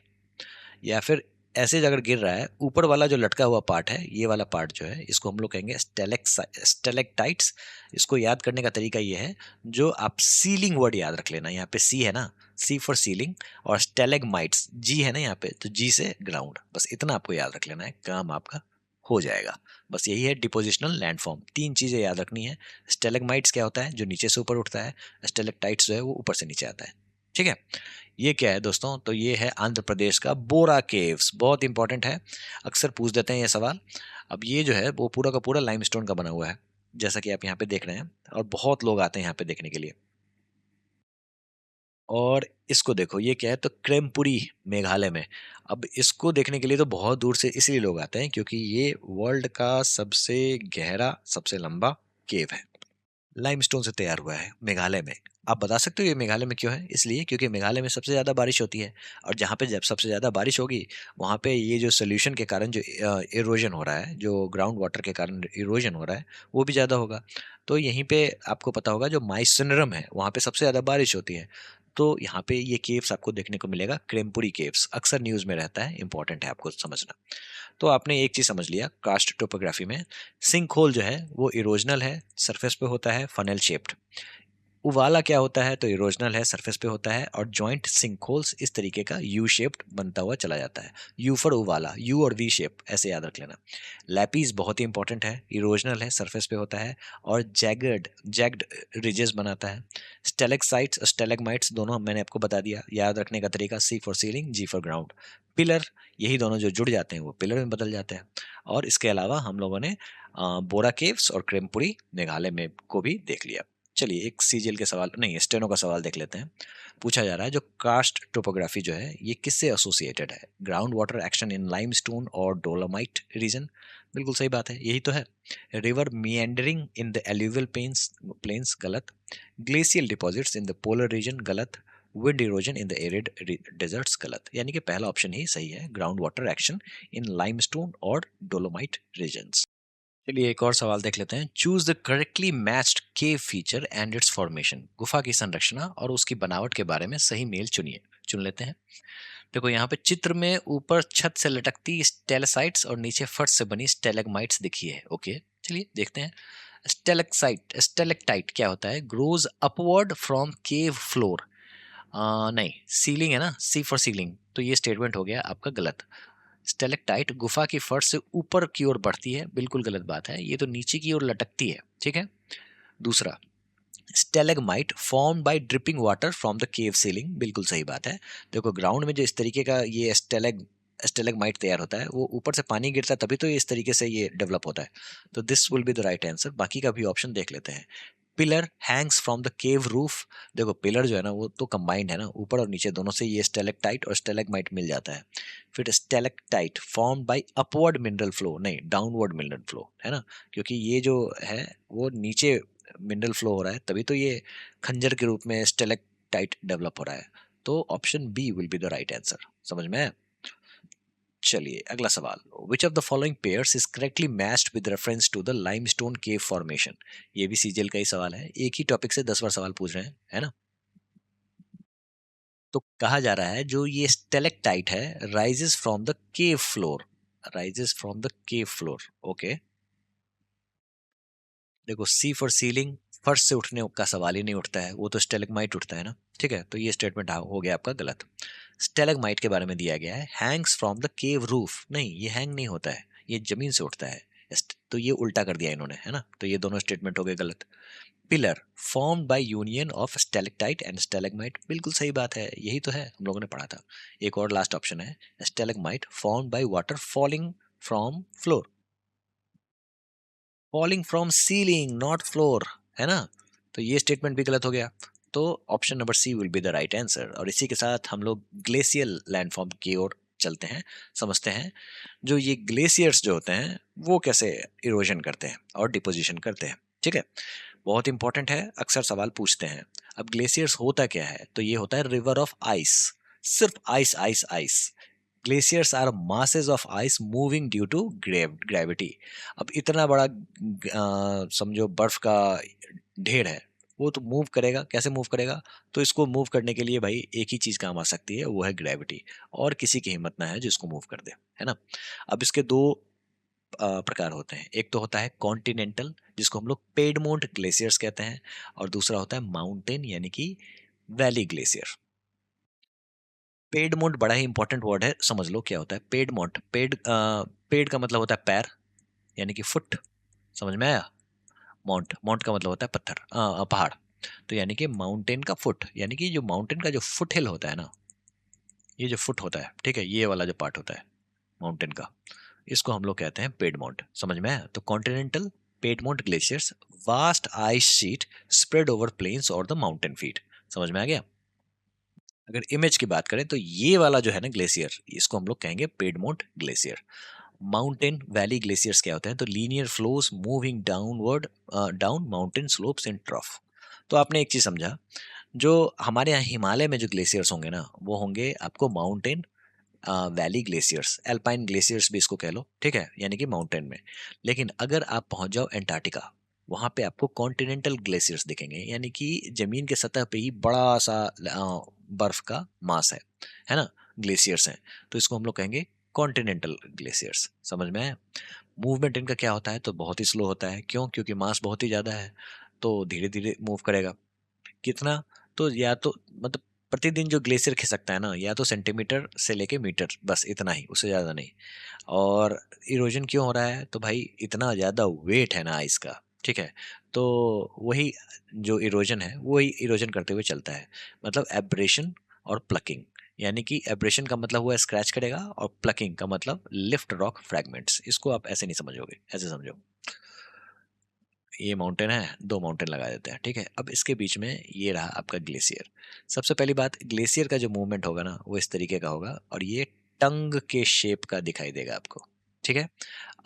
S1: या फिर ऐसे अगर गिर रहा है, ऊपर वाला जो लटका हुआ पार्ट है, ये वाला पार्ट जो है, इसको हम लोग कहेंगे स्टेलेक्टाइट्स। इसको याद करने का तरीका ये है, जो आप सीलिंग वर्ड याद रख लेना, यहाँ पे सी है ना, सी फॉर सीलिंग, और स्टेलेगमाइट्स जी है ना यहाँ पे, तो जी से ग्राउंड। बस इतना आपको याद रख लेना है, काम आपका हो जाएगा। बस यही है डिपोजिशनल लैंडफॉर्म। तीन चीजें याद रखनी है। स्टेलेगमाइट्स क्या होता है, जो नीचे से ऊपर उठता है। स्टेलेक्टाइट्स जो है वो ऊपर से नीचे आता है, ठीक है? ये क्या है दोस्तों, तो ये है आंध्र प्रदेश का बोरा केव्स, बहुत इंपॉर्टेंट है, अक्सर पूछ देते हैं ये सवाल। अब ये जो है वो पूरा का पूरा लाइमस्टोन का बना हुआ है, जैसा कि आप यहाँ पे देख रहे हैं, और बहुत लोग आते हैं यहाँ पे देखने के लिए। और इसको देखो, ये क्या है, तो क्रेमपुरी, मेघालय में। अब इसको देखने के लिए तो बहुत दूर से इसलिए लोग आते हैं क्योंकि ये वर्ल्ड का सबसे गहरा, सबसे लंबा केव है, लाइमस्टोन से तैयार हुआ है मेघालय में। आप बता सकते हो ये मेघालय में क्यों है? इसलिए क्योंकि मेघालय में सबसे ज़्यादा बारिश होती है, और जहाँ पे जब सबसे ज़्यादा बारिश होगी, वहाँ पे ये जो सॉल्यूशन के कारण जो इरोजन हो रहा है, जो ग्राउंड वाटर के कारण इरोजन हो रहा है, वो भी ज़्यादा होगा। तो यहीं पे आपको पता होगा जो माइसनरम है, वहाँ पे सबसे ज़्यादा बारिश होती है। तो यहाँ पे ये केव्स आपको देखने को मिलेगा, क्रेमपुरी केव्स, अक्सर न्यूज़ में रहता है, इंपॉर्टेंट है आपको समझना। तो आपने एक चीज समझ लिया, कास्ट टोपोग्राफी में सिंक होल जो है वो इरोजनल है, सरफेस पे होता है, फनल शेप्ड। उवाला क्या होता है? तो इरोजनल है, सरफेस पे होता है, और जॉइंट सिंकहोल्स इस तरीके का यू शेप्ड बनता हुआ चला जाता है। यू फॉर उवाला, यू और वी शेप, ऐसे याद रख लेना। लैपीज बहुत ही इंपॉर्टेंट है, इरोजनल है, सरफेस पे होता है, और जैग्ड रिजेस बनाता है। स्टेलेक्साइट्स और स्टेलेगमाइट्स दोनों मैंने आपको बता दिया, याद रखने का तरीका, C for ceiling, G for ground. Pillar, यही दोनों जो जुड़ जाते हैं वो पिलर में बदल जाते हैं। और इसके अलावा हम लोगों ने बोरा केव्स और क्रेमपुरी मेघालय में को भी देख लिया। चलिए एक सीजीएल के सवाल नहीं, स्टेनो का सवाल देख लेते हैं। पूछा जा रहा है जो कास्ट टोपोग्राफी जो है ये किससे एसोसिएटेड है? Ground water action in limestone और डोलोमाइट रीजन। बिल्कुल सही बात है, यही तो है। River meandering in the alluvial plains, गलत। Glacial deposits in the polar region, गलत। Wind erosion in the arid deserts, गलत। यानी कि पहला ऑप्शन ही सही है, ground water action in limestone और डोलोमाइट रीजन्स। चलिए एक और सवाल देख लेते हैं। Choose the correctly matched cave feature and it's formation. गुफा की संरचना और उसकी बनावट के बारे में सही मेल चुनिए। चुन लेते हैं। देखो यहाँ पे चित्र में ऊपर छत से लटकती स्टेलेसाइट्स और नीचे फर्श से बनी स्टेलेगमाइट्स दिखी है। ओके, चलिए देखते हैं। स्टेलेक्टाइट क्या होता है? Grows upward from cave floor. नहीं, सीलिंग है ना, सी फॉर सीलिंग, तो ये स्टेटमेंट हो गया आपका गलत। स्टेलेक्टाइट गुफा की फर्श से ऊपर की ओर बढ़ती है, बिल्कुल गलत बात है, ये तो नीचे की ओर लटकती है। ठीक है। दूसरा, stalagmite form by dripping water from the cave ceiling, बिल्कुल सही बात है। देखो ग्राउंड में जो इस तरीके का ये स्टेलेगमाइट तैयार होता है, वो ऊपर से पानी गिरता है तभी तो ये इस तरीके से ये डेवलप होता है। तो this will be the right answer. बाकी का भी ऑप्शन देख लेते हैं। Pillar Hanks from the cave roof. देखो पिलर जो है ना वो तो कंबाइंड है ना, ऊपर और नीचे दोनों से ये स्टेलेक्टाइट और स्टेलेगमाइट मिल जाता है। फिर stalactite form by upward mineral flow, नहीं डाउनवर्ड मिनरल फ्लो है ना, क्योंकि ये जो है वो नीचे मिनरल फ्लो हो रहा है तभी तो ये खंजर के रूप में स्टेलेक्टाइट डेवलप हो रहा है। तो option B will be the right answer. समझ में आया? चलिए अगला सवाल। Which of the following pairs is correctly matched with reference to the limestone cave formation. ये भी सीजीएल का ही सवाल है, एक ही टॉपिक से 10 बार सवाल पूछ रहे हैं, है ना। तो कहा जा रहा है जो ये स्टेलेक्टाइट है rises from the cave floor, rises from the cave floor. Okay, देखो सी फॉर सीलिंग, फर्श से उठने का सवाल ही नहीं उठता है, वो तो स्टेलेगमाइट उठता है ना। ठीक है, तो ये स्टेटमेंट हो गया आपका गलत। स्टेलेगमाइट के बारे में दिया गया है Hanks from the cave roof, नहीं ये हैंग नहीं होता है, ये जमीन से उठता है। तो ये उल्टा कर दिया इन्होंने, है ना, तो ये दोनों स्टेटमेंट हो गए गलत। Pillar formed by union of stalactite and stalagmite, बिल्कुल सही बात है, यही तो है, हम लोगों ने पढ़ा था। एक और लास्ट ऑप्शन है, stalagmite formed by water falling from floor. Falling from ceiling not floor, है ना, तो ये स्टेटमेंट भी गलत हो गया। तो option number C will be the right answer. और इसी के साथ हम लोग ग्लेशियल लैंडफॉर्म की ओर चलते हैं, समझते हैं जो ये ग्लेशियर्स जो होते हैं वो कैसे इरोजन करते हैं और डिपोजिशन करते हैं। ठीक है, बहुत इंपॉर्टेंट है, अक्सर सवाल पूछते हैं। अब ग्लेशियर्स होता क्या है? तो ये होता है रिवर ऑफ आइस, सिर्फ ice ice ice. Glaciers are masses of ice moving due to gravity. अब इतना बड़ा समझो बर्फ का ढेर है, वो तो मूव करेगा, कैसे मूव करेगा? तो इसको मूव करने के लिए भाई एक ही चीज काम आ सकती है, वो है ग्रेविटी, और किसी की हिम्मत ना है जो इसको मूव कर दे, है ना। अब इसके दो प्रकार होते हैं, एक तो होता है कॉन्टिनेंटल जिसको हम लोग पेडमोंट ग्लेशियर्स कहते हैं, और दूसरा होता है माउंटेन यानी कि वैली ग्लेशियर। पेडमोंट बड़ा ही इंपॉर्टेंट वर्ड है, समझ लो क्या होता है पेडमोंट। पेड का मतलब होता है पैर, यानी कि फुट, समझ में आया। माउंट, माउंट का मतलब होता है पत्थर, पहाड़। तो यानी कि माउंटेन का फुट, यानी कि जो माउंटेन का जो फुट हिल होता है ना, ये जो फुट होता है, ठीक है, ये वाला जो पार्ट होता है माउंटेन का, इसको हम लोग कहते हैं पेडमोंट। समझ में आया? तो continental piedmont glaciers, vast ice sheet spread over plains और द माउंटेन फीट। समझ में आ गया? अगर इमेज की बात करें तो ये वाला जो है ना ग्लेशियर, इसको हम लोग कहेंगे piedmont glacier. Mountain valley glaciers क्या होते हैं? तो linear flows moving downward down mountain slopes in trough. तो आपने एक चीज समझा, जो हमारे यहाँ हिमालय में जो ग्लेशियर्स होंगे ना वो होंगे आपको mountain valley glaciers, alpine glaciers भी इसको कह लो, ठीक है, यानी कि माउंटेन में। लेकिन अगर आप पहुंच जाओ एंटार्क्टिका, वहां पे आपको कॉन्टिनेंटल ग्लेशियर्स दिखेंगे, यानी कि जमीन के सतह पे ही बड़ा सा बर्फ का मास है ना, ग्लेशियर्स हैं। तो इसको हम लोग कहेंगे कॉन्टिनेंटल ग्लेशियर्स। समझ में आया? मूवमेंट इनका क्या होता है? तो बहुत ही स्लो होता है, क्यों? क्योंकि मास बहुत ही ज्यादा है, तो धीरे धीरे मूव करेगा। कितना? तो या तो मतलब प्रतिदिन जो ग्लेशियर खिसकता है ना, या तो सेंटीमीटर से लेके मीटर, बस इतना ही, उससे ज़्यादा नहीं। और इरोजन क्यों हो रहा है? तो भाई इतना ज़्यादा वेट है ना आइस का, ठीक है? तो वही जो इरोजन है, वही इरोजन करते हुए चलता है। मतलब एब्रेशन और प्लकिंग, यानी कि एब्रेशन का मतलब हुआ स्क्रैच करेगा और प्लकिंग का मतलब लिफ्ट रॉक फ्रैगमेंट्स। इसको आप ऐसे नहीं समझोगे, ऐसे समझो। ये माउंटेन है, 2 माउंटेन लगा देते हैं, ठीक है? अब इसके बीच में ये रहा आपका ग्लेशियर। सबसे पहली बात, ग्लेशियर का जो मूवमेंट होगा ना, वो इस तरीके का होगा और ये टंग के शेप का दिखाई देगा आपको, ठीक है?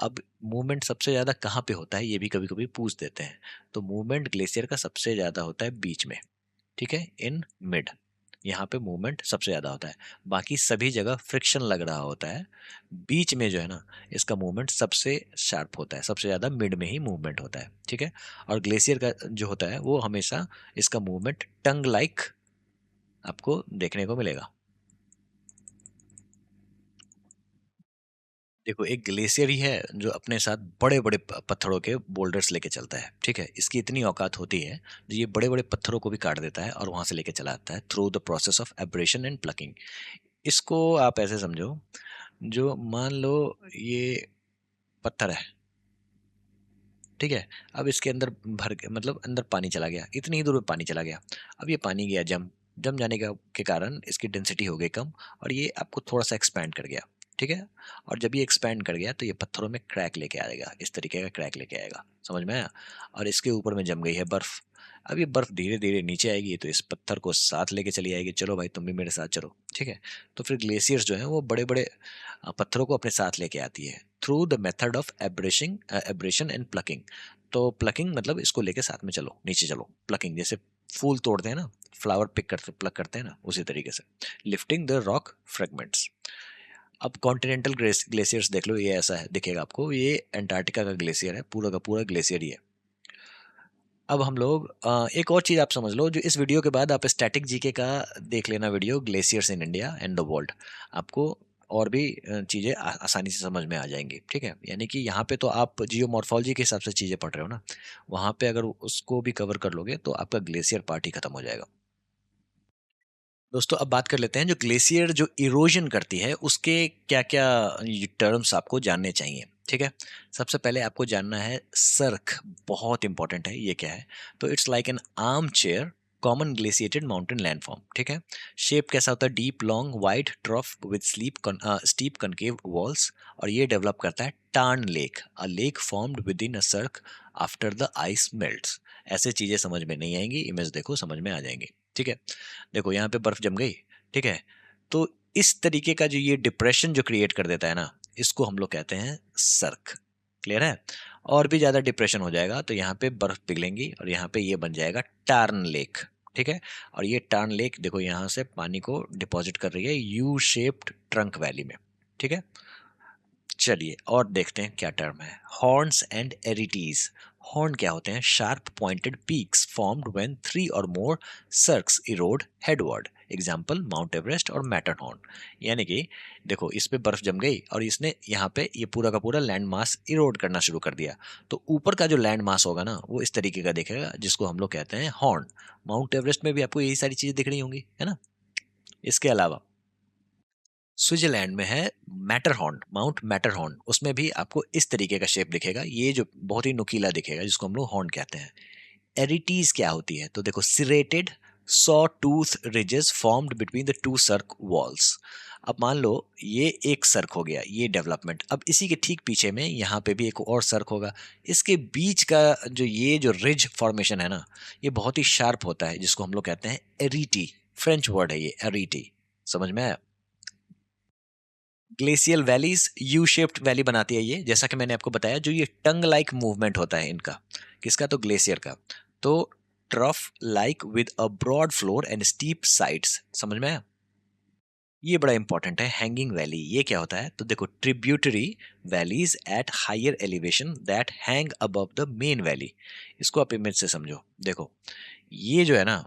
S1: अब मूवमेंट सबसे ज़्यादा कहाँ पे होता है, ये भी कभी-कभी पूछ देते हैं। तो मूवमेंट ग्लेशियर का सबसे ज़्यादा होता है बीच में, ठीक है? इन मिड, यहाँ पे मूवमेंट सबसे ज़्यादा होता है। बाकी सभी जगह फ्रिक्शन लग रहा होता है। बीच में जो है ना, इसका मूवमेंट सबसे शार्प होता है, सबसे ज़्यादा मिड में ही मूवमेंट होता है, ठीक है? और ग्लेशियर का जो होता है, वो हमेशा इसका मूवमेंट टंग लाइक आपको देखने को मिलेगा। देखो, एक ग्लेशियर ही है जो अपने साथ बड़े-बड़े पत्थरों के बोल्डर्स लेके चलता है, ठीक है? इसकी इतनी औकात होती है, जो ये बड़े-बड़े पत्थरों को भी काट देता है और वहाँ से लेके चला आता है through the process of abrasion and plucking. इसको आप ऐसे समझो, जो मान लो ये पत्थर है, ठीक है? अब इसके अंदर भर के मतलब अंदर पानी चला गया, इतनी ही दूर में पानी चला गया। अब ये पानी गया जम जाने का के कारण इसकी डेंसिटी हो गई कम और ये आपको थोड़ा-सा एक्सपैंड कर गया, ठीक है? और जब ये एक्सपैंड कर गया तो ये पत्थरों में क्रैक लेके आएगा, इस तरीके का क्रैक लेके आएगा, समझ में आया? और इसके ऊपर में जम गई है बर्फ। अब ये बर्फ धीरे-धीरे नीचे आएगी तो इस पत्थर को साथ लेके चली आएगी, चलो भाई तुम भी मेरे साथ चलो, ठीक है? तो फिर ग्लेशियर्स जो हैं वो बड़े-बड़े पत्थरों को अपने साथ लेके आती है through the method of abrasion and plucking. तो प्लकिंग मतलब इसको लेके साथ में चलो, नीचे चलो। प्लकिंग जैसे फूल तोड़ते हैं ना, फ्लावर पिक करते प्लक करते हैं ना, उसी तरीके से। Lifting the rock fragments. अब कॉन्टिनेंटल ग्लेशियर्स देख लो, ये ऐसा है दिखेगा आपको, ये अंटार्कटिका का ग्लेशियर है, पूरा का पूरा ग्लेशियर ही है। अब हम लोग एक और चीज़ आप समझ लो, जो इस वीडियो के बाद आप स्टैटिक जीके का देख लेना video, glaciers in India and the world. आपको और भी चीज़ें आसानी से समझ में आ जाएंगी, ठीक है? यानी कि यहाँ पे तो आप जियोमॉर्फोलॉजी के हिसाब से चीज़ें पढ़ रहे हो ना, वहाँ पे अगर उसको भी कवर कर लोगे तो आपका ग्लेशियर पार्ट ही खत्म हो जाएगा। दोस्तों, अब बात कर लेते हैं जो ग्लेशियर जो इरोजन करती है, उसके क्या क्या टर्म्स आपको जानने चाहिए, ठीक है? सबसे पहले आपको जानना है सर्क, बहुत इंपॉर्टेंट है, ये क्या है? तो it's like an arm chair common glaciated mountain landform, ठीक है? शेप कैसा होता है? Deep long wide trough with steep concave walls. और ये डेवलप करता है tarn lake, a lake formed within a cirque after the ice melts. ऐसे चीजें समझ में नहीं आएंगी, इमेज देखो समझ में आ जाएंगी, ठीक है? देखो यहाँ पे बर्फ जम गई, ठीक है? तो इस तरीके का जो ये डिप्रेशन जो क्रिएट कर देता है ना, इसको हम लोग कहते हैं सर्क। क्लियर है? और भी ज्यादा डिप्रेशन हो जाएगा तो यहाँ पे बर्फ पिघलेंगी और यहाँ पे ये बन जाएगा टार्न लेक, ठीक है? और ये टार्न लेक देखो यहाँ से पानी को डिपॉजिट कर रही है यू शेप्ड ट्रंक वैली में, ठीक है? चलिए और देखते हैं क्या टर्म है। Horns and एरिटीज। हॉर्न क्या होते हैं? Sharp pointed peaks formed when three और more cirques erode headward. Example Mount Everest और मैटरहॉर्न। यानी कि देखो, इस पे बर्फ जम गई और इसने यहाँ पे ये पूरा का पूरा लैंड मास इरोड करना शुरू कर दिया। तो ऊपर का जो लैंड मास होगा ना, वो इस तरीके का दिखेगा, जिसको हम लोग कहते हैं हॉर्न। माउंट एवरेस्ट में भी आपको यही सारी चीजें दिख रही होंगी, है ना? इसके अलावा स्विट्जरलैंड में है मैटरहॉर्न, माउंट मैटरहॉर्न, उसमें भी आपको इस तरीके का शेप दिखेगा, ये जो बहुत ही नुकीला दिखेगा, जिसको हम लोग हॉर्न कहते हैं। एरिटीज क्या होती है? तो देखो, serrated saw tooth ridges formed between the two cirque walls. अब मान लो ये एक सर्क हो गया, ये डेवलपमेंट। अब इसी के ठीक पीछे में यहाँ पे भी एक और सर्क होगा। इसके बीच का जो ये जो रिज फॉर्मेशन है ना, ये बहुत ही शार्प होता है, जिसको हम लोग कहते हैं एरिटी। फ्रेंच वर्ड है ये एरिटी। समझ में आया? Glacial valleys you shaped valley बनाती है ये, जैसा कि मैंने आपको बताया, जो ये टंग लाइक मूवमेंट होता है इनका। किसका? तो ग्लेशियर का। तो trough like with a broad floor and steep sides. समझ में आया? ये बड़ा इंपॉर्टेंट है, हैंगिंग वैली। ये क्या होता है? तो देखो, tributary valleys at higher elevation that hang above the main valley. इसको आप इमेज से समझो। देखो, ये जो है ना,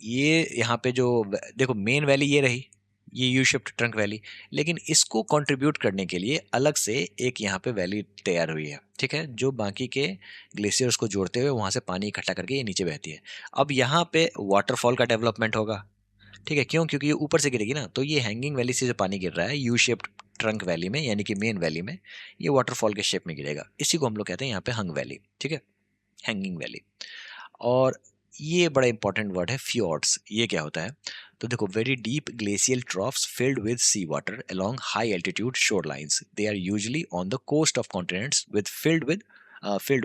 S1: ये यहाँ पे जो देखो मेन वैली ये रही, ये यू शिफ्ट ट्रंक वैली। लेकिन इसको कंट्रीब्यूट करने के लिए अलग से एक यहाँ पे वैली तैयार हुई है, ठीक है, जो बाकी के ग्लेशियर्स को जोड़ते हुए वहाँ से पानी इकट्ठा करके ये नीचे बहती है। अब यहाँ पे वाटरफॉल का डेवलपमेंट होगा, ठीक है, क्यों? क्योंकि ये ऊपर से गिरेगी ना, तो ये हैंगिंग वैली से जो पानी गिर रहा है यू शेप्ड ट्रंक वैली में, यानी कि मेन वैली में, ये वाटरफॉल के शेप में गिरेगा। इसी को हम लोग कहते हैं यहाँ पे हंग वैली, ठीक है, हैंगिंग वैली। और ये बड़ा इंपॉर्टेंट वर्ड है फ्योर्ड्स। ये क्या होता है? तो देखो, very deep glacial troughs filled with sea water along high altitude shore lines, they are usually on the coast of continents with filled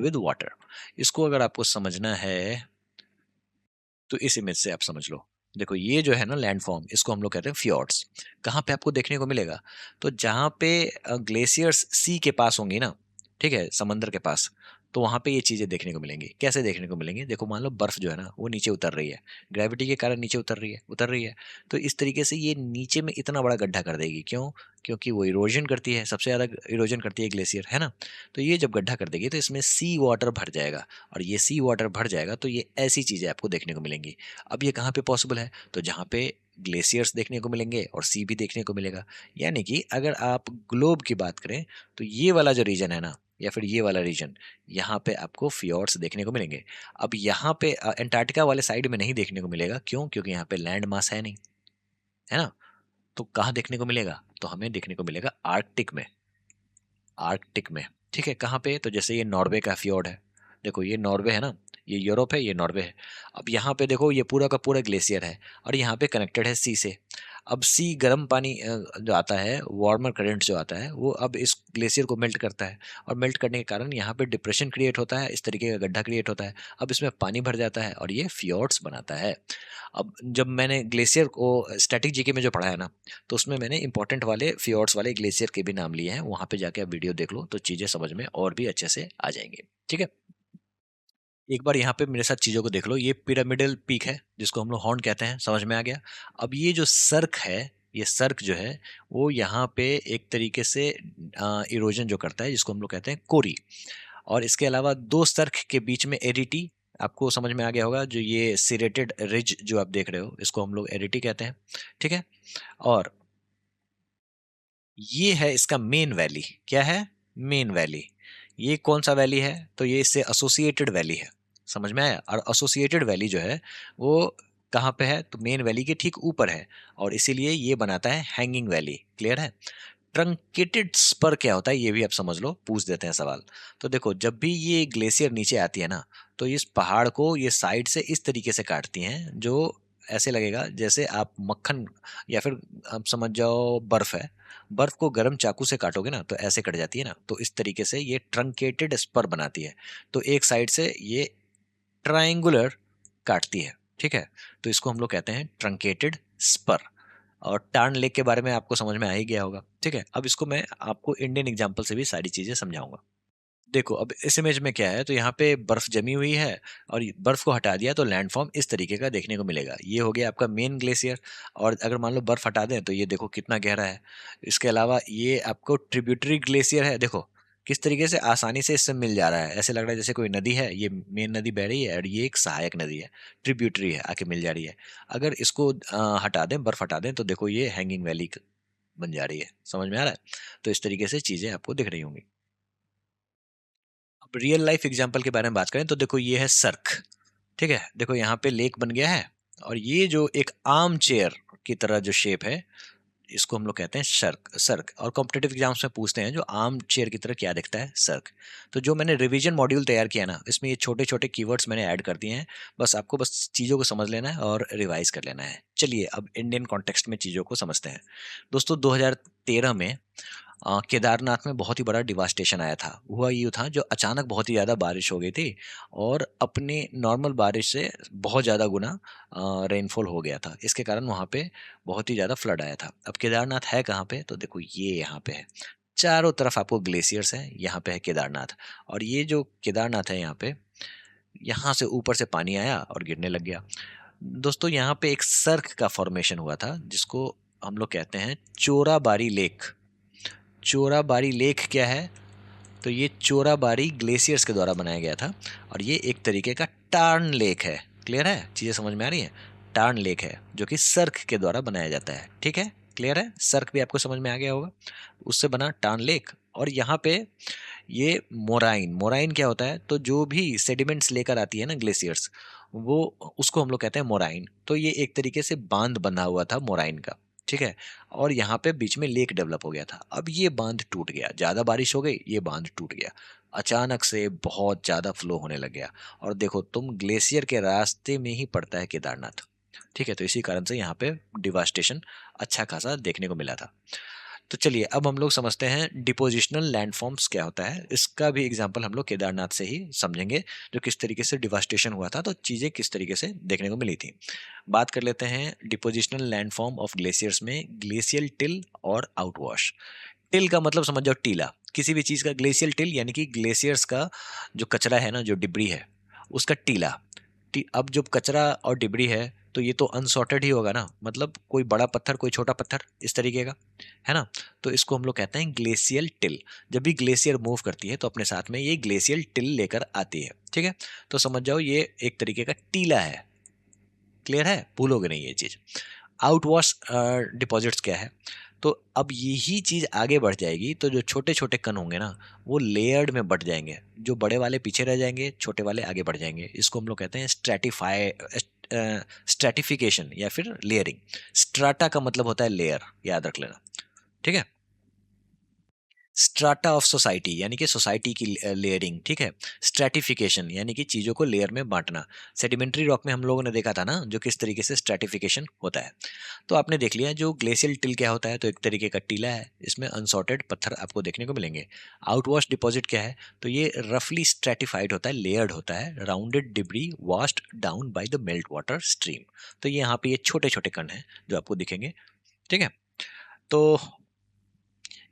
S1: with water. इसको अगर आपको समझना है तो इस इमेज से आप समझ लो। देखो, ये जो है ना लैंडफॉर्म, इसको हम लोग कहते हैं फ्योर्ड्स। कहाँ पे आपको देखने को मिलेगा? तो जहाँ पे ग्लेशियर्स सी के पास होंगी ना, ठीक है, समंदर के पास, तो वहाँ पे ये चीज़ें देखने को मिलेंगी। कैसे देखने को मिलेंगी? देखो, मान लो बर्फ जो है ना वो नीचे उतर रही है, ग्रेविटी के कारण नीचे उतर रही है। तो इस तरीके से ये नीचे में इतना बड़ा गड्ढा कर देगी। क्यों? क्योंकि वो इरोजन करती है, सबसे ज़्यादा इरोजन करती है ग्लेशियर, है ना। तो ये जब गड्ढा कर देगी तो इसमें सी वाटर भर जाएगा, और ये सी वाटर भर जाएगा तो ये ऐसी चीज़ें आपको देखने को मिलेंगी। अब ये कहाँ पे पॉसिबल है? तो जहाँ पे ग्लेशियर्स देखने को मिलेंगे और सी भी देखने को मिलेगा। यानी कि अगर आप ग्लोब की बात करें तो ये वाला जो रीजन है ना, या फिर ये वाला रीजन, यहाँ पे आपको फियोर्ड्स देखने को मिलेंगे। अब यहाँ पे अंटार्कटिका वाले साइड में नहीं देखने को मिलेगा। क्यों? क्योंकि यहाँ पे लैंड मास है नहीं, है ना। तो कहाँ देखने को मिलेगा? तो हमें देखने को मिलेगा आर्कटिक में। आर्कटिक में, ठीक है, कहाँ पे? तो जैसे ये नॉर्वे का फ्योर्ड है, देखो ये नॉर्वे है ना, ये यूरोप है, ये नॉर्वे है। अब यहाँ पे देखो, ये पूरा का पूरा ग्लेशियर है और यहाँ पे कनेक्टेड है सी से। अब सी गर्म पानी जो आता है, वार्मर करंट जो आता है, वो अब इस ग्लेशियर को मेल्ट करता है, और मेल्ट करने के कारण यहाँ पे डिप्रेशन क्रिएट होता है, इस तरीके का गड्ढा क्रिएट होता है। अब इसमें पानी भर जाता है और ये फियोर्ड्स बनाता है। अब जब मैंने ग्लेशियर को स्टैटिक जीके में जो पढ़ा है ना, तो उसमें मैंने इंपॉर्टेंट वाले फियोर्ड्स वाले ग्लेशियर के भी नाम लिए हैं। वहां पे जाके आप वीडियो देख लो तो चीजें समझ में और भी अच्छे से आ जाएंगी, ठीक है। एक बार यहाँ पे मेरे साथ चीजों को देख लो। ये पिरामिडल पीक है जिसको हम लोग हॉर्न कहते हैं, समझ में आ गया। अब ये जो सर्क है, ये सर्क जो है वो यहाँ पे एक तरीके से इरोजन जो करता है, जिसको हम लोग कहते हैं कोरी। और इसके अलावा दो सर्क के बीच में एरिटी, आपको समझ में आ गया होगा। जो ये सिरेटेड रिज जो आप देख रहे हो, इसको हम लोग एरिटी कहते हैं, ठीक है। और ये है इसका मेन वैली। क्या है? Main valley. ये कौन सा वैली है? तो ये इससे एसोसिएटेड वैली है, समझ में आया। और एसोसिएटेड वैली जो है वो कहाँ पे है? तो मेन वैली के ठीक ऊपर है, और इसीलिए ये बनाता है हैंगिंग वैली। क्लियर है? ट्रंकेटेड स्पर क्या होता है ये भी आप समझ लो, पूछ देते हैं सवाल। तो देखो, जब भी ये ग्लेशियर नीचे आती है ना, तो इस पहाड़ को ये साइड से इस तरीके से काटती हैं, जो ऐसे लगेगा जैसे आप मक्खन, या फिर आप समझ जाओ बर्फ है, बर्फ को गर्म चाकू से काटोगे ना तो ऐसे कट जाती है ना। तो इस तरीके से ये ट्रंकेटेड स्पर बनाती है। तो एक साइड से ये ट्रायंगुलर काटती है, ठीक है। तो इसको हम लोग कहते हैं ट्रंकेटेड स्पर। और टार्न लेक के बारे में आपको समझ में आ ही गया होगा, ठीक है। अब इसको मैं आपको इंडियन एग्जांपल से भी सारी चीजें समझाऊंगा। देखो, अब इस इमेज में क्या है? तो यहाँ पे बर्फ जमी हुई है, और ये बर्फ को हटा दिया तो लैंडफॉर्म इस तरीके का देखने को मिलेगा। ये हो गया आपका मेन ग्लेशियर। और अगर मान लो बर्फ हटा दें तो ये देखो कितना गहरा है। इसके अलावा ये आपको ट्रिब्यूटरी ग्लेशियर है, देखो किस तरीके से आसानी से इससे मिल जा रहा है। ऐसे लग रहा है जैसे कोई नदी है, ये मेन नदी बह रही है और ये एक सहायक नदी है, ट्रिब्यूटरी है, आके मिल जा रही है। अगर इसको हटा दें, बर्फ हटा दें, तो देखो ये हैंगिंग वैली बन जा रही है। समझ में आ रहा है? तो इस तरीके से चीजें आपको दिख रही होंगी। अब रियल लाइफ एग्जांपल के बारे में बात करें तो देखो, ये है सर्क, ठीक है। देखो यहाँ पे लेक बन गया है, और ये जो एक आर्म चेयर की तरह जो शेप है, इसको हम लोग कहते हैं सर्क। सर्क, और कॉम्पिटेटिव एग्जाम्स में पूछते हैं जो आर्म चेयर की तरह क्या दिखता है? सर्क। तो जो मैंने रिवीजन मॉड्यूल तैयार किया ना, इसमें ये छोटे छोटे कीवर्ड्स मैंने ऐड कर दिए हैं। बस आपको बस चीज़ों को समझ लेना है और रिवाइज कर लेना है। चलिए अब इंडियन कॉन्टेक्स्ट में चीज़ों को समझते हैं। दोस्तों, 2013 में केदारनाथ में बहुत ही बड़ा डिवास्टेशन आया था। हुआ यूँ था, जो अचानक बहुत ही ज़्यादा बारिश हो गई थी, और अपने नॉर्मल बारिश से बहुत ज़्यादा गुना रेनफॉल हो गया था। इसके कारण वहाँ पे बहुत ही ज़्यादा फ्लड आया था। अब केदारनाथ है कहाँ पे? तो देखो ये यहाँ पे है। चारों तरफ आपको ग्लेशियर्स हैं, यहाँ पे है केदारनाथ। और ये जो केदारनाथ है यहाँ पे, यहाँ से ऊपर से पानी आया और गिरने लग गया। दोस्तों, यहाँ पे एक सर्क का फॉर्मेशन हुआ था, जिसको हम लोग कहते हैं चोराबारी लेक। चोराबारी लेक क्या है? तो ये चोराबारी ग्लेशियर्स के द्वारा बनाया गया था, और ये एक तरीके का टार्न लेक है। क्लियर है? चीज़ें समझ में आ रही हैं? टार्न लेक है जो कि सर्क के द्वारा बनाया जाता है, ठीक है। क्लियर है? सर्क भी आपको समझ में आ गया होगा, उससे बना टान लेक। और यहाँ पे ये मोराइन, मोराइन क्या होता है, तो जो भी सेडिमेंट्स लेकर आती है ना ग्लेशियर्स, वो उसको हम लोग कहते हैं मोराइन। तो ये एक तरीके से बांध बना हुआ था मोराइन का, ठीक है। और यहाँ पे बीच में लेक डेवलप हो गया था। अब ये बांध टूट गया, ज़्यादा बारिश हो गई, ये बांध टूट गया, अचानक से बहुत ज़्यादा फ्लो होने लग गया। और देखो तुम, ग्लेशियर के रास्ते में ही पड़ता है केदारनाथ, ठीक है। तो इसी कारण से यहाँ पे डिवास्टेशन अच्छा खासा देखने को मिला था। तो चलिए अब हम लोग समझते हैं डिपोजिशनल लैंडफॉर्म्स क्या होता है। इसका भी एग्जांपल हम लोग केदारनाथ से ही समझेंगे, जो किस तरीके से डिवास्टेशन हुआ था, तो चीज़ें किस तरीके से देखने को मिली थी। बात कर लेते हैं डिपोजिशनल लैंडफॉर्म ऑफ ग्लेशियर्स में, ग्लेशियल टिल और आउटवॉश। टिल का मतलब समझ जाओ टीला, किसी भी चीज़ का ग्लेशियल टिल यानी कि ग्लेशियर्स का जो कचरा है ना, जो डिब्री है, उसका टीला। अब जब कचरा और डिब्री है तो ये तो अनसॉर्टेड ही होगा ना, मतलब कोई बड़ा पत्थर कोई छोटा पत्थर इस तरीके का, है ना। तो इसको हम लोग कहते हैं ग्लेशियल टिल। जब भी ग्लेशियर मूव करती है तो अपने साथ में ये ग्लेशियल टिल लेकर आती है, ठीक है। तो समझ जाओ ये एक तरीके का टीला है। क्लियर है, भूलोगे नहीं ये चीज़। आउटवॉश डिपॉजिट्स क्या है, तो अब यही चीज़ आगे बढ़ जाएगी तो जो छोटे छोटे कण होंगे ना, वो लेयर्ड में बढ़ जाएंगे, जो बड़े वाले पीछे रह जाएंगे, छोटे वाले आगे बढ़ जाएंगे। इसको हम लोग कहते हैं स्ट्रैटिफिकेशन या फिर लेयरिंग। स्ट्राटा का मतलब होता है लेयर, याद रख लेना, ठीक है। स्ट्राटा ऑफ सोसाइटी यानी कि सोसाइटी की लेयरिंग, ठीक है। स्ट्रैटिफिकेशन यानी कि चीज़ों को लेयर में बांटना। सेडिमेंट्री रॉक में हम लोगों ने देखा था ना, जो किस तरीके से स्ट्रैटिफिकेशन होता है। तो आपने देख लिया जो ग्लेशियल टिल क्या होता है, तो एक तरीके का टीला है, इसमें अनसॉर्टेड पत्थर आपको देखने को मिलेंगे। आउटवॉश डिपॉजिट क्या है, तो ये रफली स्ट्रैटिफाइड होता है, लेयर्ड होता है, rounded debris washed down by the melt water stream. तो ये यहाँ पे ये छोटे छोटे कण हैं जो आपको दिखेंगे, ठीक है। तो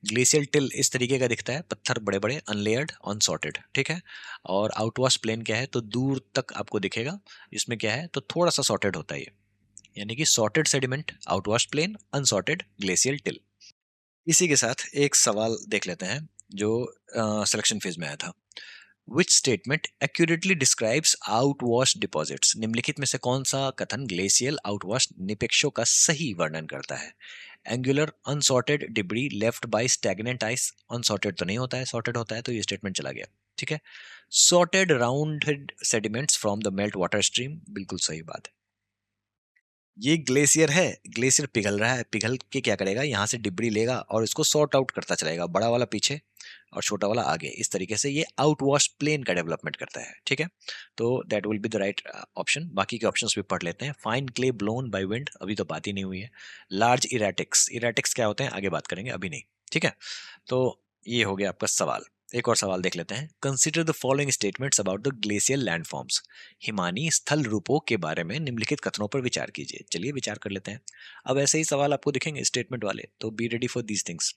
S1: ग्लेशियल टिल इस तरीके का दिखता है, पत्थर बड़े बड़े, अनलेयर्ड, अनसॉर्टेड, ठीक है। और आउटवॉश प्लेन क्या है, तो दूर तक आपको दिखेगा। इसमें क्या है, तो थोड़ा सा सॉर्टेड होता है ये, यानी कि sorted sediment, outwash plain, unsorted glacial till. इसी के साथ एक सवाल देख लेते हैं जो सिलेक्शन फेज में आया था। Which statement accurately describes outwash deposits, निम्नलिखित में से कौन सा कथन ग्लेशियल आउटवॉश निपेक्षों का सही वर्णन करता है। Angular unsorted debris left by stagnant ice, unsorted तो नहीं होता है, सॉर्टेड होता है, तो ये स्टेटमेंट चला गया, ठीक है। Sorted rounded sediments from the melt water stream, बिल्कुल सही बात है। ये ग्लेशियर है, ग्लेशियर पिघल रहा है, पिघल के क्या करेगा, यहाँ से डिब्री लेगा और इसको सॉर्ट आउट करता चलेगा, बड़ा वाला पीछे और छोटा वाला आगे। इस तरीके से ये आउट वॉश प्लेन का डेवलपमेंट करता है, ठीक है। तो that will be the right option. बाकी के ऑप्शंस भी पढ़ लेते हैं। Fine clay blown by wind, अभी तो बात ही नहीं हुई है। लार्ज इरेटिक्स, इरेटिक्स क्या होते हैं आगे बात करेंगे, अभी नहीं, ठीक है। तो ये हो गया आपका सवाल। एक और सवाल देख लेते हैं। Consider the following statements about the glacial landforms, Himani स्थल रूपों के बारे में निम्नलिखित कथनों पर विचार कीजिए। चलिए विचार कर लेते हैं। अब ऐसे ही सवाल आपको दिखेंगे स्टेटमेंट वाले, तो be ready for these things.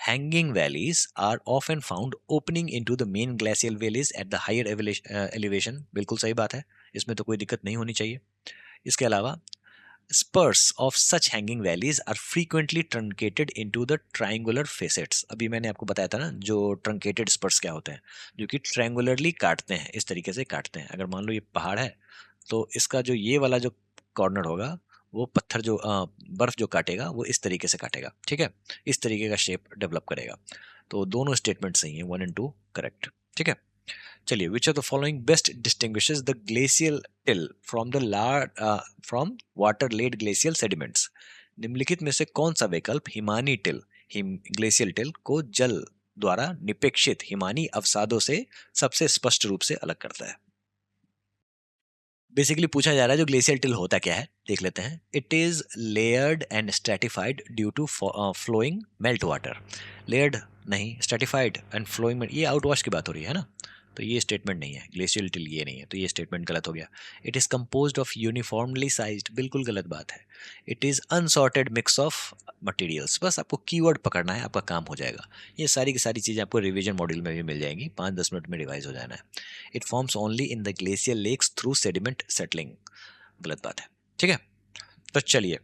S1: Hanging valleys are often found opening into the main glacial valleys at the higher elevation, बिल्कुल सही बात है, इसमें तो कोई दिक्कत नहीं होनी चाहिए। इसके अलावा spurs of such hanging valleys are frequently truncated into the triangular facets। अभी मैंने आपको बताया था ना जो truncated spurs क्या होते हैं, जो कि triangularly काटते हैं, इस तरीके से काटते हैं। अगर मान लो ये पहाड़ है तो इसका जो ये वाला जो कॉर्नर होगा, वो पत्थर जो बर्फ जो काटेगा वो इस तरीके से काटेगा, ठीक है। इस तरीके का शेप डेवलप करेगा। तो दोनों स्टेटमेंट सही हैं, 1 and 2 करेक्ट, ठीक है। चलिए, which of the following best distinguishes the glacial till from the from water laid glacial sediments, निम्नलिखित में से कौन सा विकल्प हिमानी टिल, हिम ग्लेशियल टिल को जल द्वारा निपेक्षित हिमानी अवसादों से सबसे स्पष्ट रूप से अलग करता है। बेसिकली पूछा जा रहा है जो ग्लेशियल टिल होता क्या है, देख लेते हैं। It is layered and stratified due to flowing melt water. Layered नहीं, स्ट्रेटिफाइड एंड फ्लोइंग, ये आउटवॉश की बात हो रही है ना, तो ये स्टेटमेंट नहीं है, ग्लेशियल टिल ये नहीं है, तो ये स्टेटमेंट गलत हो गया। It is composed of uniformly sized, बिल्कुल गलत बात है। It is unsorted mix of materials, बस आपको कीवर्ड पकड़ना है, आपका काम हो जाएगा। ये सारी की सारी चीज़ें आपको रिवीजन मॉड्यूल में भी मिल जाएंगी, 5-10 मिनट में रिवाइज हो जाना है। It forms only in the glacial lakes through sediment settling, गलत बात है, ठीक है। तो चलिए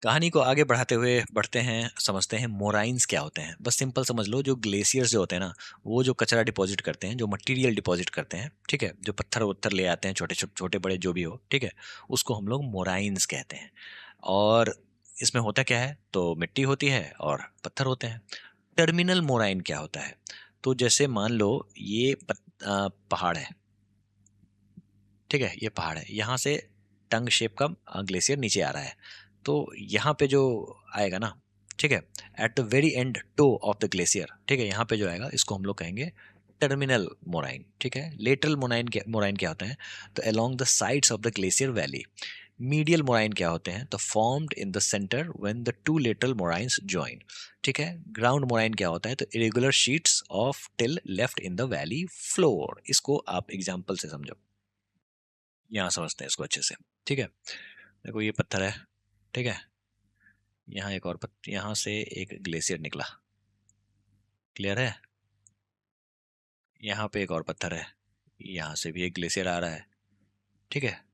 S1: कहानी को आगे बढ़ाते हुए बढ़ते हैं, समझते हैं मोराइंस क्या होते हैं। बस सिंपल समझ लो, जो ग्लेशियर्स जो होते हैं ना, वो जो कचरा डिपॉजिट करते हैं, जो मटेरियल डिपॉजिट करते हैं, ठीक है, जो पत्थर वत्थर ले आते हैं, छोटे छोटे छोटे बड़े जो भी हो, ठीक है, उसको हम लोग मोराइंस कहते हैं। और इसमें होता क्या है, तो मिट्टी होती है और पत्थर होते हैं। टर्मिनल मोराइन क्या होता है, तो जैसे मान लो ये पहाड़ है, ठीक है, ये पहाड़ है, यहाँ से टंग शेप का ग्लेशियर नीचे आ रहा है। तो यहाँ पे जो आएगा ना, ठीक है, at the very end toe of the glacier, ठीक है, यहाँ पे जो आएगा इसको हम लोग कहेंगे टर्मिनल मोराइन, ठीक है। लेटरल मोराइन क्या होता है, तो along the sides of the glacier valley. Medial moraine क्या होते हैं, तो formed in the centre when the two lateral moraines join, ठीक है। ग्राउंड मोराइन क्या होता है, तो irregular sheets of till left in the valley floor. इसको आप एग्जांपल से समझो, यहाँ समझते हैं इसको अच्छे से, ठीक है। देखो ये पत्थर है, ठीक है, यहाँ एक और पत्थर, यहाँ से एक ग्लेशियर निकला, क्लियर है। यहाँ पे एक और पत्थर है, यहाँ से भी एक ग्लेशियर आ रहा है, ठीक है।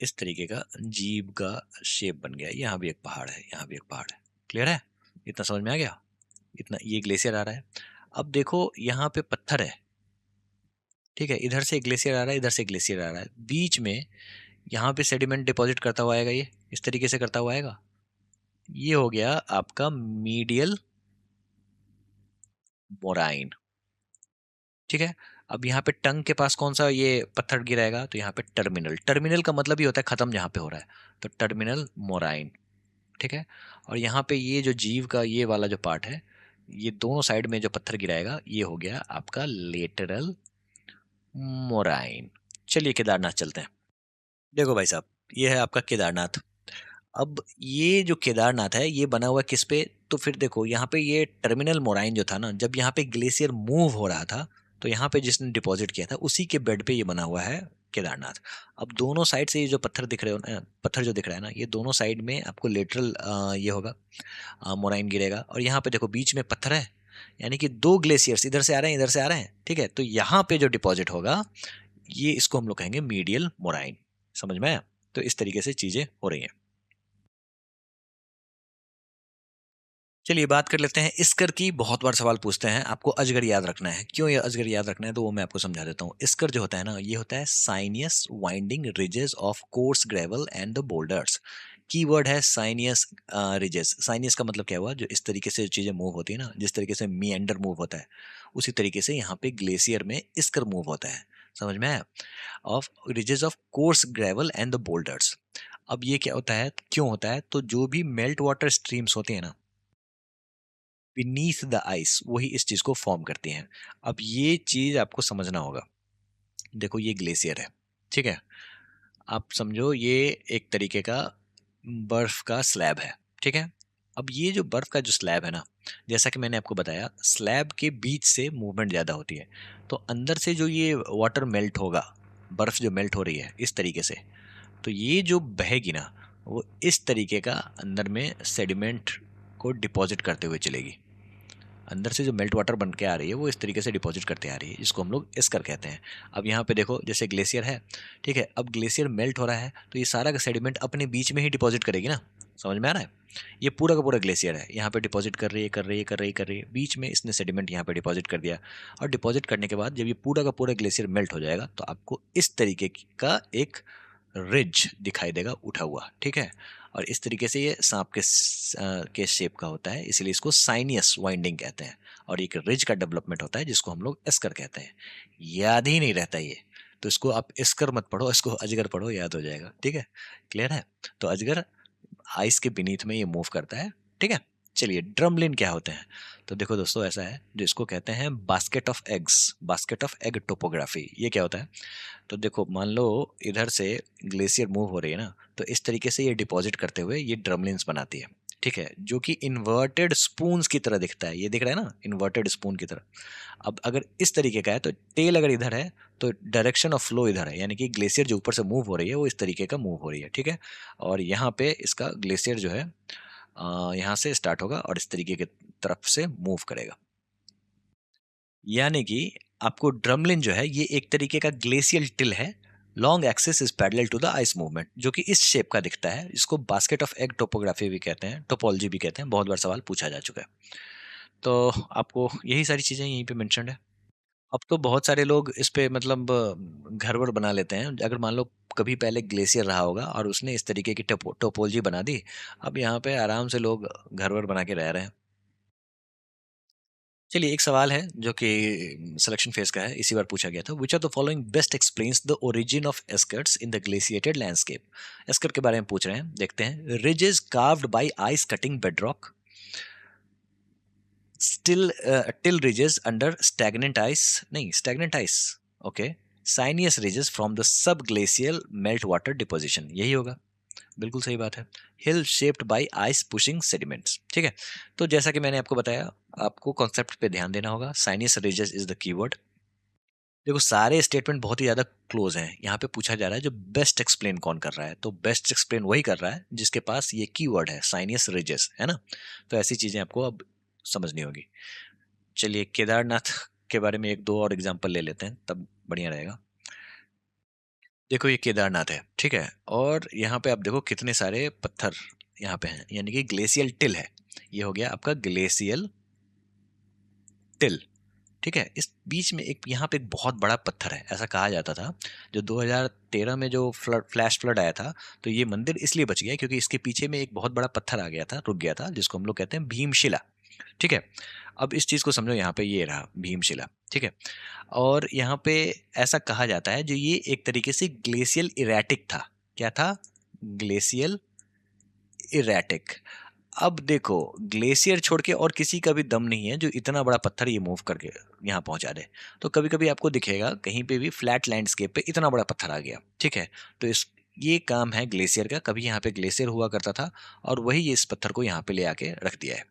S1: इस तरीके का जीव का शेप बन गया। यहाँ भी एक पहाड़ है, यहाँ भी एक पहाड़ है, क्लियर है। इतना समझ में आ गया, इतना, ये ग्लेशियर आ रहा है। अब देखो यहाँ पे पत्थर है, ठीक है, इधर से ग्लेशियर आ रहा है, इधर से ग्लेशियर आ रहा है, बीच में यहाँ पे सेडिमेंट डिपॉजिट करता हुआ आएगा, ये इस तरीके से करता हुआ आएगा। ये हो गया आपका मीडियल मोराइन, ठीक है। अब यहाँ पे टंग के पास कौन सा ये पत्थर गिराएगा, तो यहाँ पे टर्मिनल। टर्मिनल का मतलब ये होता है खत्म जहाँ पे हो रहा है, तो टर्मिनल मोराइन, ठीक है। और यहाँ पे ये जो जीव का ये वाला जो पार्ट है, ये दोनों साइड में जो पत्थर गिराएगा, ये हो गया आपका लेटरल मोराइन। चलिए केदारनाथ चलते हैं। देखो भाई साहब, ये है आपका केदारनाथ। अब ये जो केदारनाथ है ये बना हुआ है किस पे, तो फिर देखो यहाँ पे ये टर्मिनल मोराइन जो था ना, जब यहाँ पे ग्लेशियर मूव हो रहा था, तो यहाँ पे जिसने डिपॉजिट किया था उसी के बेड पे ये बना हुआ है केदारनाथ। अब दोनों साइड से ये जो पत्थर दिख रहे हो ना, पत्थर जो दिख रहा है ना, ये दोनों साइड में आपको लेटरल ये होगा, मोराइन गिरेगा। और यहाँ पे देखो बीच में पत्थर है, यानी कि दो ग्लेशियर्स इधर से आ रहे हैं, इधर से आ रहे हैं, ठीक है। तो यहाँ पे जो डिपॉजिट होगा, ये इसको हम लोग कहेंगे मीडियल मोराइन। समझ में आया। तो इस तरीके से चीजें हो रही हैं। चलिए बात कर लेते हैं इस्कर की। बहुत बार सवाल पूछते हैं, आपको अजगर याद रखना है। क्यों ये अजगर याद रखना है, तो वो मैं आपको समझा देता हूँ। इस्कर जो होता है ना, ये होता है sinuous winding ridges of coarse gravel and the boulders. Keyword है साइनियस रिजेस। साइनियस का मतलब क्या हुआ, जो इस तरीके से चीजें मूव होती है ना, जिस तरीके से मिएंडर मूव होता है, उसी तरीके से यहाँ पे ग्लेशियर में इस्कर मूव होता है। समझ में आया। Of ridges of coarse gravel and the boulders. अब ये क्या होता है, क्यों होता है, तो जो भी मेल्ट वाटर स्ट्रीम्स होती है ना बीनीथ द आइस, वही इस चीज को फॉर्म करती हैं। अब ये चीज आपको समझना होगा। देखो ये ग्लेशियर है, ठीक है, आप समझो ये एक तरीके का बर्फ का स्लैब है, ठीक है। अब ये जो बर्फ का जो स्लैब है ना, जैसा कि मैंने आपको बताया, स्लैब के बीच से मूवमेंट ज्यादा होती है, तो अंदर से जो ये वाटर मेल्ट होगा, बर्फ जो मेल्ट हो रही है इस तरीके से, तो ये जो बहेगी ना, वो इस तरीके का अंदर में सेडिमेंट को डिपॉजिट करते हुए चलेगी। अंदर से जो मेल्ट वाटर बन के आ रही है वो इस तरीके से डिपॉजिट करते आ रही है, जिसको हम लोग एस्कर कहते हैं। अब यहाँ पे देखो जैसे ग्लेशियर है, ठीक है, अब ग्लेशियर मेल्ट हो रहा है, तो ये सारा का सेडिमेंट अपने बीच में ही डिपॉजिट करेगी ना। समझ में आ रहा है। ये पूरा का पूरा ग्लेशियर है, यहाँ पे डिपॉजिट कर रही है, कर रही है, कर रही है, कर रही है, बीच में इसने सेडिमेंट यहाँ पे डिपॉजिट कर दिया। और डिपॉजिट करने के बाद जब ये पूरा का पूरा ग्लेशियर मेल्ट हो जाएगा, तो आपको इस तरीके का एक रिज दिखाई देगा उठा हुआ, ठीक है। और इस तरीके से ये सांप के शेप का होता है, इसलिए इसको साइनियस वाइंडिंग कहते हैं। और एक रिज का डेवलपमेंट होता है, जिसको हम लोग एस्कर कहते हैं। याद ही नहीं रहता ये, तो इसको आप एस्कर मत पढ़ो, इसको अजगर पढ़ो, याद हो जाएगा, ठीक है। क्लियर है। तो अजगर आइस के बीनीथ में ये मूव करता है, ठीक है। चलिए ड्रमलिन क्या होते हैं, तो देखो दोस्तों ऐसा है, जो इसको कहते हैं basket of eggs, basket of egg topography. ये क्या होता है, तो देखो मान लो इधर से ग्लेशियर मूव हो रही है ना, तो इस तरीके से ये डिपॉजिट करते हुए ये ड्रमलिन्स बनाती है, ठीक है, जो कि इन्वर्टेड स्पून्स की तरह दिखता है। ये दिख रहा है ना, इन्वर्टेड स्पून की तरह। अब अगर इस तरीके का है, तो टेल अगर इधर है, तो डायरेक्शन ऑफ फ्लो इधर है, यानी कि ग्लेशियर जो ऊपर से मूव हो रही है वो इस तरीके का मूव हो रही है, ठीक है। और यहाँ पे इसका ग्लेशियर जो है यहाँ से स्टार्ट होगा और इस तरीके की तरफ से मूव करेगा। यानी कि आपको ड्रमलिन जो है, ये एक तरीके का ग्लेशियल टिल है। Long axis is parallel to the ice movement, जो कि इस शेप का दिखता है। इसको बास्केट ऑफ एग टोपोग्राफी भी कहते हैं, टोपोलॉजी भी कहते हैं। बहुत बार सवाल पूछा जा चुका है। तो आपको यही सारी चीजें यहीं पे मेंशन्ड है। अब तो बहुत सारे लोग इस पे मतलब घर वर बना लेते हैं। अगर मान लो कभी पहले ग्लेशियर रहा होगा और उसने इस तरीके की टोपोलॉजी बना दी। अब यहाँ पे आराम से लोग घर-वर बना के रह रहे हैं। चलिए एक सवाल है जो कि सिलेक्शन फेज का है, इसी बार पूछा गया था। Which of the following best explains the origin of eskers in the glaciated landscape? Esker के बारे में पूछ रहे हैं, देखते हैं। Ridges carved by ice cutting bedrock, still till ridges under stagnant ice, नहीं stagnant ice, okay. Sinuous ridges from the subglacial melt water deposition, यही होगा। बिल्कुल सही बात है। Hill shaped by ice pushing sediments, ठीक है। तो जैसा कि मैंने आपको बताया, आपको कॉन्सेप्ट पे ध्यान देना होगा। साइनियस रिजेस इज द कीवर्ड। देखो सारे स्टेटमेंट बहुत ही ज्यादा क्लोज हैं। यहाँ पे पूछा जा रहा है जो बेस्ट एक्सप्लेन कौन कर रहा है, तो बेस्ट एक्सप्लेन वही कर रहा है जिसके पास ये कीवर्ड है, साइनियस रिजेस, है ना। तो ऐसी चीजें आपको अब समझनी होगी। चलिए केदारनाथ के बारे में एक दो और एग्जांपल ले लेते हैं, तब बढ़िया रहेगा। देखो ये केदारनाथ है, ठीक है। और यहाँ पे आप देखो कितने सारे पत्थर यहाँ पे हैं, यानी कि ग्लेशियल टिल है। ये हो गया आपका ग्लेशियल टिल, ठीक है। इस बीच में एक यहाँ पे एक बहुत बड़ा पत्थर है, ऐसा कहा जाता था। जो 2013 में जो फ्लैश फ्लड आया था, तो ये मंदिर इसलिए बच गया क्योंकि इसके पीछे में एक बहुत बड़ा पत्थर आ गया था, रुक गया था, जिसको हम लोग कहते हैं भीमशिला, ठीक है। अब इस चीज को समझो, यहाँ पे ये रहा भीमशिला, ठीक है। और यहाँ पे ऐसा कहा जाता है जो ये एक तरीके से ग्लेशियल इरेटिक था। क्या था? Glacial erratic. अब देखो ग्लेशियर छोड़ के और किसी का भी दम नहीं है जो इतना बड़ा पत्थर ये मूव करके यहाँ पहुंचा दे। तो कभी कभी आपको दिखेगा कहीं पे भी फ्लैट लैंडस्केप पे इतना बड़ा पत्थर आ गया, ठीक है। तो इस ये काम है ग्लेशियर का। कभी यहाँ पे ग्लेशियर हुआ करता था और वही इस पत्थर को यहाँ पे ले आके रख दिया है।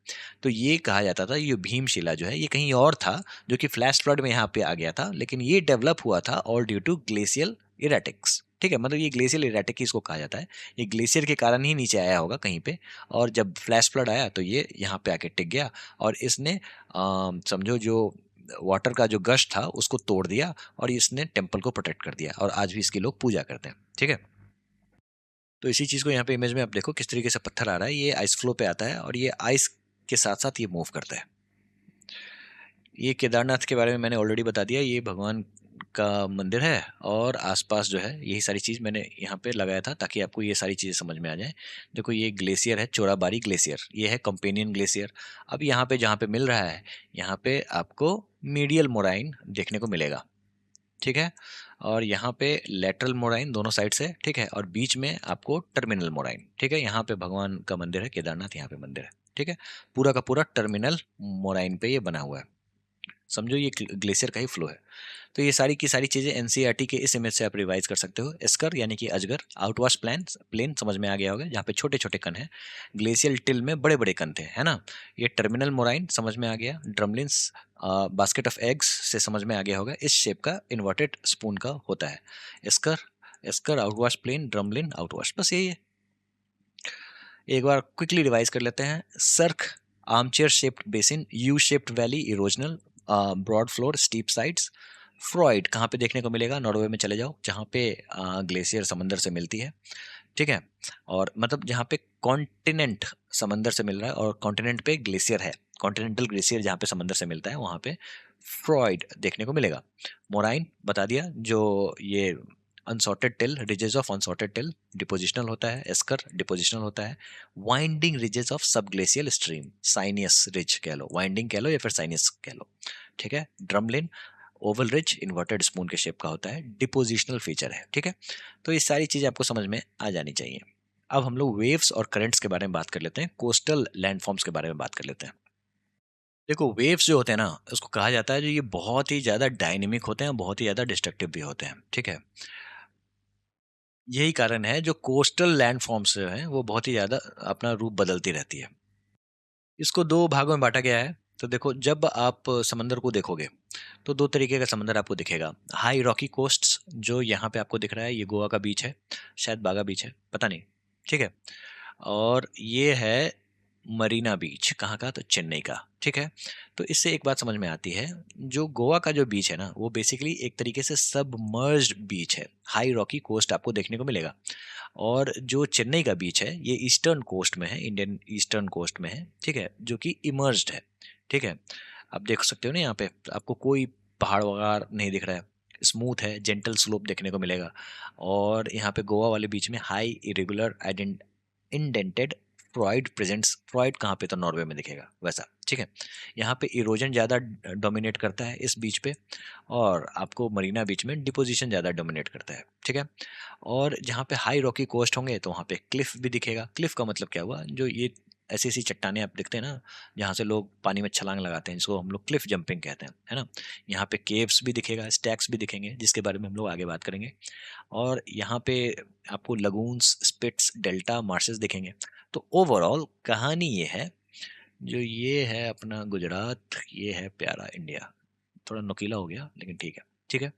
S1: तो ये कहा जाता था ये भीमशिला जो है ये कहीं और था, जो कि फ्लैश फ्लड में यहाँ पे आ गया था, लेकिन ये डेवलप हुआ था ऑल ड्यू टू ग्लेशियल इरेटिक्स, ठीक है। मतलब ये ग्लेशियल इरेटिक इसको कहा जाता है। ये ग्लेशियर के कारण ही नीचे आया होगा कहीं पे, और जब फ्लैश फ्लड आया तो ये यहाँ पे आके टिक गया और इसने समझो जो वाटर का जो गश था उसको तोड़ दिया और इसने टेम्पल को प्रोटेक्ट कर दिया, और आज भी इसकी लोग पूजा करते हैं, ठीक है। तो इसी चीज़ को यहाँ पे इमेज में आप देखो किस तरीके से पत्थर आ रहा है, ये आइस फ्लो पे आता है और ये आइस के साथ साथ ये मूव करता है। ये केदारनाथ के बारे में मैंने ऑलरेडी बता दिया, ये भगवान का मंदिर है और आसपास जो है यही सारी चीज़ मैंने यहाँ पे लगाया था ताकि आपको ये सारी चीज़ें समझ में आ जाए। देखो ये ग्लेशियर है, चोराबारी ग्लेशियर, ये है कंपेनियन ग्लेशियर। अब यहाँ पे जहाँ पे मिल रहा है, यहाँ पे आपको मीडियल मोराइन देखने को मिलेगा, ठीक है। और यहाँ पे लेटरल मोराइन दोनों साइड से, ठीक है। और बीच में आपको टर्मिनल मोराइन, ठीक है। यहाँ पे भगवान का मंदिर है केदारनाथ, यहाँ पे मंदिर है, ठीक है। पूरा का पूरा टर्मिनल मोराइन पे ये बना हुआ है, समझो ये ग्लेशियर का ही फ्लो है। तो ये सारी की सारी चीजें एनसीईआरटी के इस इमेज से आप रिवाइज कर सकते हो। एस्कर यानी कि अजगर, आउटवाश प्लान प्लेन समझ में आ गया होगा, जहाँ पे छोटे छोटे कण हैं। ग्लेशियल टिल में बड़े बड़े कण थे, है ना। ये टर्मिनल मोराइन समझ में आ गया। ड्रमलिन्स बास्केट ऑफ एग्स से समझ में आ गया होगा, इस शेप का इन्वर्टेड स्पून का होता है। एस्कर, एस्कर आउटवाश प्लेन, ड्रमलिन आउटवाश, बस यही है। एक बार क्विकली रिवाइज कर लेते हैं। Cirque armchair shaped basin, U shaped valley, erosional, broad floor, steep sides. Fjord कहाँ पे देखने को मिलेगा? नॉर्वे में चले जाओ, जहाँ पे ग्लेशियर समंदर से मिलती है, ठीक है। और मतलब जहाँ पे कॉन्टिनेंट समंदर से मिल रहा है और कॉन्टिनेंट पे ग्लेशियर है, कॉन्टिनेंटल ग्लेशियर जहाँ पे समंदर से मिलता है वहाँ पे फ्रॉइड देखने को मिलेगा। मोराइन बता दिया, जो ये unsorted till, ridges of unsorted till depositional होता है। एस्कर डिपोजिशनल होता है। वाइंडिंग रिजेस ऑफ सब ग्लेशियल स्ट्रीम, साइनियस रिज कह लो, वाइंडिंग कह लो या फिर साइनियस कह लो, ठीक है। Drumlin Oval ridge inverted spoon के शेप का होता है, डिपोजिशनल फीचर है, ठीक है। तो ये सारी चीजें आपको समझ में आ जानी चाहिए। अब हम लोग वेव्स और करंट्स के बारे में बात कर लेते हैं, कोस्टल लैंडफॉर्म्स के बारे में बात कर लेते हैं। देखो वेव्स जो होते हैं ना, उसको कहा जाता है जो ये बहुत ही ज्यादा डायनेमिक होते हैं, बहुत ही ज्यादा डिस्ट्रक्टिव भी होते हैं, ठीक है। यही कारण है जो कोस्टल लैंडफॉर्म्स जो हैं वो बहुत ही ज्यादा अपना रूप बदलती रहती है। इसको दो भागों में बांटा गया है। तो देखो जब आप समंदर को देखोगे तो दो तरीके का समंदर आपको दिखेगा। हाई रॉकी कोस्ट्स, जो यहाँ पे आपको दिख रहा है, ये गोवा का बीच है, शायद बागा बीच है, पता नहीं, ठीक है। और ये है मरीना बीच, कहाँ का? तो चेन्नई का, ठीक है। तो इससे एक बात समझ में आती है, जो गोवा का जो बीच है ना, वो बेसिकली एक तरीके से सबमर्ज्ड बीच है। हाई रॉकी कोस्ट आपको देखने को मिलेगा। और जो चेन्नई का बीच है ये ईस्टर्न कोस्ट में है, इंडियन ईस्टर्न कोस्ट में है, ठीक है, जो कि इमर्ज्ड है, ठीक है। आप देख सकते हो ना यहाँ पे आपको कोई पहाड़ वगैरह नहीं दिख रहा है, स्मूथ है, जेंटल स्लोप देखने को मिलेगा। और यहाँ पे गोवा वाले बीच में high irregular indented Freud presents. Freud कहाँ पे? तो नॉर्वे में दिखेगा वैसा, ठीक है। यहाँ पे इरोजन ज़्यादा डोमिनेट करता है इस बीच पे, और आपको मरीना बीच में डिपोजिशन ज़्यादा डोमिनेट करता है, ठीक है। और जहाँ पे हाई रॉकी कोस्ट होंगे तो वहाँ पे क्लिफ भी दिखेगा। क्लिफ का मतलब क्या हुआ? जो ये ऐसी ऐसी चट्टानें आप देखते हैं ना, जहाँ से लोग पानी में छलांग लगाते हैं, जिसको हम लोग क्लिफ जंपिंग कहते हैं, है ना। यहाँ पे केव्स भी दिखेगा, स्टैक्स भी दिखेंगे, जिसके बारे में हम लोग आगे बात करेंगे। और यहाँ पे आपको लगून्स, स्पिट्स, डेल्टा, मार्शेस दिखेंगे। तो ओवरऑल कहानी ये है, जो ये है अपना गुजरात, ये है प्यारा इंडिया। थोड़ा नुकीला हो गया लेकिन ठीक है, ठीक है।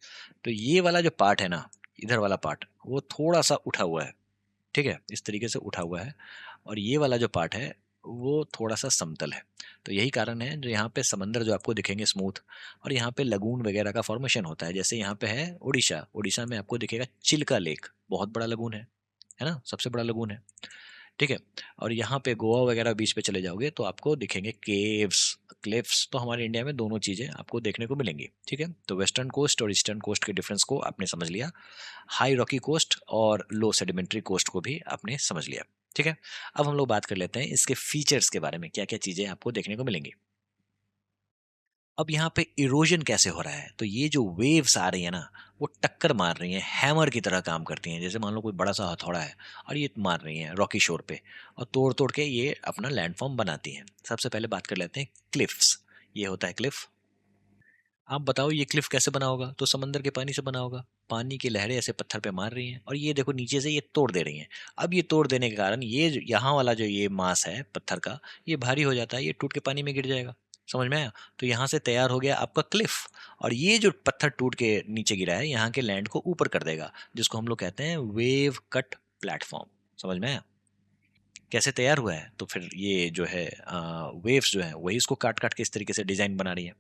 S1: तो ये वाला जो पार्ट है ना, इधर वाला पार्ट, वो थोड़ा सा उठा हुआ है, ठीक है, इस तरीके से उठा हुआ है। और ये वाला जो पार्ट है वो थोड़ा सा समतल है। तो यही कारण है जो यहाँ पे समंदर जो आपको दिखेंगे स्मूथ, और यहाँ पे लगून वगैरह का फॉर्मेशन होता है। जैसे यहाँ पे है उड़ीसा, उड़ीसा में आपको दिखेगा चिल्का लेक, बहुत बड़ा लगून है ना, सबसे बड़ा लगून है, ठीक है। और यहाँ पे गोवा वगैरह बीच पे चले जाओगे तो आपको दिखेंगे केव्स, क्लिफ्स। तो हमारे इंडिया में दोनों चीज़ें आपको देखने को मिलेंगी, ठीक है। तो वेस्टर्न कोस्ट और ईस्टर्न कोस्ट के डिफरेंस को आपने समझ लिया, हाई रॉकी कोस्ट और लो सेडिमेंट्री कोस्ट को भी आपने समझ लिया, ठीक है। अब हम लोग बात कर लेते हैं इसके फीचर्स के बारे में, क्या क्या चीज़ें आपको देखने को मिलेंगी। अब यहाँ पे इरोजन कैसे हो रहा है? तो ये जो वेव्स आ रही है ना, वो टक्कर मार रही हैं, हैमर की तरह काम करती हैं। जैसे मान लो कोई बड़ा सा हथौड़ा है और ये मार रही हैं रॉकी शोर पे, और तोड़ तोड़ के ये अपना लैंडफॉर्म बनाती हैं। सबसे पहले बात कर लेते हैं क्लिफ्स। ये होता है क्लिफ। आप बताओ ये क्लिफ कैसे बना होगा? तो समंदर के पानी से बना होगा। पानी की लहरें ऐसे पत्थर पे मार रही हैं और ये देखो नीचे से ये तोड़ दे रही हैं। अब ये तोड़ देने के कारण ये यहाँ वाला जो ये मास है पत्थर का, ये भारी हो जाता है, ये टूट के पानी में गिर जाएगा। समझ में आया? तो यहाँ से तैयार हो गया आपका क्लिफ। और ये जो पत्थर टूट के नीचे गिरा है, यहाँ के लैंड को ऊपर कर देगा, जिसको हम लोग कहते हैं वेव कट प्लेटफॉर्म। समझ में आया? कैसे तैयार हुआ है? तो फिर ये जो है वेव्स जो है वही इसको काट काट के इस तरीके से डिजाइन बना रही है।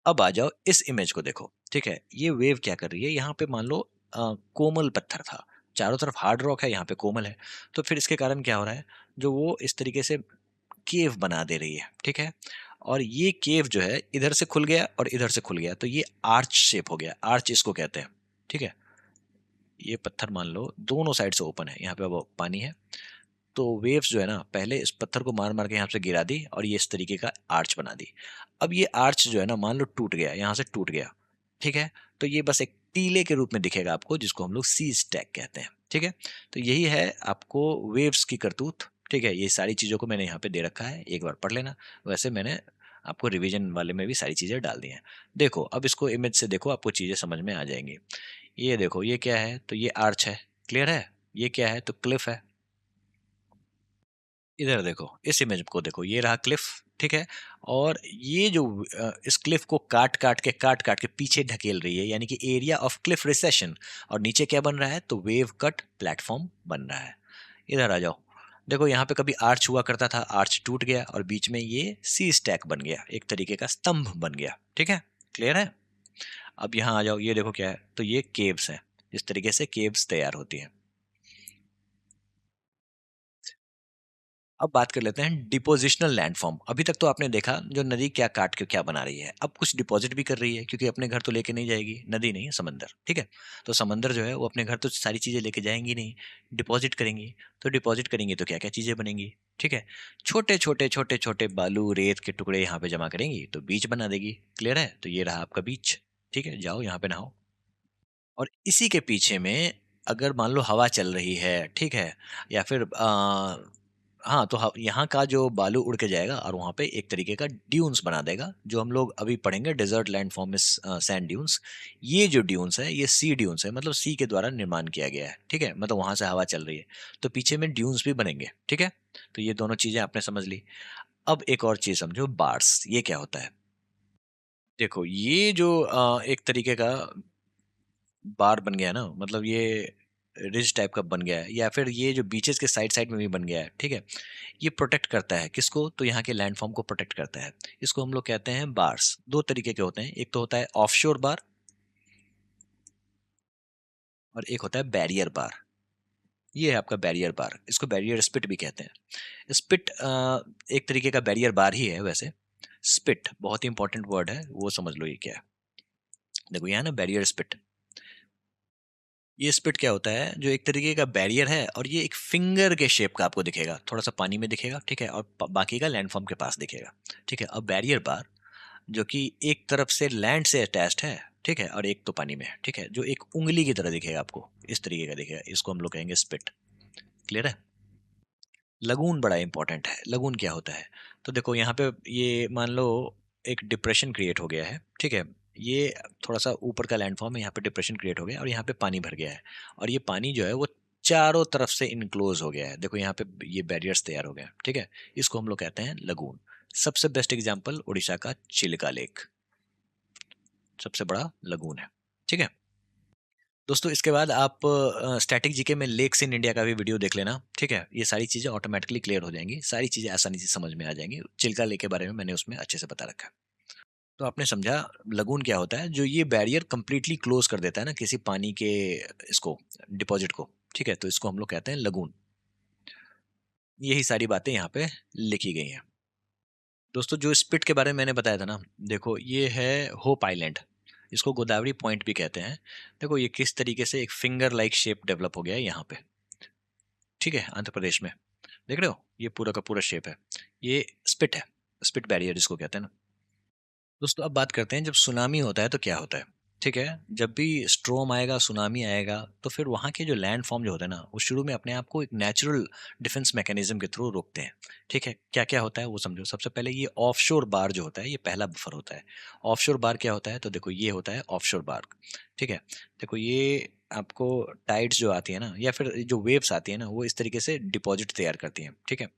S1: अब आ जाओ इस इमेज को देखो, ठीक है। ये वेव क्या कर रही है? यहाँ पे मान लो कोमल पत्थर था, चारों तरफ हार्ड रॉक है, यहाँ पे कोमल है। तो फिर इसके कारण क्या हो रहा है? जो वो इस तरीके से केव बना दे रही है, ठीक है। और ये केव जो है इधर से खुल गया और इधर से खुल गया, तो ये आर्च शेप हो गया, आर्च इसको कहते हैं, ठीक है। ये पत्थर मान लो दोनों साइड से ओपन है, यहाँ पे वो पानी है। तो वेव्स जो है ना, पहले इस पत्थर को मार मार के यहाँ से गिरा दी और ये इस तरीके का आर्च बना दी। अब ये आर्च जो है ना, मान लो टूट गया, यहाँ से टूट गया, ठीक है। तो ये बस एक टीले के रूप में दिखेगा आपको, जिसको हम लोग सी स्टैक कहते हैं, ठीक है। तो यही है आपको वेव्स की करतूत, ठीक है। ये सारी चीज़ों को मैंने यहाँ पे दे रखा है, एक बार पढ़ लेना। वैसे मैंने आपको रिवीजन वाले में भी सारी चीज़ें डाल दी हैं। देखो अब इसको इमेज से देखो, आपको चीज़ें समझ में आ जाएंगी। ये देखो ये क्या है? तो ये आर्च है, क्लियर है। ये क्या है? तो क्लिफ है। इधर देखो, इस इमेज को देखो, ये रहा क्लिफ, ठीक है। और ये जो इस क्लिफ को काट काट के पीछे ढकेल रही है, यानी कि एरिया ऑफ क्लिफ रिसेशन। और नीचे क्या बन रहा है? तो वेव कट प्लेटफॉर्म बन रहा है। इधर आ जाओ, देखो यहाँ पे कभी आर्च हुआ करता था, आर्च टूट गया और बीच में ये सी स्टैक बन गया, एक तरीके का स्तंभ बन गया, ठीक है। क्लियर है? अब यहाँ आ जाओ, ये देखो क्या है? तो ये केव्स हैं, इस तरीके से केव्स तैयार होती हैं। अब बात कर लेते हैं डिपोजिशनल लैंडफॉर्म। अभी तक तो आपने देखा जो नदी क्या काट के क्या बना रही है, अब कुछ डिपॉजिट भी कर रही है, क्योंकि अपने घर तो लेके नहीं जाएगी, नदी नहीं है समंदर, ठीक है। तो समंदर जो है वो अपने घर तो सारी चीजें लेके जाएंगी नहीं, डिपॉजिट करेंगी। तो डिपॉजिट करेंगी तो क्या क्या चीजें बनेंगी, ठीक है। छोटे छोटे बालू रेत के टुकड़े यहाँ पे जमा करेंगी तो बीच बना देगी। क्लियर है? तो ये रहा आपका बीच, ठीक है, जाओ यहाँ पे नहाओ। और इसी के पीछे में अगर मान लो हवा चल रही है, ठीक है, या फिर हाँ, तो यहाँ का जो बालू उड़ के जाएगा और वहाँ पे एक तरीके का ड्यून्स बना देगा, जो हम लोग अभी पढ़ेंगे desert land form sand dunes. ये जो ड्यून्स है ये सी ड्यून्स है, मतलब सी के द्वारा निर्माण किया गया है, ठीक है। मतलब वहाँ से हवा चल रही है तो पीछे में ड्यून्स भी बनेंगे, ठीक है। तो ये दोनों चीजें आपने समझ ली। अब एक और चीज समझो, बार्स, ये क्या होता है? देखो ये जो एक तरीके का बार बन गया है ना, मतलब ये रिज टाइप का बन गया है, या फिर ये जो बीचेस के साइड साइड में भी बन गया है, ठीक है। ये प्रोटेक्ट करता है किसको? तो यहाँ के लैंडफॉर्म को प्रोटेक्ट करता है। इसको हम लोग कहते हैं बार्स। दो तरीके के होते हैं, एक तो होता है ऑफशोर बार और एक होता है बैरियर बार। ये है आपका बैरियर बार, इसको बैरियर स्पिट भी कहते हैं। स्पिट एक तरीके का बैरियर बार ही है वैसे। स्पिट बहुत ही इंपॉर्टेंट वर्ड है, वो समझ लो ये क्या है। देखो यहाँ ना बैरियर स्पिट, ये स्पिट क्या होता है, जो एक तरीके का बैरियर है और ये एक फिंगर के शेप का आपको दिखेगा, थोड़ा सा पानी में दिखेगा, ठीक है, और बाकी का लैंडफॉर्म के पास दिखेगा। ठीक है, अब बैरियर बार जो कि एक तरफ से लैंड से अटैच्ड है, ठीक है, और एक तो पानी में है, ठीक है, जो एक उंगली की तरह दिखेगा आपको, इस तरीके का दिखेगा, इसको हम लोग कहेंगे स्पिट। क्लियर है? लगून बड़ा इंपॉर्टेंट है। लगून क्या होता है? तो देखो यहाँ पे ये मान लो एक डिप्रेशन क्रिएट हो गया है, ठीक है, ये थोड़ा सा ऊपर का लैंडफॉर्म है, यहाँ पे डिप्रेशन क्रिएट हो गया और यहाँ पे पानी भर गया है, और ये पानी जो है वो चारों तरफ से इनक्लोज हो गया है। देखो यहाँ पे ये बैरियर्स तैयार हो गए हैं, ठीक है, इसको हम लोग कहते हैं लगून। सबसे बेस्ट एग्जाम्पल उड़ीसा का चिलिका लेक, सबसे बड़ा लगून है। ठीक है दोस्तों, इसके बाद आप स्टैटिक जीके में लेक्स इन इंडिया का भी वीडियो देख लेना, ठीक है, ये सारी चीजें ऑटोमेटिकली क्लियर हो जाएंगी, सारी चीजें आसानी से समझ में आ जाएंगी। चिल्का लेक के बारे में मैंने उसमें अच्छे से बता रखा है। तो आपने समझा लगून क्या होता है, जो ये बैरियर कंप्लीटली क्लोज कर देता है ना किसी पानी के इसको, डिपॉजिट को, ठीक है, तो इसको हम लोग कहते हैं लगून। यही सारी बातें यहाँ पे लिखी गई हैं। दोस्तों जो स्पिट के बारे में मैंने बताया था ना, देखो ये है होप आइलैंड, इसको गोदावरी पॉइंट भी कहते हैं। देखो ये किस तरीके से एक फिंगर लाइक शेप डेवलप हो गया है यहाँ पे, ठीक है, आंध्र प्रदेश में। देख रहे हो, ये पूरा का पूरा शेप है, ये स्पिट है, स्पिट बैरियर जिसको कहते हैं ना। दोस्तों अब बात करते हैं जब सुनामी होता है तो क्या होता है। ठीक है, जब भी स्ट्रोम आएगा, सुनामी आएगा, तो फिर वहाँ के जो लैंड फॉर्म जो होता है ना, वो शुरू में अपने आप को एक नेचुरल डिफेंस मैकेनिज्म के थ्रू रोकते हैं। ठीक है, क्या क्या होता है वो समझो। सबसे पहले ये ऑफशोर बार जो होता है, ये पहला बफर होता है। ऑफशोर बार क्या होता है, तो देखो ये होता है ऑफशोर बार। ठीक है, देखो ये आपको टाइड्स जो आती है ना, या फिर जो वेव्स आती है ना, वो इस तरीके से डिपॉजिट तैयार करती हैं। ठीक है,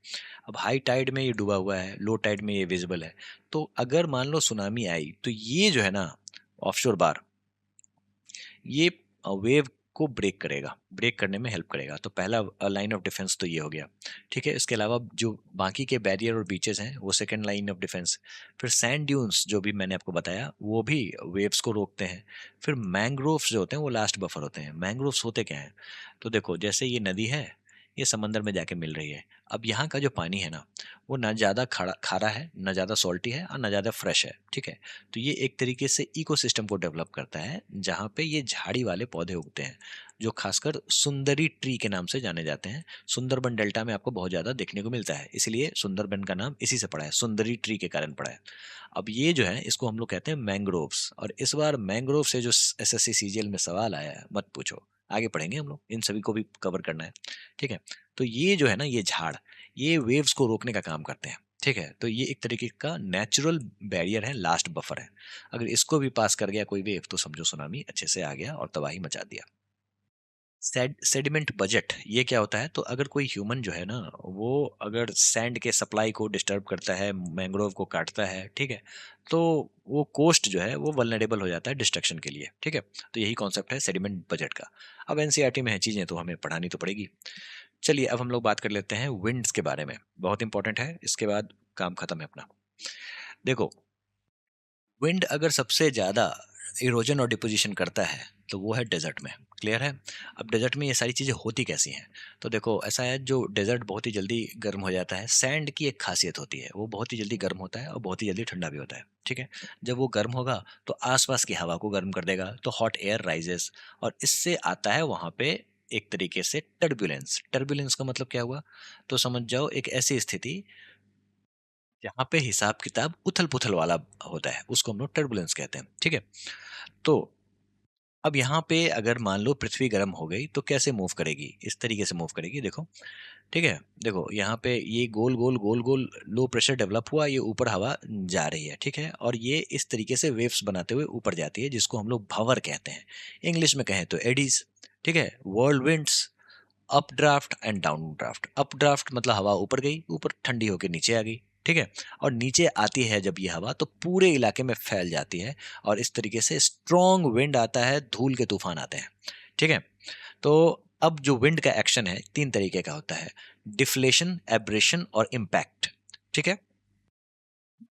S1: अब हाई टाइड में ये डूबा हुआ है, लो टाइड में ये विजिबल है। तो अगर मान लो सुनामी आई, तो ये जो है ना ऑफशोर बार, ये वेव को ब्रेक करेगा, ब्रेक करने में हेल्प करेगा। तो पहला लाइन ऑफ डिफेंस तो ये हो गया। ठीक है, इसके अलावा जो बाकी के बैरियर और बीचेस हैं, वो सेकंड लाइन ऑफ डिफेंस। फिर सैंड ड्यून्स जो भी मैंने आपको बताया, वो भी वेव्स को रोकते हैं। फिर मैंग्रोव्स जो होते हैं वो लास्ट बफर होते हैं। मैंग्रोव्स होते क्या हैं, तो देखो जैसे ये नदी है, ये समंदर में जाके मिल रही है। अब यहाँ का जो पानी है ना, वो ना ज़्यादा खारा खारा है, ना ज़्यादा सॉल्टी है, और ना ज़्यादा फ्रेश है। ठीक है, तो ये एक तरीके से इकोसिस्टम को डेवलप करता है, जहाँ पे ये झाड़ी वाले पौधे उगते हैं, जो खासकर सुंदरी ट्री के नाम से जाने जाते हैं। सुंदरबन डेल्टा में आपको बहुत ज़्यादा देखने को मिलता है, इसीलिए सुंदरबन का नाम इसी से पड़ा है, सुंदरी ट्री के कारण पड़ा है। अब ये जो है, इसको हम लोग कहते हैं मैंग्रोव्स। और इस बार मैंग्रोव से जो एसएससी सीजीएल में सवाल आया है, मत पूछो, आगे पढ़ेंगे हम लोग, इन सभी को भी कवर करना है। ठीक है, तो ये जो है ना, ये झाड़, ये वेव्स को रोकने का काम करते हैं। ठीक है, तो ये एक तरीके का नेचुरल बैरियर है, लास्ट बफर है। अगर इसको भी पास कर गया कोई वेव, तो समझो सुनामी अच्छे से आ गया और तबाही मचा दिया। सेडिमेंट बजट ये क्या होता है, तो अगर कोई ह्यूमन जो है ना, वो अगर सैंड के सप्लाई को डिस्टर्ब करता है, मैंग्रोव को काटता है, ठीक है, तो वो कोस्ट जो है वो वल्नरेबल हो जाता है डिस्ट्रक्शन के लिए। ठीक है, तो यही कॉन्सेप्ट है सेडिमेंट बजट का। अब एनसीईआरटी में है चीजें, तो हमें पढ़ानी तो पड़ेगी। चलिए अब हम लोग बात कर लेते हैं विंड्स के बारे में, बहुत इंपॉर्टेंट है, इसके बाद काम खत्म है अपना। देखो, विंड अगर सबसे ज़्यादा इरोजन और डिपोजिशन करता है, तो वो है डेजर्ट में। क्लियर है? अब डेजर्ट में ये सारी चीज़ें होती कैसी हैं, तो देखो ऐसा है, जो डेजर्ट बहुत ही जल्दी गर्म हो जाता है, सैंड की एक खासियत होती है, वो बहुत ही जल्दी गर्म होता है और बहुत ही जल्दी ठंडा भी होता है। ठीक है, जब वो गर्म होगा तो आसपास की हवा को गर्म कर देगा, तो हॉट एयर राइजेस, और इससे आता है वहाँ पे एक तरीके से टर्बुलेंस। टर्बुलेंस का मतलब क्या हुआ, तो समझ जाओ एक ऐसी स्थिति जहाँ पे हिसाब किताब उथल पुथल वाला होता है, उसको हम लोग टर्बुलेंस कहते हैं। ठीक है, तो अब यहाँ पे अगर मान लो पृथ्वी गर्म हो गई, तो कैसे मूव करेगी, इस तरीके से मूव करेगी, देखो। ठीक है, देखो यहाँ पे ये गोल गोल गोल गोल लो प्रेशर डेवलप हुआ, ये ऊपर हवा जा रही है, ठीक है, और ये इस तरीके से वेव्स बनाते हुए ऊपर जाती है, जिसको हम लोग भंवर कहते हैं, इंग्लिश में कहें तो एडीज। ठीक है, world winds, up draft and down draft. Up draft मतलब हवा ऊपर गई, ऊपर ठंडी होकर नीचे आ गई, ठीक है, और नीचे आती है जब ये हवा, तो पूरे इलाके में फैल जाती है, और इस तरीके से स्ट्रॉन्ग विंड आता है, धूल के तूफान आते हैं। ठीक है, तो अब जो विंड का एक्शन है, तीन तरीके का होता है, डिफ्लेशन, एब्रेशन और इम्पैक्ट। ठीक है,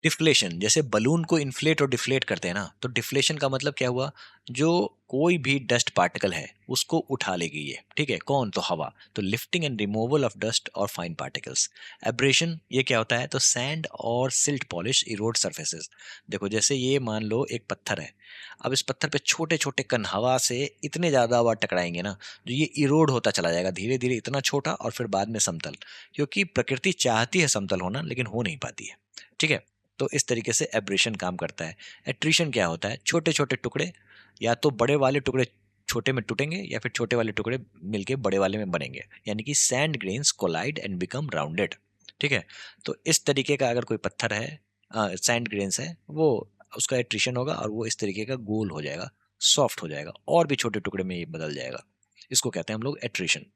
S1: डिफ्लेशन, जैसे बलून को इन्फ्लेट और डिफ्लेट करते हैं ना, तो डिफ्लेशन का मतलब क्या हुआ? जो कोई भी डस्ट पार्टिकल है उसको उठा लेगी ये, ठीक है? कौन? तो हवा। तो lifting and removal of dust और फाइन पार्टिकल्स। एब्रेशन, ये क्या होता है? तो सैंड और सिल्ट पॉलिश इरोड सर्फेसेस। देखो जैसे ये मान लो एक पत्थर है, अब इस पत्थर पे छोटे छोटे कण हवा से इतने ज्यादा हवा टकराएंगे ना, जो ये इरोड होता चला जाएगा धीरे धीरे, इतना छोटा और फिर बाद में समतल। क्योंकि प्रकृति चाहती है समतल होना लेकिन हो नहीं पाती है, ठीक है? तो इस तरीके से एब्रेशन काम करता है। एट्रिशन क्या होता है? छोटे छोटे टुकड़े, या तो बड़े वाले टुकड़े छोटे में टूटेंगे या फिर छोटे वाले टुकड़े मिलके बड़े वाले में बनेंगे, यानी कि sand grains collide and become rounded, ठीक है? तो इस तरीके का अगर कोई पत्थर है, सैंड ग्रेन्स है, वो उसका एट्रिशन होगा और वो इस तरीके का गोल हो जाएगा, सॉफ्ट हो जाएगा और भी छोटे टुकड़े में ये बदल जाएगा। इसको कहते हैं हम लोग एट्रिशन।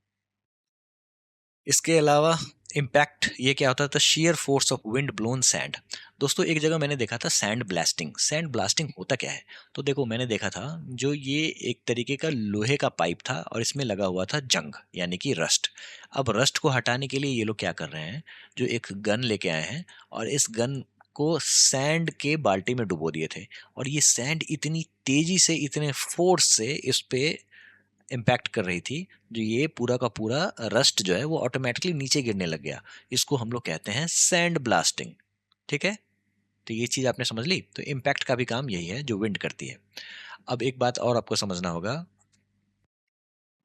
S1: इसके अलावा इम्पैक्ट, ये क्या होता था? Shear force of wind blown sand. दोस्तों एक जगह मैंने देखा था सैंड ब्लास्टिंग। सैंड ब्लास्टिंग होता क्या है? तो देखो मैंने देखा था, जो ये एक तरीके का लोहे का पाइप था और इसमें लगा हुआ था जंग, यानी कि रस्ट। अब रस्ट को हटाने के लिए ये लोग क्या कर रहे हैं, जो एक गन लेके आए हैं और इस गन को सैंड के बाल्टी में डुबो दिए थे, और ये सैंड इतनी तेजी से, इतने फोर्स से इस पे इम्पैक्ट कर रही थी, जो ये पूरा का पूरा रस्ट जो है वो ऑटोमेटिकली नीचे गिरने लग गया। इसको हम लोग कहते हैं सैंड ब्लास्टिंग, ठीक है? तो ये चीज आपने समझ ली। तो इम्पैक्ट का भी काम यही है जो विंड करती है। अब एक बात और आपको समझना होगा,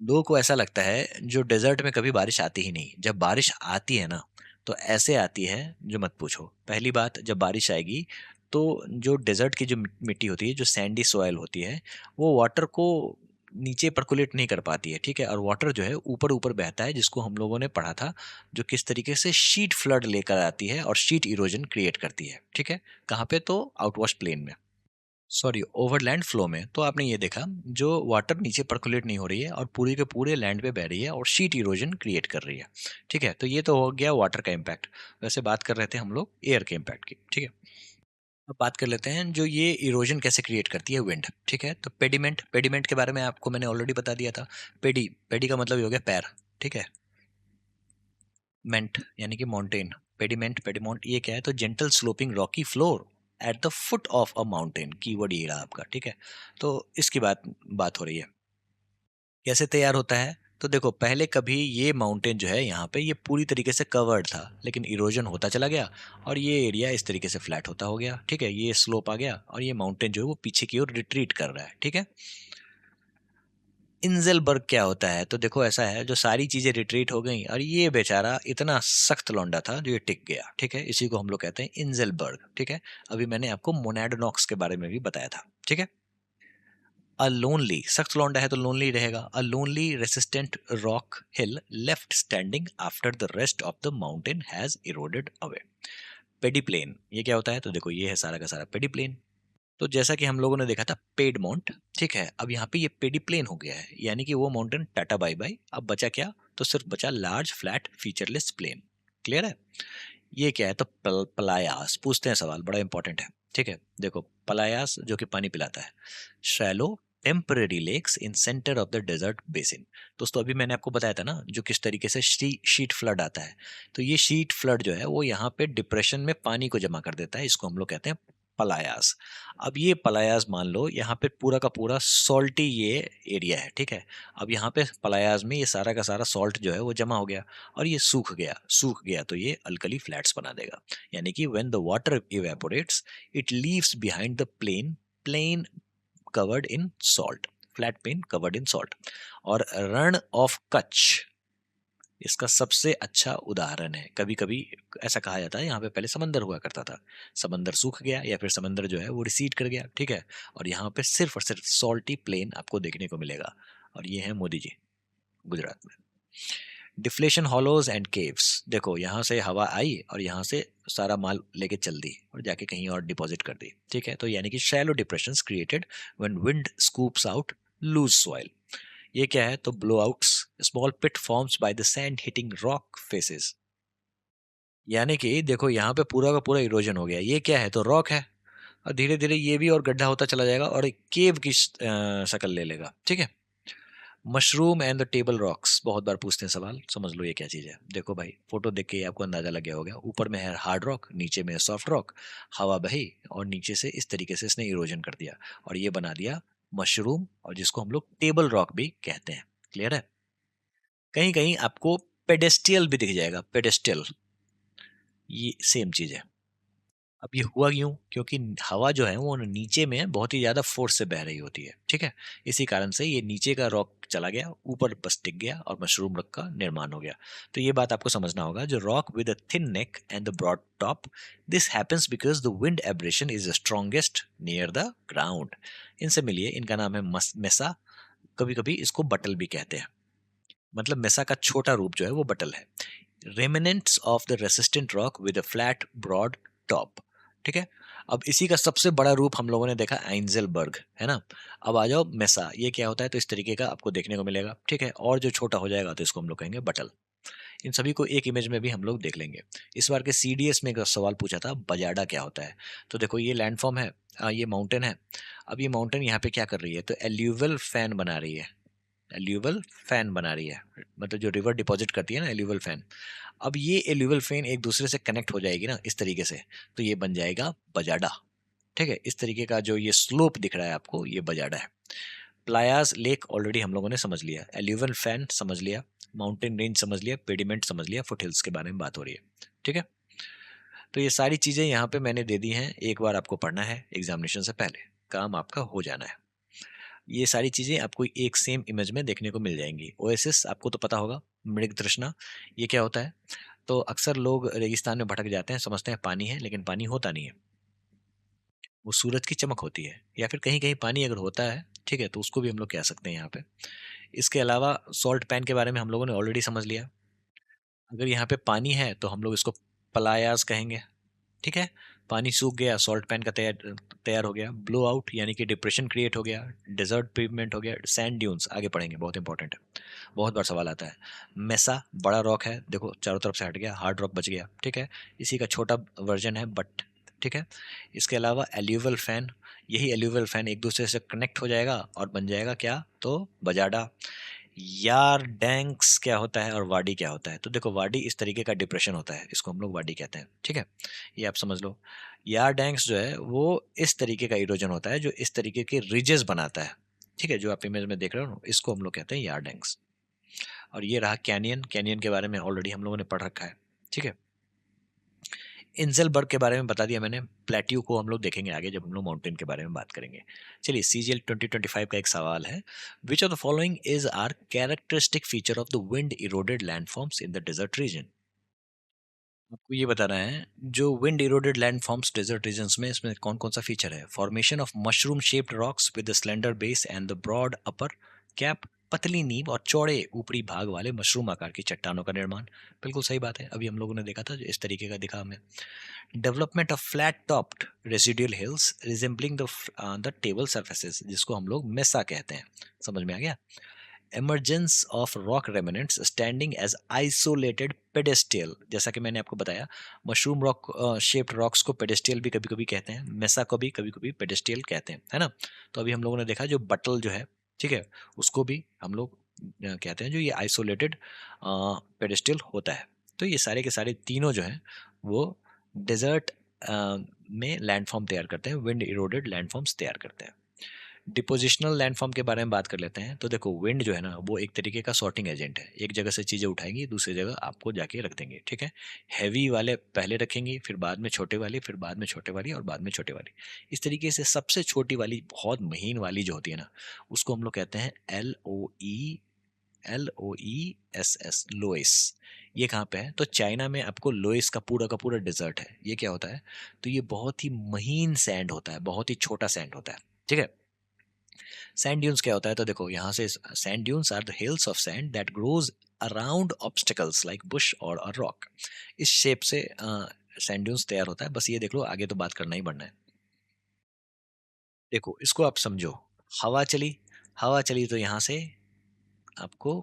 S1: लोगों को ऐसा लगता है जो डेजर्ट में कभी बारिश आती ही नहीं, जब बारिश आती है ना, तो ऐसे आती है जो मत पूछो। पहली बात, जब बारिश आएगी तो जो डेजर्ट की जो मिट्टी होती है, जो सैंडी सॉयल होती है, वो वाटर को नीचे परकुलेट नहीं कर पाती है, ठीक है? और वाटर जो है ऊपर ऊपर बहता है, जिसको हम लोगों ने पढ़ा था, जो किस तरीके से शीट फ्लड लेकर आती है और शीट इरोजन क्रिएट करती है, ठीक है? कहाँ पे? तो आउटवॉश प्लेन में, सॉरी ओवरलैंड फ्लो में। तो आपने ये देखा, जो वाटर नीचे परकुलेट नहीं हो रही है और पूरी के पूरे लैंड पे बह रही है और शीट इरोजन क्रिएट कर रही है, ठीक है? तो ये तो हो गया वाटर का इम्पैक्ट। वैसे बात कर रहे थे हम लोग एयर के इम्पैक्ट की, ठीक है? अब बात कर लेते हैं जो ये इरोजन कैसे क्रिएट करती है विंड, ठीक है? तो पेडिमेंट, पेडिमेंट के बारे में आपको मैंने ऑलरेडी बता दिया था। पेडी, पेडी का मतलब ये हो गया पैर, ठीक है? मेंट यानी कि माउंटेन। पेडिमेंट, पेडिमोंट, ये क्या है? तो gentle sloping Rocky floor at the foot of a mountain, keyword ये रहा आपका, ठीक है? तो इसकी बात बात हो रही है। कैसे तैयार होता है? तो देखो पहले कभी ये माउंटेन जो है यहाँ पे, ये पूरी तरीके से कवर्ड था, लेकिन इरोजन होता चला गया और ये एरिया इस तरीके से फ्लैट होता हो गया, ठीक है? ये स्लोप आ गया और ये माउंटेन जो है वो पीछे की ओर रिट्रीट कर रहा है, ठीक है? इंजेलबर्ग क्या होता है? तो देखो ऐसा है, जो सारी चीजें रिट्रीट हो गई और ये बेचारा इतना सख्त लौंडा था जो ये टिक गया, ठीक है? इसी को हम लोग कहते हैं इंजेलबर्ग, ठीक है? अभी मैंने आपको मोनाडोनॉक्स के बारे में भी बताया था, ठीक है? अ लोनली, सख्त लौंडा है तो लोनली रहेगा। A lonely resistant rock hill left standing after the rest of the mountain has eroded away. पेडिप्लेन, ये क्या होता है? तो देखो ये है सारा का सारा पेडिप्लेन। तो जैसा कि हम लोगों ने देखा था पेडमोंट, ठीक है? अब यहाँ पे ये पेडिप्लेन हो गया है, यानी कि वो माउंटेन टाटा बाय बाय। अब बचा क्या? तो सिर्फ बचा large flat featureless plain. Clear है? ये क्या है? तो पलायास। पूछते हैं सवाल, बड़ा इंपॉर्टेंट है, ठीक है? देखो पलायास जो कि पानी पिलाता है। Shallow temporary lakes in centre of the desert basin. दोस्तों अभी मैंने आपको बताया था ना, जो किस तरीके से शीट फ्लड आता है। तो ये शीट फ्लड जो है वो यहाँ पे डिप्रेशन में पानी को जमा कर देता है, इसको हम लोग कहते हैं पलायास। अब ये पलायास मान लो यहाँ पे पूरा का पूरा सॉल्टी ये एरिया है, ठीक है? अब यहाँ पे पलायास में ये सारा का सारा सॉल्ट जो है वो जमा हो गया और ये सूख गया तो ये अल्कली फ्लैट्स बना देगा। यानी कि when the water evaporates, it leaves behind the plain covered in salt, flat plain covered in salt. और रण ऑफ कच्छ इसका सबसे अच्छा उदाहरण है। कभी कभी ऐसा कहा जाता है यहाँ पे पहले समंदर हुआ करता था, समंदर सूख गया या फिर समंदर जो है वो रिसीड कर गया, ठीक है? और यहाँ पे सिर्फ और सिर्फ सॉल्टी प्लेन आपको देखने को मिलेगा। और ये है मोदी जी, गुजरात में। डिफ्लेशन हॉलोज एंड केव्स, देखो यहाँ से हवा आई और यहाँ से सारा माल लेके चल दी और जाके कहीं और डिपॉजिट कर दी, ठीक है? तो यानी कि shallow depressions created when wind scoops out loose soil. ये क्या है? तो blow outs, small pit forms by the sand hitting rock faces. यानी कि देखो यहाँ पे पूरा का पूरा इरोजन हो गया। ये क्या है? तो रॉक है, और धीरे धीरे ये भी और गड्ढा होता चला जाएगा और एक केव की शक्ल ले लेगा, ठीक है? Mushroom and the table rocks बहुत बार पूछते हैं सवाल, समझ लो ये क्या चीज़ है। देखो भाई, फोटो देख के ही आपको अंदाजा लग गया होगा। ऊपर में है हार्ड रॉक, नीचे में है सॉफ्ट रॉक। हवा बही और नीचे से इस तरीके से इसने इरोजन कर दिया और ये बना दिया मशरूम, और जिसको हम लोग टेबल रॉक भी कहते हैं। क्लियर है? कहीं कहीं आपको पेडेस्टियल भी दिख जाएगा, पेडेस्टियल, ये सेम चीज़ है। अब ये हुआ क्यों? क्योंकि हवा जो है वो नीचे में बहुत ही ज़्यादा फ़ोर्स से बह रही होती है, ठीक है? इसी कारण से ये नीचे का रॉक चला गया, ऊपर बस टिक गया और मशरूम रॉक का निर्माण हो गया। तो ये बात आपको समझना होगा, जो rock with a thin neck and the broad top, this happens because the wind abrasion is strongest near the ground. इनसे मिलिए, इनका नाम है मेसा, कभी-कभी इसको बटल भी कहते हैं। मतलब मेसा का छोटा रूप जो है वो बटल है। Remnants of the resistant rock with a flat broad top, ठीक है? अब इसी का सबसे बड़ा रूप हम लोगों ने देखा आइंजेलबर्ग, है ना? अब आ जाओ मेसा, ये क्या होता है? तो इस तरीके का आपको देखने को मिलेगा, ठीक है? और जो छोटा हो जाएगा तो इसको हम लोग कहेंगे बटल। इन सभी को एक इमेज में भी हम लोग देख लेंगे। इस बार के सीडीएस में एक सवाल पूछा था, बजाडा क्या होता है? तो देखो ये लैंडफॉर्म है, ये माउंटेन है। अब ये माउंटेन यहाँ पे क्या कर रही है? तो एल्यूवल फैन बना रही है। एल्यूवल फैन बना रही है, मतलब जो रिवर डिपॉजिट करती है ना, एल्यूवल फैन। अब ये एल्यूवल फेन एक दूसरे से कनेक्ट हो जाएगी ना इस तरीके से, तो ये बन जाएगा बजाडा, ठीक है? इस तरीके का जो ये स्लोप दिख रहा है आपको, ये बजाडा है। प्लायाज लेक ऑलरेडी हम लोगों ने समझ लिया, एल्यूवल फैन समझ लिया, माउंटेन रेंज समझ लिया, पेडिमेंट समझ लिया, फुटहिल्स के बारे में बात हो रही है, ठीक है? तो ये सारी चीजें यहाँ पे मैंने दे दी हैं, एक बार आपको पढ़ना है एग्जामिनेशन से पहले, काम आपका हो जाना है। ये सारी चीजें आपको एक सेम इमेज में देखने को मिल जाएंगी। ओएसिस आपको तो पता होगा, मृग तृष्णा, ये क्या होता है? तो अक्सर लोग रेगिस्तान में भटक जाते हैं, समझते हैं पानी है, लेकिन पानी होता नहीं है। वो सूरज की चमक होती है, या फिर कहीं कहीं पानी अगर होता है, ठीक है, तो उसको भी हम लोग कह सकते हैं यहाँ पे। इसके अलावा सॉल्ट पैन के बारे में हम लोगों ने ऑलरेडी समझ लिया। अगर यहाँ पे पानी है तो हम लोग इसको पलायास कहेंगे, ठीक है? पानी सूख गया, सॉल्ट पैन का तैयार तैयार हो गया। ब्लो आउट यानी कि डिप्रेशन क्रिएट हो गया, डेजर्ट पेवमेंट हो गया, सैंड ड्यून्स आगे पढ़ेंगे, बहुत इंपॉर्टेंट है, बहुत बार सवाल आता है। मेसा बड़ा रॉक है, देखो चारों तरफ से हट गया, हार्ड रॉक बच गया, ठीक है? इसी का छोटा वर्जन है बट, ठीक है? इसके अलावा एल्यूवल फैन, यही एल्यूवल फैन एक दूसरे से कनेक्ट हो जाएगा और बन जाएगा क्या? तो बजाडा। यार डैंक्स क्या होता है और वाडी क्या होता है? तो देखो वाडी इस तरीके का डिप्रेशन होता है, इसको हम लोग वाडी कहते हैं, ठीक है? ये आप समझ लो। यार डैंक्स जो है वो इस तरीके का इरोजन होता है जो इस तरीके के रिजेस बनाता है, ठीक है? जो आप इमेज में देख रहे हो ना, इसको हम लोग कहते हैं यार डैंक्स। और ये रहा कैनियन, कैनियन के बारे में ऑलरेडी हम लोगों ने पढ़ रखा है, ठीक है? इंजलबर्ग के बारे में बता दिया मैंने, प्लेट्यू को हम लोग देखेंगे आगे जब हम लोग माउंटेन के बारे में बात करेंगे। चलिए सीजीएल 2025 का एक सवाल है, which of the following is are characteristic feature of the wind eroded landforms in the desert region? आपको ये बताना है, जो wind eroded landforms desert regions में, इसमें कौन कौन सा फीचर है? Formation of mushroom shaped rocks with slender base and the broad upper cap, पतली नींव और चौड़े ऊपरी भाग वाले मशरूम आकार की चट्टानों का निर्माण। बिल्कुल सही बात है, अभी हम लोगों ने देखा था जो इस तरीके का दिखा हमें। Development of flat topped residual hills resembling the table surfaces, जिसको हम लोग मेसा कहते हैं। समझ में आ गया? Emergence of rock remnants standing as isolated pedestal, जैसा कि मैंने आपको बताया, मशरूम रॉक शेप्ड रॉक्स को पेडेस्टियल भी कभी कभी कहते हैं, मेसा को भी कभी कभी पेडेस्टियल कहते हैं, है ना? तो अभी हम लोगों ने देखा जो बटल जो है, ठीक है, उसको भी हम लोग कहते हैं, जो ये आइसोलेटेड पेडेस्टियल होता है। तो ये सारे के सारे तीनों जो हैं वो डेजर्ट में लैंडफॉर्म तैयार करते हैं, विंड इरोडेड लैंडफॉर्म्स तैयार करते हैं। डिपोजिशनल लैंडफॉर्म के बारे में बात कर लेते हैं। तो देखो विंड जो है ना, वो एक तरीके का सॉर्टिंग एजेंट है, एक जगह से चीज़ें उठाएंगी दूसरी जगह आपको जाके रख देंगे, ठीक है? हैवी वाले पहले रखेंगी, फिर बाद में छोटे वाली, फिर बाद में छोटे वाली और बाद में छोटे वाली। इस तरीके से सबसे छोटी वाली, बहुत महीन वाली जो होती है ना, उसको हम लोग कहते हैं LOESS, लोएस। ये कहाँ पे है? तो चाइना में आपको लोएस का पूरा डिजर्ट है। ये क्या होता है? तो ये बहुत ही महीन सैंड होता है, बहुत ही छोटा सैंड होता है, ठीक है? सैंड ड्यून्स क्या होता है? तो देखो यहाँ से, sand dunes are the hills of sand that grows around obstacles like bush और अ रॉक। इस शेप से सैंड ड्यून्स तैयार होता है। बस ये देख लो, आगे तो बात करना ही बढ़ना है। देखो इसको आप समझो, हवा चली, हवा चली तो यहाँ से आपको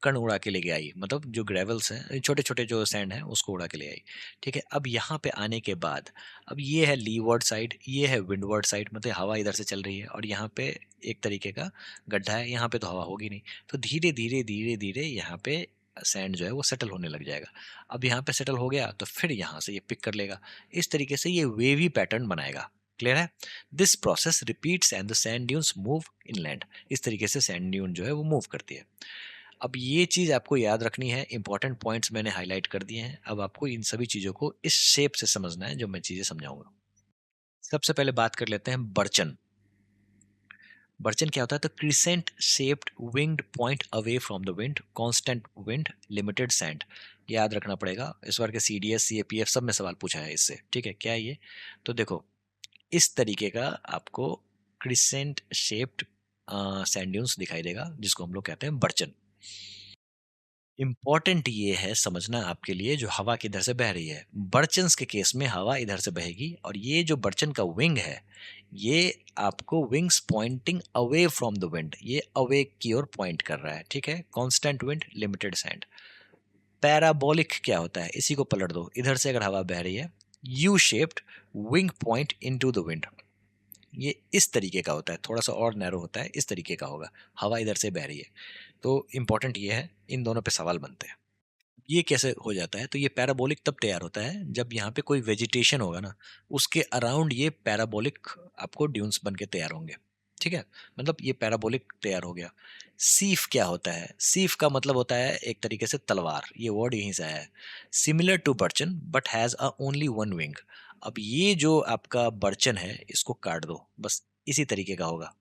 S1: कण उड़ा के लेके आई, मतलब जो ग्रेवल्स हैं, छोटे-छोटे जो सैंड हैं उसको उड़ा के ले आई। ठीक है? अब यहाँ पे आने के बाद अब ये है लीवॉर्ड साइड, ये है विंडवर्ड साइड, मतलब हवा इधर से चल रही है और यहाँ पे एक तरीके का गड्ढा है, यहाँ पे तो हवा होगी नहीं। तो धीरे-धीरे, धीरे-धीरे यहाँ पे सैंड जो है वो सेटल होने लग जाएगा। अब यहाँ पे सेटल हो गया तो फिर यहाँ से ये पिक कर लेगा। इस तरीके से ये वेवी पैटर्न बनाएगा। क्लियर है? This process repeats and the sand dunes move inland. इस तरीके से सैंड ड्यून जो है वो मूव करती है। अब ये चीज़ आपको याद रखनी है, इंपॉर्टेंट पॉइंट्स मैंने हाइलाइट कर दिए हैं। अब आपको इन सभी चीज़ों को इस शेप से समझना है जो मैं चीज़ें समझाऊँगा। सबसे पहले बात कर लेते हैं बर्चन। बर्चन क्या होता है? तो crescent shaped winged point away from the wind, constant wind, limited sand. याद रखना पड़ेगा। इस बार के सीडीएस, सीएपीएफ सब में सवाल पूछा है इससे। ठीक है? क्या है ये? तो देखो, इस तरीके का आपको क्रिसेंट शेप्ड सैंड ड्यून्स दिखाई देगा जिसको हम लोग कहते हैं बर्चन। इम्पॉर्टेंट ये है समझना आपके लिए, जो हवा किधर से बह रही है। बर्चन्स के केस में हवा इधर से बहेगी और ये जो बर्चन का विंग है, ये आपको wings pointing away from the wind, ये अवे की ओर पॉइंट कर रहा है। ठीक है? Constant wind, limited sand. Parabolic क्या होता है? इसी को पलट दो। इधर से अगर हवा बह रही है, U shaped wing point into the wind, ये इस तरीके का होता है, थोड़ा सा और नैरो होता है, इस तरीके का होगा। हवा इधर से बह रही है। तो इंपॉर्टेंट ये है, इन दोनों पे सवाल बनते हैं। ये कैसे हो जाता है? तो ये पैराबोलिक तब तैयार होता है जब यहाँ पे कोई वेजिटेशन होगा ना, उसके अराउंड ये पैराबोलिक आपको ड्यून्स बन के तैयार होंगे। ठीक है? मतलब ये पैराबोलिक तैयार हो गया। सीफ क्या होता है? सीफ का मतलब होता है एक तरीके से तलवार, ये वर्ड यहीं से आया है। Similar to barchan but has a only one wing. अब ये जो आपका बर्चन है, इसको काट दो, बस इसी तरीके का होगा।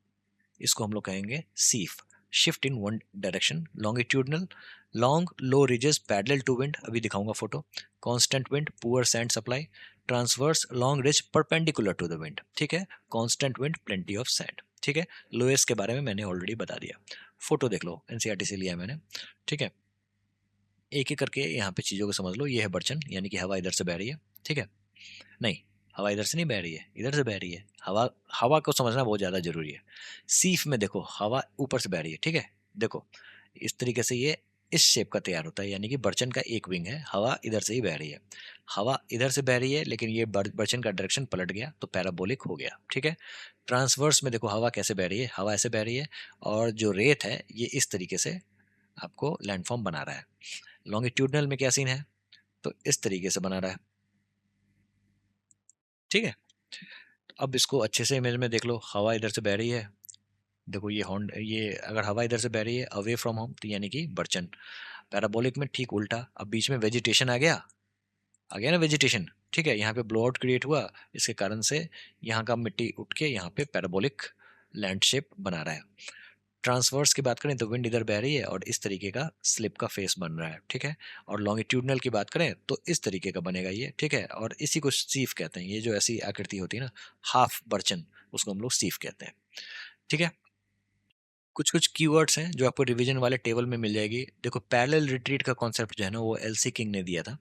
S1: इसको हम लोग कहेंगे seif. Shift in one direction, longitudinal, long low ridges parallel to wind, अभी दिखाऊंगा photo. Constant wind, poor sand supply. Transverse long ridge perpendicular to the wind. ठीक है? Constant wind, plenty of sand. ठीक है? लोएस्ट के बारे में मैंने ऑलरेडी बता दिया। फोटो देख लो, एनसीईआरटी से लिया है मैंने। ठीक है? एक एक करके यहाँ पे चीजों को समझ लो। ये है बर्चन, यानी कि हवा इधर से बह रही है। ठीक है? नहीं, हवा इधर से नहीं बह रही है, इधर से बह रही है। हवा हवा को समझना बहुत ज़्यादा ज़रूरी है। सीफ में देखो, हवा ऊपर से बह रही है। ठीक है? देखो, इस तरीके से ये इस शेप का तैयार होता है, यानी कि बर्चन का एक विंग है, हवा इधर से ही बह रही है। हवा इधर से बह रही है, लेकिन ये बर्चन का डायरेक्शन पलट गया तो पैराबोलिक हो गया। ठीक है? ट्रांसवर्स में देखो, हवा कैसे बह रही है, हवा ऐसे बह रही है और जो रेत है ये इस तरीके से आपको लैंडफॉर्म बना रहा है। लॉन्गिट्यूडनल में क्या सीन है? तो इस तरीके से बना रहा है। ठीक है? अब इसको अच्छे से इमेज में देख लो, हवा इधर से बह रही है। देखो ये हॉर्न, ये अगर हवा इधर से बह रही है अवे फ्रॉम होम, तो यानी कि बर्चन। पैराबोलिक में ठीक उल्टा, अब बीच में वेजिटेशन आ गया ना वेजिटेशन। ठीक है? यहाँ पे ब्लो आउट क्रिएट हुआ, इसके कारण से यहाँ का मिट्टी उठ के यहाँ पे पैराबोलिक लैंडशेप बना रहा है। ट्रांसवर्स की बात करें तो विंड इधर बह रही है और इस तरीके का स्लिप का फेस बन रहा है। ठीक है? और लॉन्गिट्यूडनल की बात करें तो इस तरीके का बनेगा ये। ठीक है? और इसी को सीफ कहते हैं। ये जो ऐसी आकृति होती है ना, हाफ बर्चन, उसको हम लोग सीफ कहते हैं। ठीक है? कुछ कुछ कीवर्ड्स हैं जो आपको रिवीजन वाले टेबल में मिल जाएगी। देखो, पैरेलल रिट्रीट का कॉन्सेप्ट जो है ना, वो एलसी किंग ने दिया था।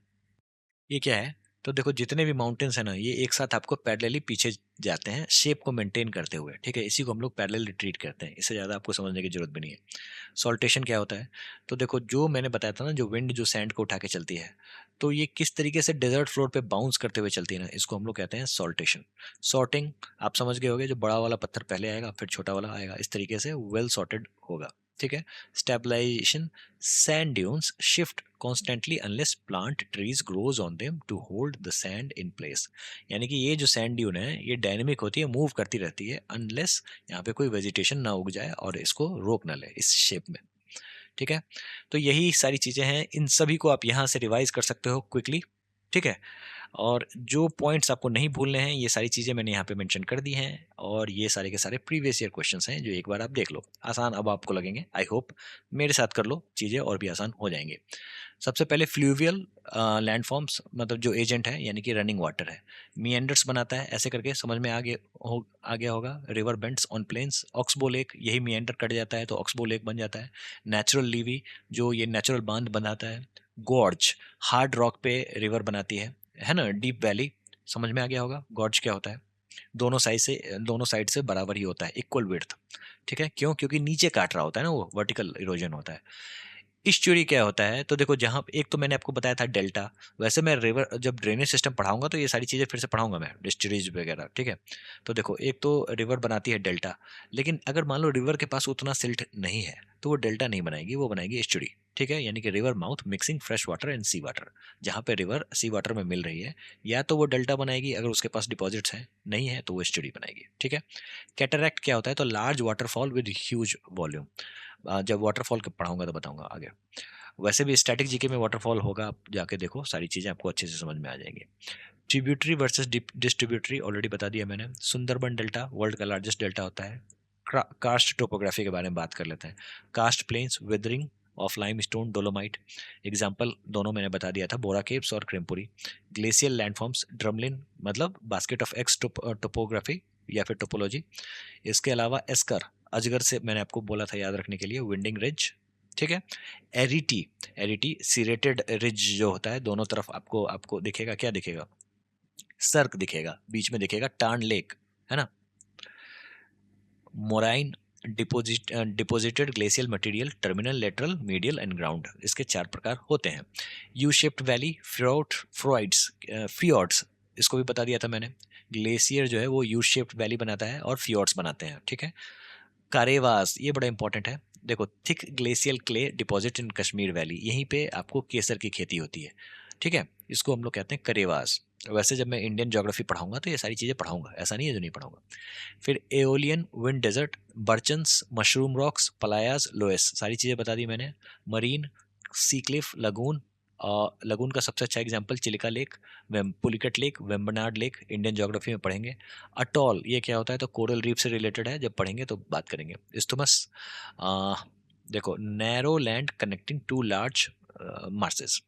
S1: ये क्या है? तो देखो, जितने भी माउंटेन्स हैं ना, ये एक साथ आपको पैरेलली पीछे जाते हैं शेप को मेंटेन करते हुए। ठीक है? इसी को हम लोग पैरेलल रिट्रीट कहते हैं। इससे ज़्यादा आपको समझने की जरूरत भी नहीं है। सॉल्टेशन क्या होता है? तो देखो, जो मैंने बताया था ना, जो विंड जो सैंड को उठा के चलती है, तो ये किस तरीके से डेजर्ट फ्लोर पे बाउंस करते हुए चलती है ना, इसको हम लोग कहते हैं सॉल्टेशन। सॉर्टिंग आप समझ गए होगे, जो बड़ा वाला पत्थर पहले आएगा फिर छोटा वाला आएगा, इस तरीके से वेल सॉर्टेड होगा। ठीक है? Stabilisation, sand dunes shift constantly unless plant trees grows on them to hold the sand in place. यानी कि ये जो सैंड ड्यून है, ये डायनेमिक होती है, मूव करती रहती है, अनलेस यहाँ पे कोई वेजिटेशन ना उग जाए और इसको रोक ना ले इस शेप में। ठीक है? तो यही सारी चीज़ें हैं, इन सभी को आप यहाँ से रिवाइज़ कर सकते हो क्विकली। ठीक है? और जो पॉइंट्स आपको नहीं भूलने हैं, ये सारी चीज़ें मैंने यहाँ पे मेंशन कर दी हैं और ये सारे के सारे प्रीवियस ईयर क्वेश्चंस हैं जो एक बार आप देख लो। आसान अब आपको लगेंगे, आई होप। मेरे साथ कर लो, चीज़ें और भी आसान हो जाएँगी। सबसे पहले फ्लूवियल लैंडफॉर्म्स, मतलब जो एजेंट है, यानी कि रनिंग वाटर है, मिएंडर्स बनाता है, ऐसे करके समझ में आ गया होगा। River bends on plains, oxbow lake, यही मिएंडर कट जाता है तो ऑक्सबो लेक बन जाता है। नेचुरल लीवी, जो ये नेचुरल बांध बनाता है। गॉर्ज, हार्ड रॉक पे रिवर बनाती है ना। डीप वैली, समझ में आ गया होगा। गॉर्ज क्या होता है? दोनों साइड से बराबर ही होता है, इक्वल विड्थ। ठीक है? क्यों? क्योंकि नीचे काट रहा होता है ना, वो वर्टिकल इरोजन होता है। ईस्चुरी क्या होता है? तो देखो जहाँ एक तो मैंने आपको बताया था डेल्टा, वैसे मैं रिवर जब ड्रेनेज सिस्टम पढ़ाऊँगा तो ये सारी चीज़ें फिर से पढ़ाऊँगा मैं, ईस्चुरीज़ वगैरह, ठीक है? तो देखो एक तो रिवर बनाती है डेल्टा, लेकिन अगर मान लो रिवर के पास उतना सिल्ट नहीं है, तो वो डेल्टा नहीं बनाएगी, वो बनाएगी ईस्चुरी, ठीक है? यानी कि river mouth mixing fresh water and sea water. जहाँ पे रिवर सी वाटर में मिल रही है, या तो वो डेल्टा बनाएगी अगर उसके पास डिपॉज़िट्स हैं, नहीं है तो वो ईस्चुरी बनाएगी, ठीक है? कैटरैक्ट क्या होता है? तो large waterfall with huge volume. जब वाटरफॉल का पढ़ाऊँगा तो बताऊँगा आगे। वैसे भी स्टैटिक जीके में वाटरफॉल होगा, आप जाके देखो, सारी चीज़ें आपको अच्छे से समझ में आ जाएंगी। ट्रिब्यूटरी वर्सेस डिस्ट्रीब्यूटरी ऑलरेडी बता दिया मैंने। सुंदरबन डेल्टा वर्ल्ड का लार्जेस्ट डेल्टा होता है। कास्ट टोपोग्राफी के बारे में बात कर लेते हैं। Karst plains, weathering of lime stone, dolomite. Example दोनों मैंने बता दिया था, बोरा केव्स और क्रेमपुरी। ग्लेशियल लैंडफॉर्म्स, ड्रमलिन मतलब बास्केट ऑफ एक्स टोपोग्राफी या फिर टोपोलॉजी। इसके अलावा एस्कर, अजगर से मैंने आपको बोला था याद रखने के लिए, विंडिंग रिज, ठीक है। एरिटी, एरिटी सिरेटेड रिज जो होता है, दोनों तरफ आपको आपको दिखेगा, क्या दिखेगा? सर्क दिखेगा, बीच में दिखेगा टार्न लेक, है ना। Moraine, deposited glacial material, terminal, lateral, medial and ground, इसके चार प्रकार होते हैं। यू शेप्ड वैली, फ्रोइड्स, फियोर्ड्स, इसको भी बता दिया था मैंने। ग्लेशियर जो है वो यू शेप्ड वैली बनाता है और फियोर्ड्स बनाते हैं, ठीक है। कारेवास, ये बड़ा इंपॉर्टेंट है। देखो, thick glacial clay deposit in Kashmir valley, यहीं पे आपको केसर की खेती होती है, ठीक है। इसको हम लोग कहते हैं करेवास। वैसे जब मैं इंडियन ज्योग्राफी पढ़ाऊंगा तो ये सारी चीज़ें पढ़ाऊंगा, ऐसा नहीं है जो नहीं पढ़ाऊंगा। फिर aeolian wind desert, barchans, mushroom rocks, playas, loess, सारी चीज़ें बता दी मैंने। Marine, sea cliff, lagoon. Lagoon का सबसे अच्छा example Chilika lake, Pulicat lake, Vembanad lake, Indian geography में पढ़ेंगे। अटॉल, ये क्या होता है? तो कोरल रीफ से रिलेटेड है, जब पढ़ेंगे तो बात करेंगे। इस्थमस, देखो narrow land connecting two large masses,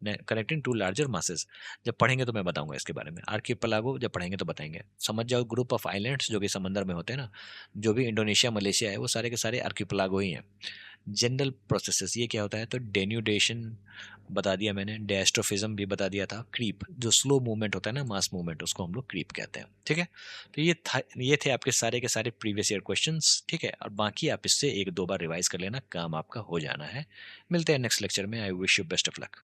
S1: connecting two larger masses, जब पढ़ेंगे तो मैं बताऊंगा इसके बारे में। आर्किपेलागो जब पढ़ेंगे तो बताएंगे। समझ जाओ, ग्रुप ऑफ आइलैंड्स जो कि समंदर में होते हैं ना, जो भी इंडोनेशिया मलेशिया है वो सारे के सारे आर्किपेलागो ही हैं। जनरल प्रोसेसेस, ये क्या होता है? तो डेन्यूडेशन बता दिया मैंने, डेस्ट्रोफिज्म भी बता दिया था। क्रीप जो स्लो मूवमेंट होता है ना, मास मूवमेंट, उसको हम लोग क्रीप कहते हैं, ठीक है। तो ये थे आपके सारे के सारे प्रीवियस ईयर क्वेश्चंस, ठीक है। और बाकी आप इससे एक दो बार रिवाइज कर लेना, काम आपका हो जाना है। मिलते हैं नेक्स्ट लेक्चर में। I wish you best of luck.